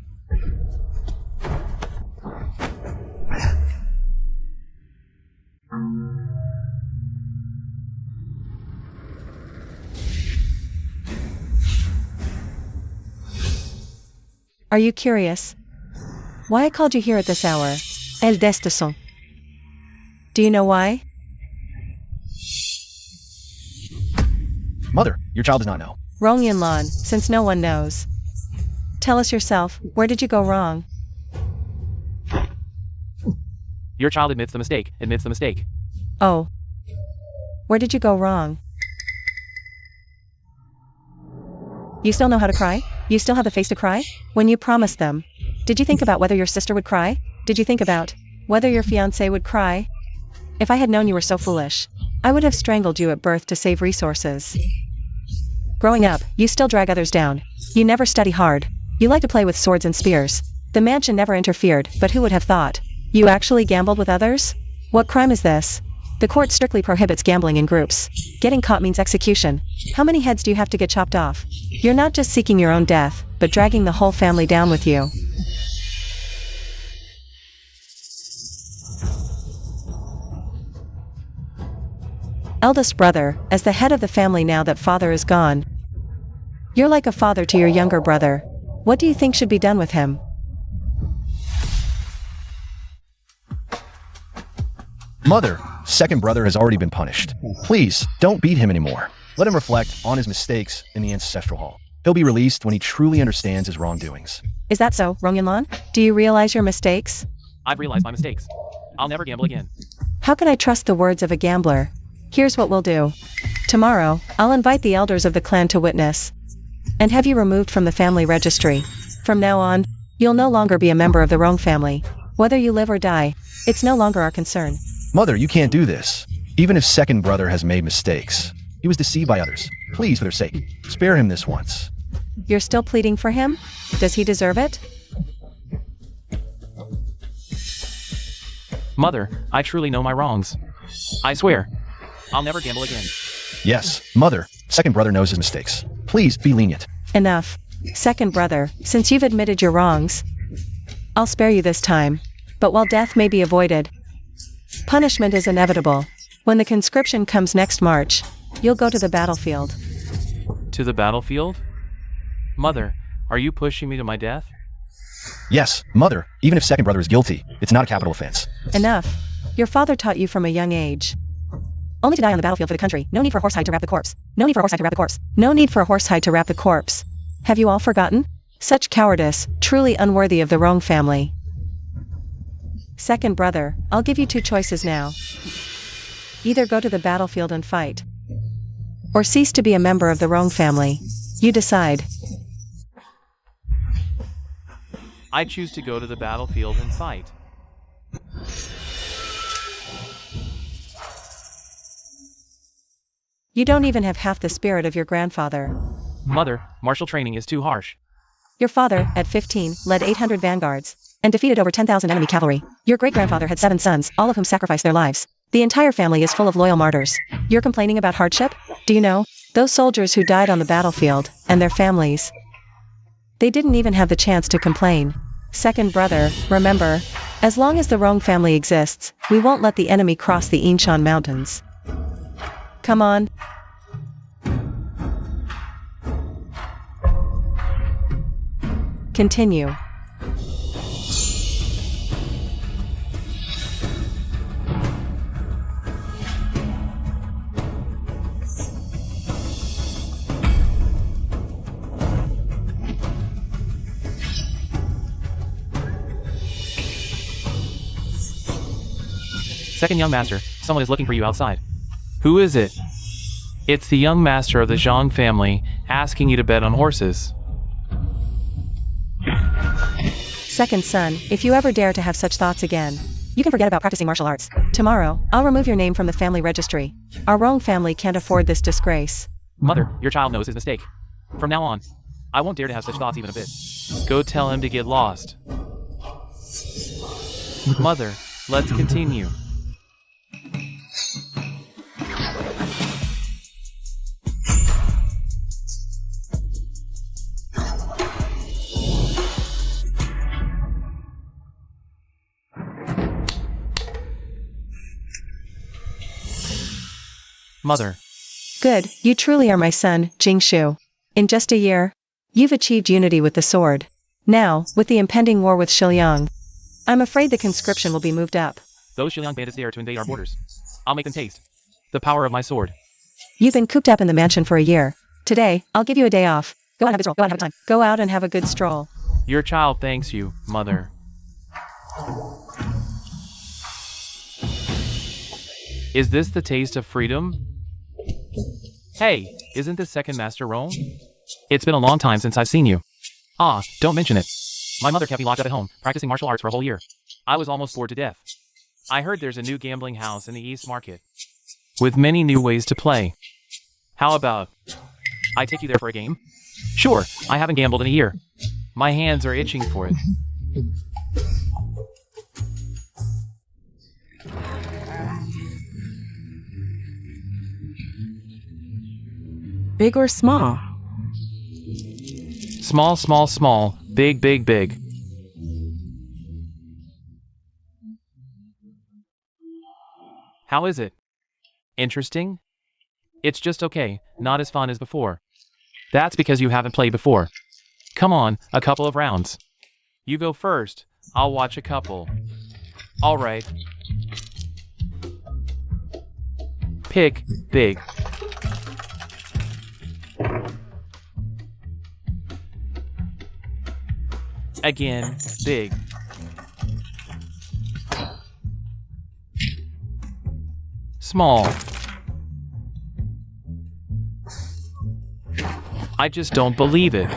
Are you curious why I called you here at this hour? EDSA. Do you know why? Mother, your child does not know. Rong Yunlan, since no one knows, tell us yourself, where did you go wrong? Your child admits the mistake. Oh. Where did you go wrong? You still know how to cry? You still have the face to cry? When you promised them, did you think about whether your sister would cry? Did you think about whether your fiancé would cry? If I had known you were so foolish, I would have strangled you at birth to save resources. Growing up, you still drag others down. You never study hard. You like to play with swords and spears. The mansion never interfered, but who would have thought? You actually gambled with others? What crime is this? The court strictly prohibits gambling in groups. Getting caught means execution. How many heads do you have to get chopped off? You're not just seeking your own death, but dragging the whole family down with you. Eldest brother, as the head of the family now that father is gone. You're like a father to your younger brother. What do you think should be done with him? Mother, second brother has already been punished. Please, don't beat him anymore. Let him reflect on his mistakes in the ancestral hall. He'll be released when he truly understands his wrongdoings. Is that so, Rongyunlan? Do you realize your mistakes? I've realized my mistakes. I'll never gamble again. How can I trust the words of a gambler? Here's what we'll do. Tomorrow, I'll invite the elders of the clan to witness. And have you removed from the family registry. From now on, you'll no longer be a member of the Rong family. Whether you live or die, it's no longer our concern. Mother, you can't do this. Even if second brother has made mistakes, he was deceived by others. Please, for their sake, spare him this once. You're still pleading for him? Does he deserve it? Mother, I truly know my wrongs. I swear, I'll never gamble again. Yes, Mother, second brother knows his mistakes. Please be lenient. Enough. Second brother, since you've admitted your wrongs, I'll spare you this time. But while death may be avoided, punishment is inevitable. When the conscription comes next March, you'll go to the battlefield. To the battlefield? Mother, are you pushing me to my death? Yes, Mother, even if second brother is guilty, it's not a capital offense. Enough. Your father taught you from a young age. Only to die on the battlefield for the country. No need for a horsehide to wrap the corpse. No need for a horsehide to wrap the corpse. No need for a horsehide to wrap the corpse. Have you all forgotten? Such cowardice, truly unworthy of the Rong family. Second brother, I'll give you two choices now. Either go to the battlefield and fight, or cease to be a member of the Rong family. You decide. I choose to go to the battlefield and fight. You don't even have half the spirit of your grandfather. Mother, martial training is too harsh. Your father, at 15, led 800 vanguards, and defeated over 10,000 enemy cavalry. Your great-grandfather had 7 sons, all of whom sacrificed their lives. The entire family is full of loyal martyrs. You're complaining about hardship? Do you know, those soldiers who died on the battlefield, and their families, they didn't even have the chance to complain. Second brother, remember, as long as the Rong family exists, we won't let the enemy cross the Inshan Mountains. Come on. Continue. Second young master, someone is looking for you outside. Who is it? It's the young master of the Zhang family, asking you to bet on horses. Second son, if you ever dare to have such thoughts again, you can forget about practicing martial arts. Tomorrow, I'll remove your name from the family registry. Our Rong family can't afford this disgrace. Mother, your child knows his mistake. From now on, I won't dare to have such thoughts even a bit. Go tell him to get lost. Mother, let's continue. Mother. Good, you truly are my son, Jingshu. In just a year, you've achieved unity with the sword. Now, with the impending war with Shiliang, I'm afraid the conscription will be moved up. Those Shiliang bandits dare to invade our borders. I'll make them taste the power of my sword. You've been cooped up in the mansion for a year. Today, I'll give you a day off. Go out and have a stroll. Go out and have a time. Go out and have a good stroll. Your child thanks you, Mother. Is this the taste of freedom? Hey, isn't this second master Rome? It's been a long time since I've seen you. Ah, don't mention it. My mother kept me locked up at home, practicing martial arts for a whole year. I was almost bored to death. I heard there's a new gambling house in the East Market. with many new ways to play. How about I take you there for a game? Sure, I haven't gambled in a year. My hands are itching for it. Big or small? Small, small, small, big, big, big. How is it? Interesting? It's just okay, not as fun as before. That's because you haven't played before. Come on, a couple of rounds. You go first, I'll watch a couple. Alright. Pick, big. Again, big. Small. I just don't believe it.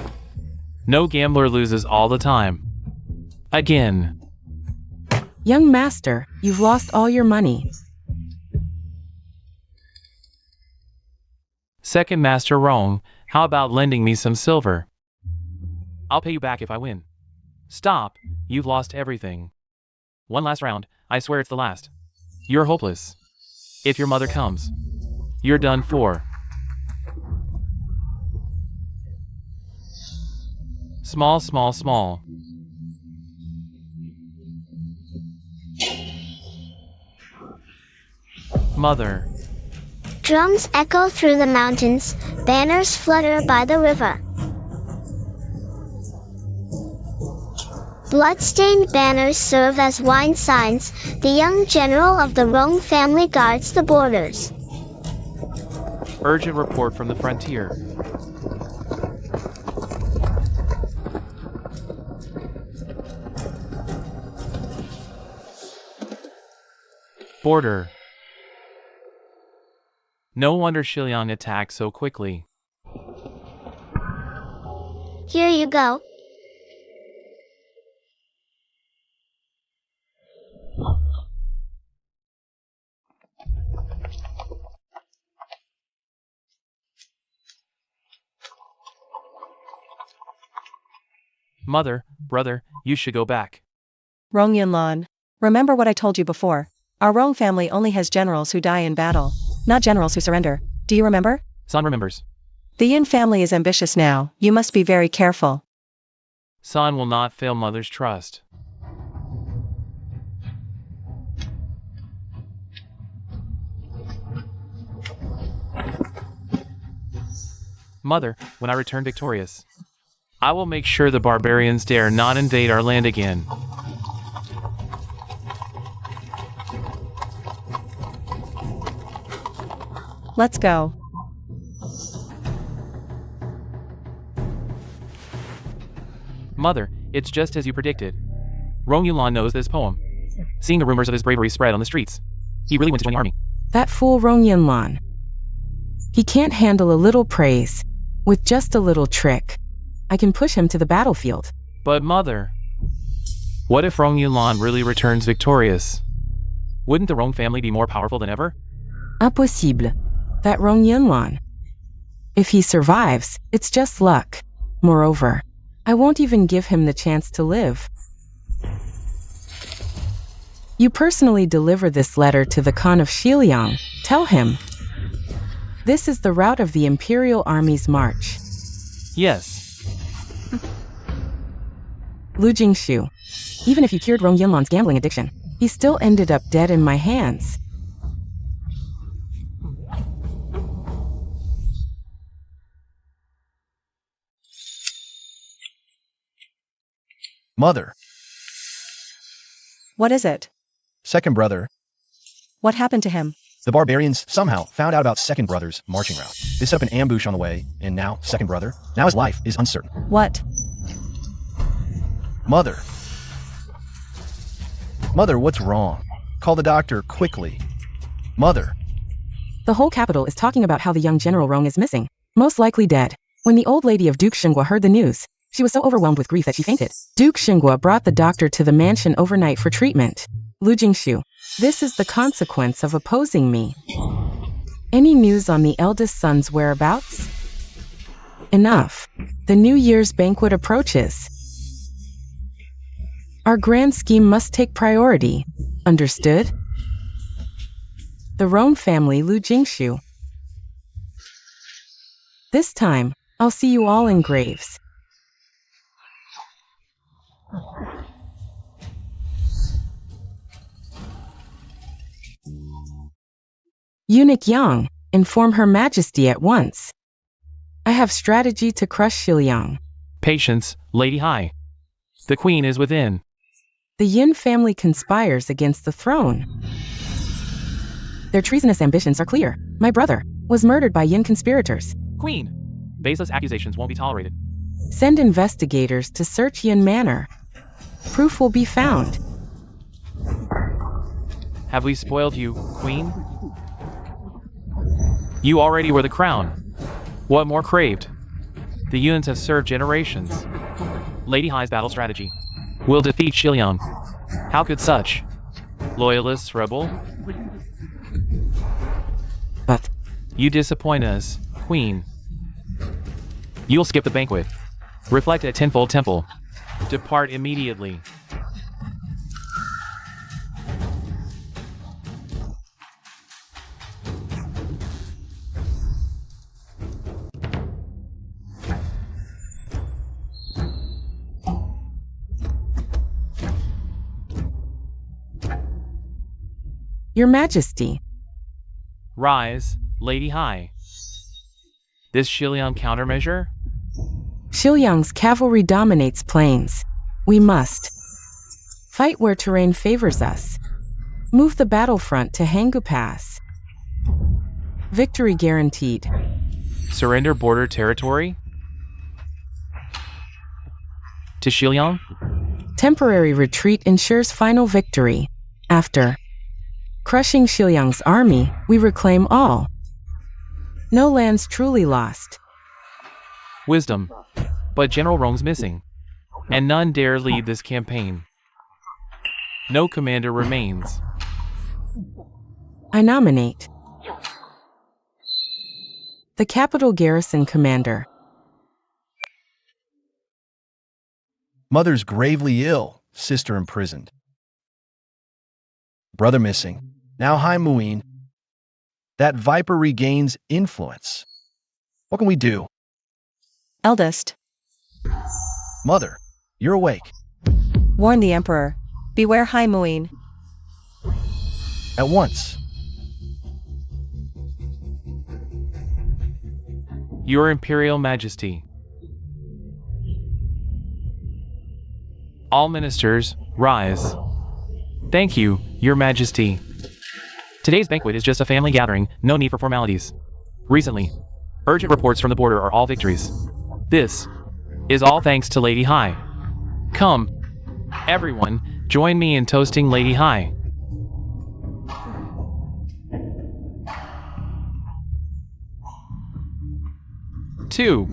No gambler loses all the time. Again. Young master, you've lost all your money. Second master wrong, how about lending me some silver? I'll pay you back if I win. Stop, you've lost everything. One last round, I swear it's the last. You're hopeless. If your mother comes, you're done for. Small, small, small. Mother. Drums echo through the mountains, banners flutter by the river. Blood-stained banners serve as wine signs. The young general of the Rome family guards the borders. Urgent report from the frontier. Border. No wonder Shiliang attacked so quickly. Here you go. Mother, brother, you should go back. Rong Yunlan. Remember what I told you before. Our Rong family only has generals who die in battle, not generals who surrender. Do you remember? Son remembers. The Yin family is ambitious now. You must be very careful. Son will not fail mother's trust. Mother, when I return victorious, I will make sure the barbarians dare not invade our land again. Let's go. Mother, it's just as you predicted. Rong Yulan knows this poem. Seeing the rumors of his bravery spread on the streets, he really went to join the army. That fool Rong Yunlan. He can't handle a little praise. With just a little trick, I can push him to the battlefield. But mother, what if Rong Yulan really returns victorious? Wouldn't the Rong family be more powerful than ever? Impossible. That Rong Yunlan. If he survives, it's just luck. Moreover, I won't even give him the chance to live. You personally deliver this letter to the Khan of Shiliang. Tell him. This is the route of the Imperial Army's march. Yes. Lu Jingshu. Even if you cured Rong Yunlan's gambling addiction, he still ended up dead in my hands. Mother. What is it? Second brother. What happened to him? The barbarians somehow found out about second brother's marching route. They set up an ambush on the way, and now second brother, now his life is uncertain. What? Mother. Mother, what's wrong? Call the doctor quickly. Mother. The whole capital is talking about how the young General Rong is missing, most likely dead. When the old lady of Duke Xinghua heard the news, she was so overwhelmed with grief that she fainted. Duke Xinghua brought the doctor to the mansion overnight for treatment. Lu Jingshu, this is the consequence of opposing me. Any news on the eldest son's whereabouts? Enough. The New Year's banquet approaches. Our grand scheme must take priority. Understood? The Rome family Lu Jingshu. This time, I'll see you all in graves. Eunuch Yang, inform Her Majesty at once. I have strategy to crush Xiliang. Patience, Lady High. The Queen is within. The Yin family conspires against the throne. Their treasonous ambitions are clear. My brother was murdered by Yin conspirators. Queen! Baseless accusations won't be tolerated. Send investigators to search Yin Manor. Proof will be found. Have we spoiled you, Queen? You already were the crown. What more craved? The Yuns have served generations. Lady High's battle strategy will defeat Xiliang. How could such loyalists rebel? But You disappoint us, Queen. You'll skip the banquet. Reflect at Tenfold Temple. Depart immediately. Your Majesty, Rise, Lady High. This Xiliang countermeasure? Xiliang's cavalry dominates plains. We must fight where terrain favors us. Move the battlefront to Hangu Pass. Victory guaranteed. Surrender border territory? To Xiliang? Temporary retreat ensures final victory. After crushing Xiliang's army, we reclaim all. No lands truly lost. Wisdom. But General Rong's missing. And none dare lead this campaign. No commander remains. I nominate the capital garrison commander. Mother's gravely ill, sister imprisoned. Brother missing. Now Hai Muin. That viper regains influence. What can we do? Eldest, Mother, you're awake. warn the Emperor. Beware Hai Muin. At once. Your Imperial Majesty. All ministers, rise. Thank you, Your Majesty. Today's banquet is just a family gathering, no need for formalities. Recently, urgent reports from the border are all victories. This is all thanks to Lady High. Come, everyone, join me in toasting Lady High. Two.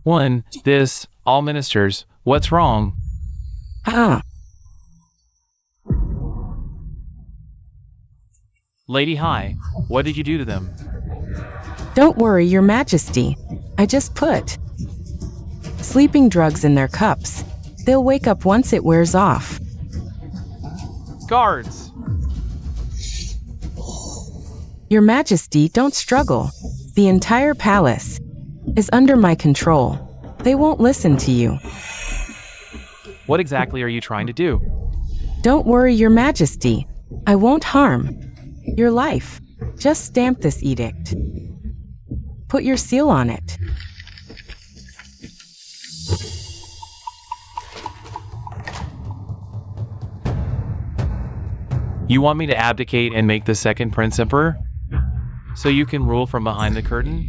One. This, all ministers, what's wrong? Ah, Lady High, what did you do to them? don't worry, Your Majesty. I just put sleeping drugs in their cups. They'll wake up once it wears off. Guards! Your Majesty, don't struggle. The entire palace is under my control. They won't listen to you. What exactly are you trying to do? Don't worry, Your Majesty. I won't harm your life. Just stamp this edict. Put your seal on it. You want me to abdicate and make the second Prince Emperor? So you can rule from behind the curtain?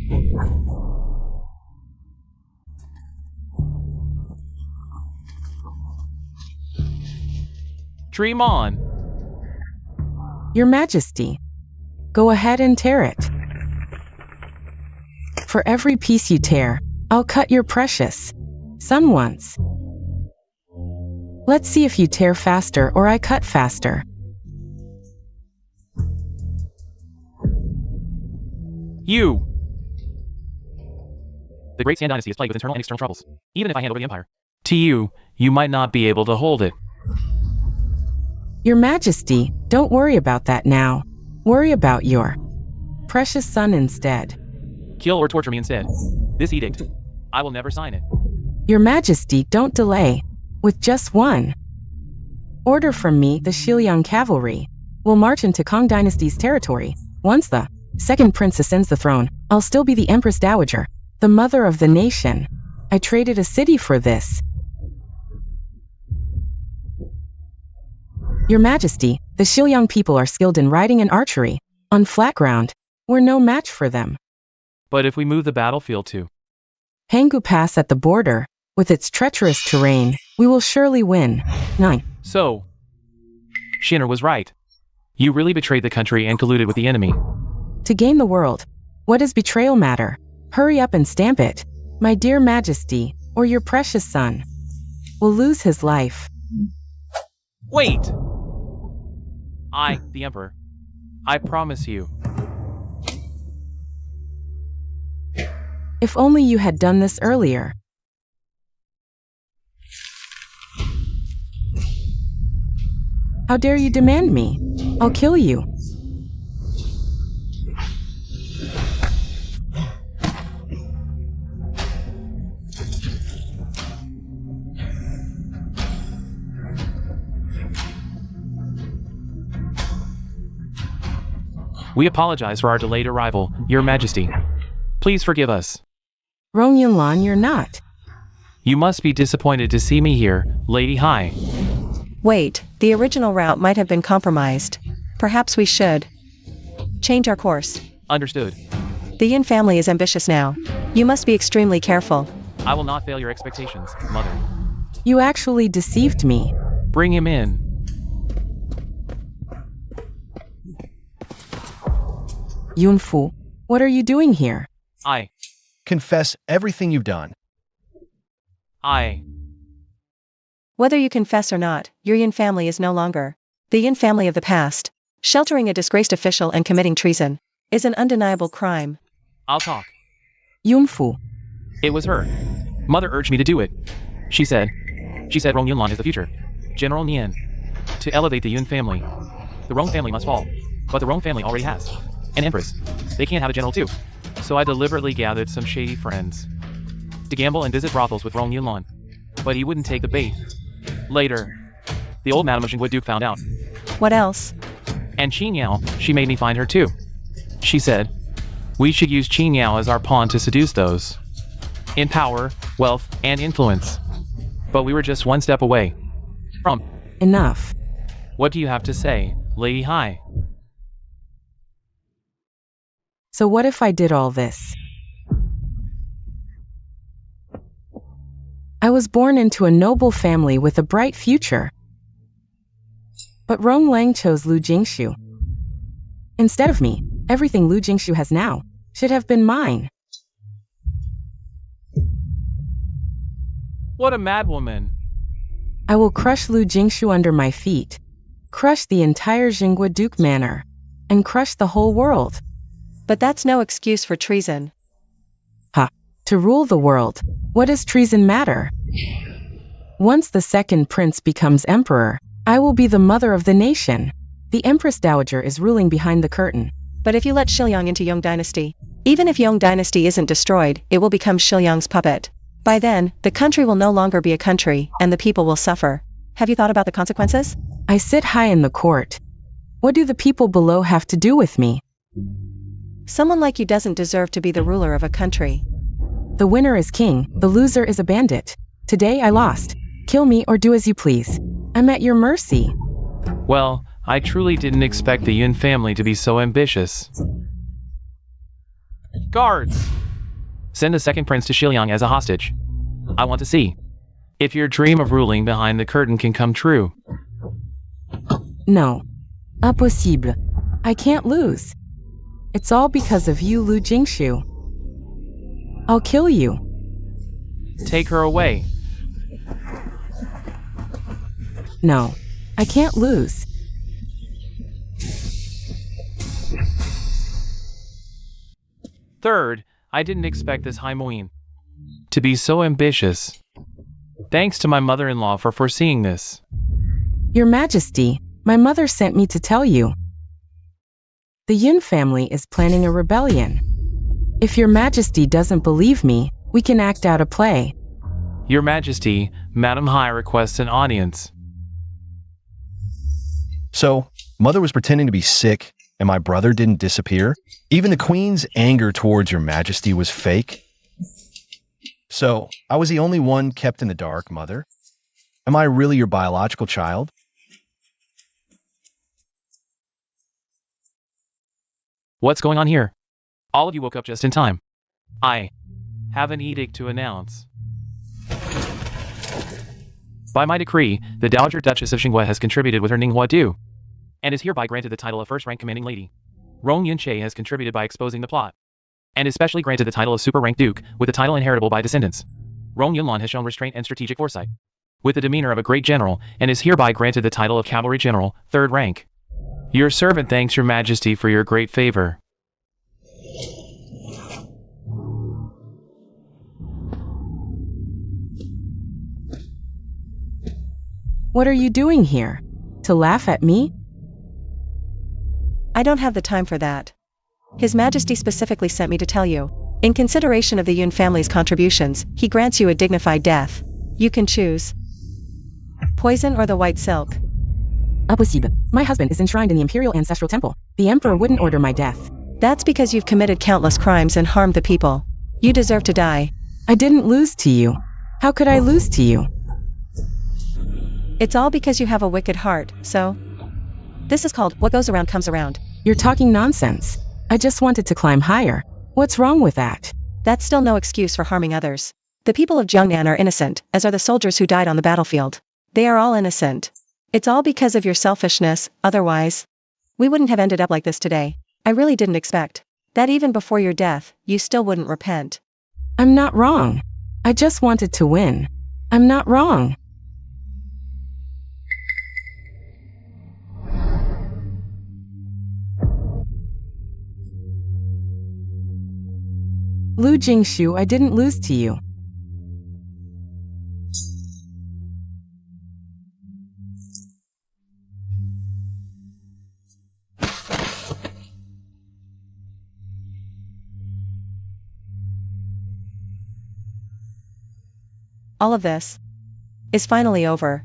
Dream on! Your Majesty, go ahead and tear it. For every piece you tear, I'll cut your precious son once. Let's see if you tear faster or I cut faster. You! The Great Sand Dynasty is plagued with internal and external troubles. Even if I hand over the empire to you, you might not be able to hold it. Your Majesty, don't worry about that now. Worry about your precious son instead. Kill or torture me instead. This edict, I will never sign it. Your Majesty, don't delay. With just one order from me, the Xiliang cavalry will march into Kong Dynasty's territory. Once the second prince ascends the throne, I'll still be the Empress Dowager, the mother of the nation. I traded a city for this. Your Majesty, the Xiliang people are skilled in riding and archery. On flat ground, we're no match for them. But if we move the battlefield to Hanggu Pass at the border, with its treacherous terrain, we will surely win. 9. So, Shinner was right. You really betrayed the country and colluded with the enemy. To gain the world, what does betrayal matter? Hurry up and stamp it. My dear Majesty, or your precious son will lose his life. Wait! I, the Emperor, I promise you. If only you had done this earlier. How dare you demand me? I'll kill you. We apologize for our delayed arrival, Your Majesty. Please forgive us. Rong Yunlan, you're not. You must be disappointed to see me here, Lady Hai. Wait, the original route might have been compromised. Perhaps we should change our course. Understood. The Yin family is ambitious now. You must be extremely careful. I will not fail your expectations, Mother. You actually deceived me. Bring him in. Yunfu, what are you doing here? I. Confess everything you've done. Whether you confess or not, your Yin family is no longer the Yin family of the past. Sheltering a disgraced official and committing treason is an undeniable crime. I'll talk. Yunfu. It was her. Mother urged me to do it. She said Rong Yunlan is the future. General Nian. To elevate the Yun family. The Rong family must fall. But the Rong family already has an empress. They can't have a general too. So I deliberately gathered some shady friends to gamble and visit brothels with Rong Yunlan. But he wouldn't take the bait. Later, the old Madame of Jingguo Duke found out. What else? And Qin Yao, she made me find her too. She said, we should use Qin Yao as our pawn to seduce those in power, wealth, and influence. But we were just one step away from. Enough. What do you have to say, Lady Hai? So what if I did all this? I was born into a noble family with a bright future. But Rong Lang chose Lu Jingshu. Instead of me, everything Lu Jingshu has now should have been mine. What a madwoman. I will crush Lu Jingshu under my feet, crush the entire Jingguo Duke Manor, and crush the whole world. But that's no excuse for treason. Ha! To rule the world, what does treason matter? Once the second prince becomes emperor, I will be the mother of the nation. The Empress Dowager is ruling behind the curtain. But if you let Xiliang into Yong Dynasty, even if Yong Dynasty isn't destroyed, it will become Xiliang's puppet. By then, the country will no longer be a country, and the people will suffer. Have you thought about the consequences? I sit high in the court. What do the people below have to do with me? Someone like you doesn't deserve to be the ruler of a country. The winner is king, the loser is a bandit. Today I lost. Kill me or do as you please. I'm at your mercy. Well, I truly didn't expect the Yun family to be so ambitious. Guards! Send the second prince to Xiliang as a hostage. I want to see if your dream of ruling behind the curtain can come true. No. Impossible. I can't lose. It's all because of you, Lu Jingshu. I'll kill you. Take her away. No. I can't lose. Third, I didn't expect this High Moine to be so ambitious. Thanks to my mother-in-law for foreseeing this. Your Majesty, my mother sent me to tell you. The Yun family is planning a rebellion. If your Majesty doesn't believe me, we can act out a play. Your Majesty, Madam High requests an audience. So, mother was pretending to be sick, and my brother didn't disappear? Even the queen's anger towards your majesty was fake? So, I was the only one kept in the dark, mother? Am I really your biological child? What's going on here? All of you woke up just in time. I have an edict to announce. By my decree, the Dowager Duchess of Xinghua has contributed with her Ninghua due, and is hereby granted the title of first-rank commanding lady. Rong Yunche has contributed by exposing the plot, and is specially granted the title of super-rank duke, with the title inheritable by descendants. Rong Yunlan has shown restraint and strategic foresight, with the demeanor of a great general, and is hereby granted the title of cavalry general, third rank. Your servant thanks your majesty for your great favor. What are you doing here? To laugh at me? I don't have the time for that. His Majesty specifically sent me to tell you. In consideration of the Yun family's contributions, he grants you a dignified death. You can choose poison or the white silk. Impossible. My husband is enshrined in the Imperial Ancestral Temple. The Emperor wouldn't order my death. That's because you've committed countless crimes and harmed the people. You deserve to die. I didn't lose to you. How could I lose to you? It's all because you have a wicked heart, so... This is called, what goes around comes around. You're talking nonsense. I just wanted to climb higher. What's wrong with that? That's still no excuse for harming others. The people of Jiangnan are innocent, as are the soldiers who died on the battlefield. They are all innocent. It's all because of your selfishness, otherwise... We wouldn't have ended up like this today. I really didn't expect that even before your death, you still wouldn't repent. I'm not wrong. I just wanted to win. I'm not wrong. Lu Jingshu, I didn't lose to you. All of this is finally over.